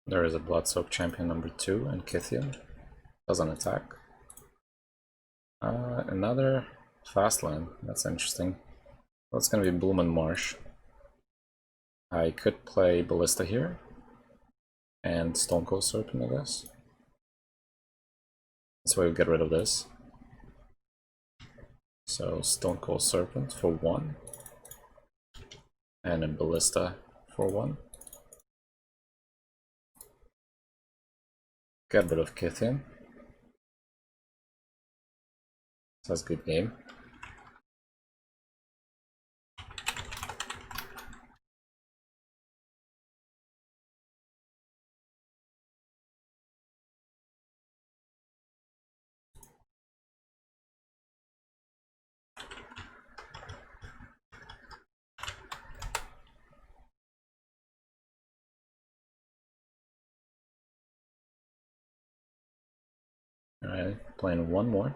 There is a Bloodsoaked Champion number 2 and Kithian. Doesn't attack. Another fast land. That's interesting. Well, it's gonna be Bloom and Marsh. I could play Ballista here. And Stone Cold Serpent, I guess. That's why we get rid of this. So Stone Cold Serpent for 1. And a Ballista for 1. Get rid of Kithian. That's a good game. Alright, playing one more.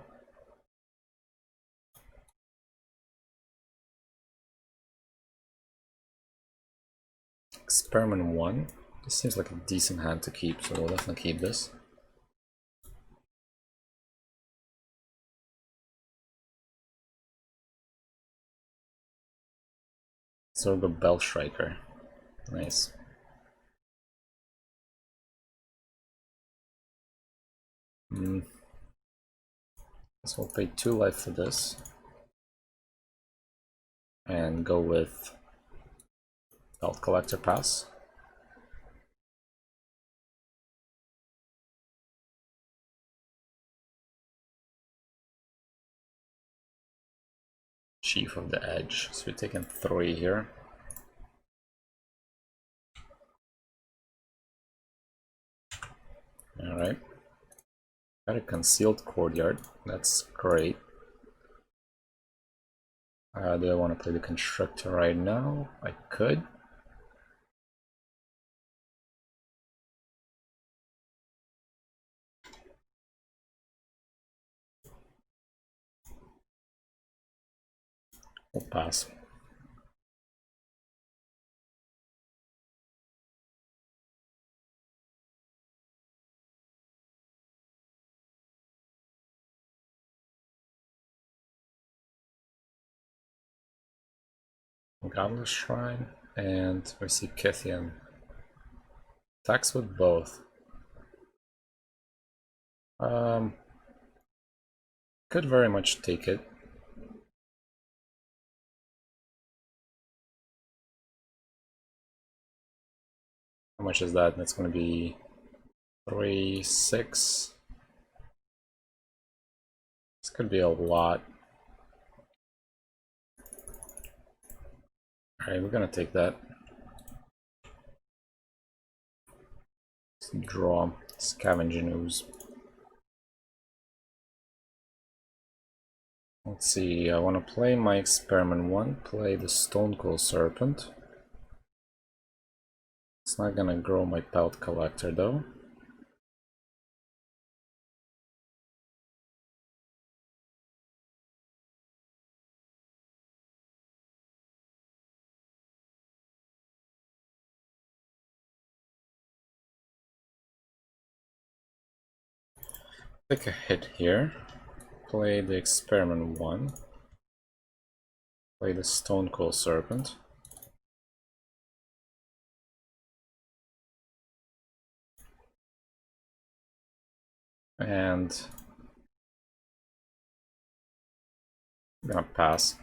Experiment 1. This seems like a decent hand to keep, so we'll definitely keep this. So we'll go Bell Striker. Nice. So we'll pay 2 life for this. And go with Belt Collector pass. Chief of the Edge. So we're taking 3 here. Alright. Got a concealed courtyard. That's great. Do I want to play the constructor right now? I could. We'll pass. Goblet Shrine, and we see Kithian. Attacks with both. Could very much take it. How much is that? That's going to be 3, 6. This could be a lot. Alright, we're going to take that. Let's draw Scavenging Ooze. Let's see, I want to play my Experiment 1, play the Stonecool Serpent. It's not gonna grow my Pelt Collector though. Take a hit here. Play the Experiment 1. Play the Stonecool Serpent. And I'm gonna pass.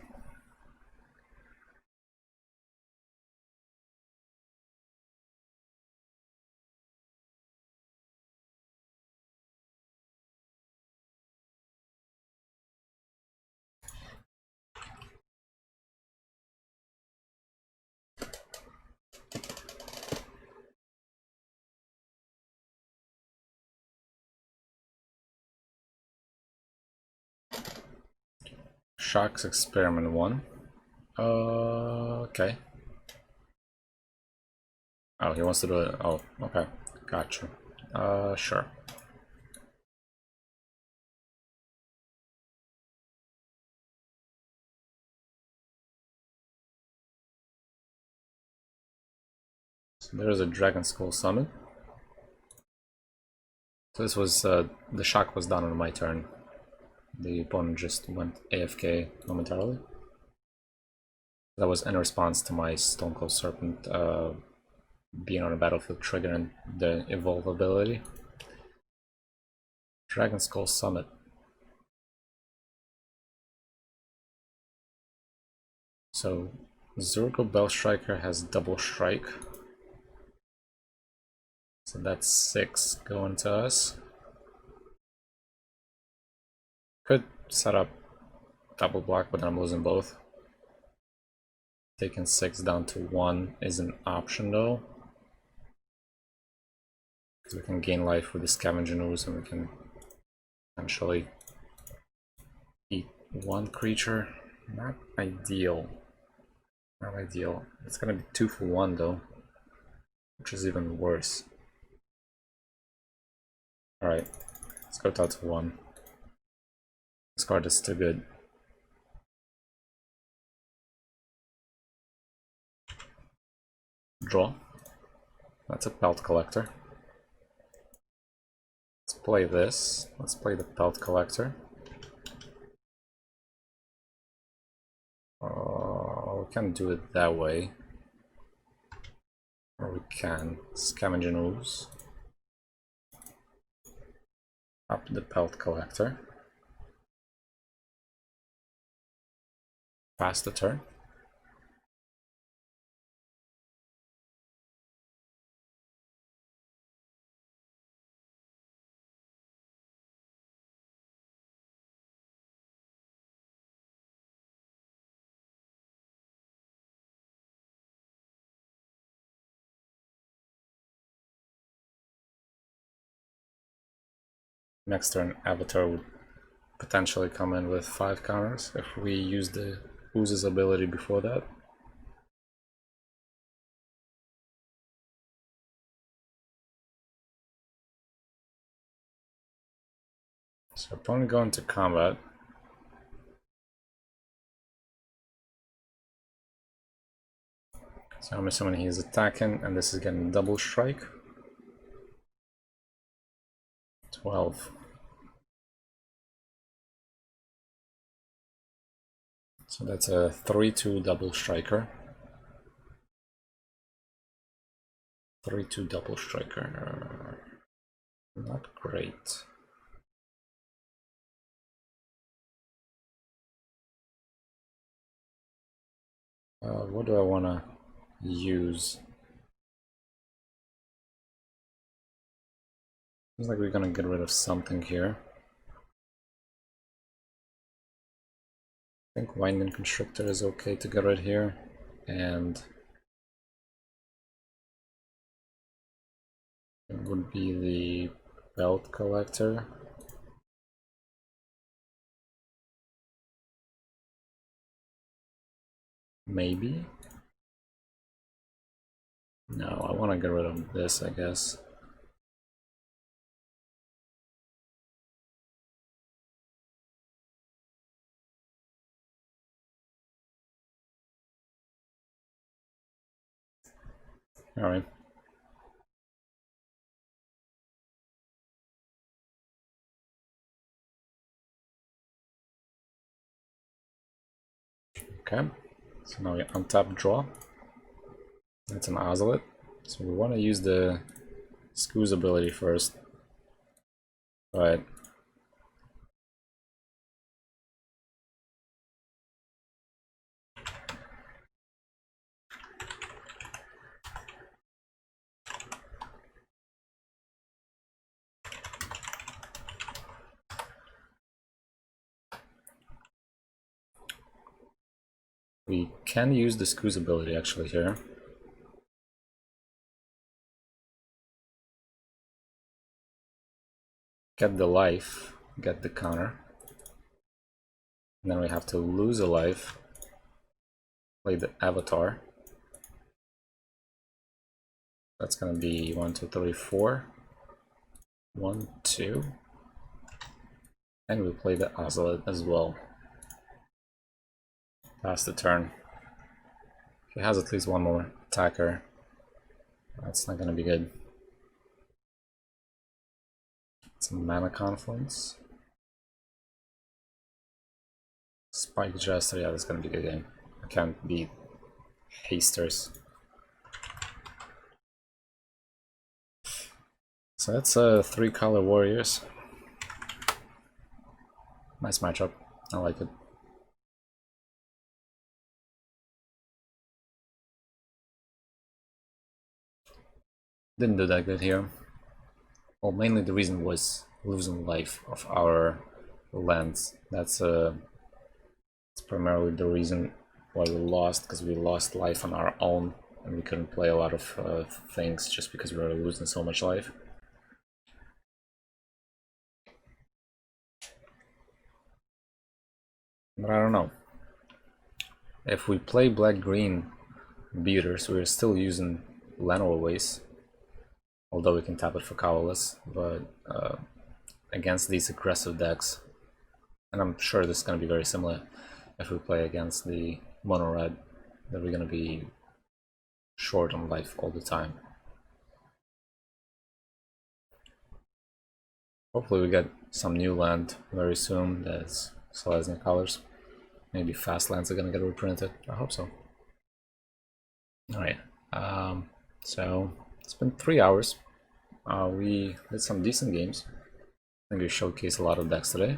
Sharks Experiment 1. Okay. Oh, he wants to do it. Oh, okay. Gotcha. Sure. So there's a Dragon Skull Summon. So this was, the shock was done on my turn. The opponent just went AFK momentarily. That was in response to my Stonecold Serpent being on a battlefield triggering the evolve ability. Dragon Skull Summit. So Zurgo Bellstriker has double strike. So that's 6 going to us. Could set up double block, but I'm losing both. Taking 6 down to 1 is an option though. Because we can gain life with the Scavenging Ooze and we can potentially eat 1 creature. Not ideal. Not ideal. It's gonna be 2 for 1 though, which is even worse. Alright, let's go down to 1. This card is too good. Draw. That's a Pelt Collector. Let's play this. Let's play the Pelt Collector. We can do it that way. Or we can Scavenging Ooze. Up the Pelt Collector. Pass the turn. next turn Avatar would potentially come in with 5 counters if we use the Ooze's ability before that. So opponent going to combat. So I'm assuming he's attacking, and this is getting double strike. 12. So that's a 3-2 double striker. 3-2 double striker. Not great. What do I want to use? Seems like we're gonna get rid of something here. I think Winding Constrictor is okay to get rid here, and it would be the Belt Collector. Maybe? No, I want to get rid of this, I guess. Alright. Okay, so now we untap draw. That's an Orzhov. So we want to use the Scoo's ability first. But we can use the Scoo's ability actually here. Get the life, get the counter. And then we have to lose a life, play the Avatar. That's gonna be 1, 2, 3, 4. 1, 2. And we play the Orzhov as well. Pass the turn. He has at least one more attacker. That's not gonna be good. Some mana confluence. Spike Jester, yeah, that's gonna be a good game. I can't beat Hasters. So that's 3-color warriors. Nice matchup. I like it. Didn't do that good here. Well, mainly the reason was losing life of our lands. That's primarily the reason why we lost, because we lost life on our own and we couldn't play a lot of things just because we were losing so much life. But I don't know. If we play black-green beaters, we're still using Llanowar Waste, although we can tap it for colorless, but against these aggressive decks, and I'm sure this is going to be very similar if we play against the mono red, that we're going to be short on life all the time. Hopefully we get some new land very soon that's Selesnya colors. Maybe fast lands are going to get reprinted. I hope so. Alright, so it's been 3 hours. We did some decent games. I think we showcased a lot of decks today.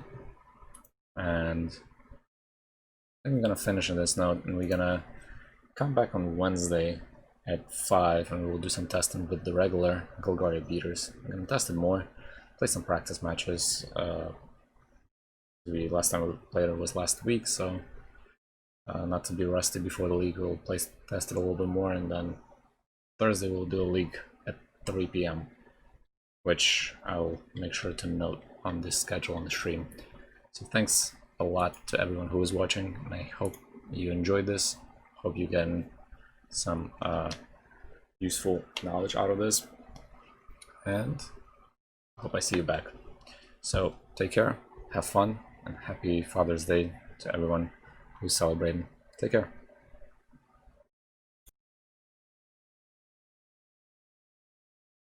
And I think we're gonna finish on this note, and we're gonna come back on Wednesday at 5 and we'll do some testing with the regular Golgari beaters. We're gonna test it more, play some practice matches. Last time we played it was last week, so not to be rusty before the league, we'll test it a little bit more, and then Thursday we'll do a league at 3 p.m. which I'll make sure to note on this schedule on the stream. So thanks a lot to everyone who was watching, and I hope you enjoyed this. Hope you get some useful knowledge out of this, and I hope I see you back. So take care, have fun, and happy Father's Day to everyone who's celebrating. Take care.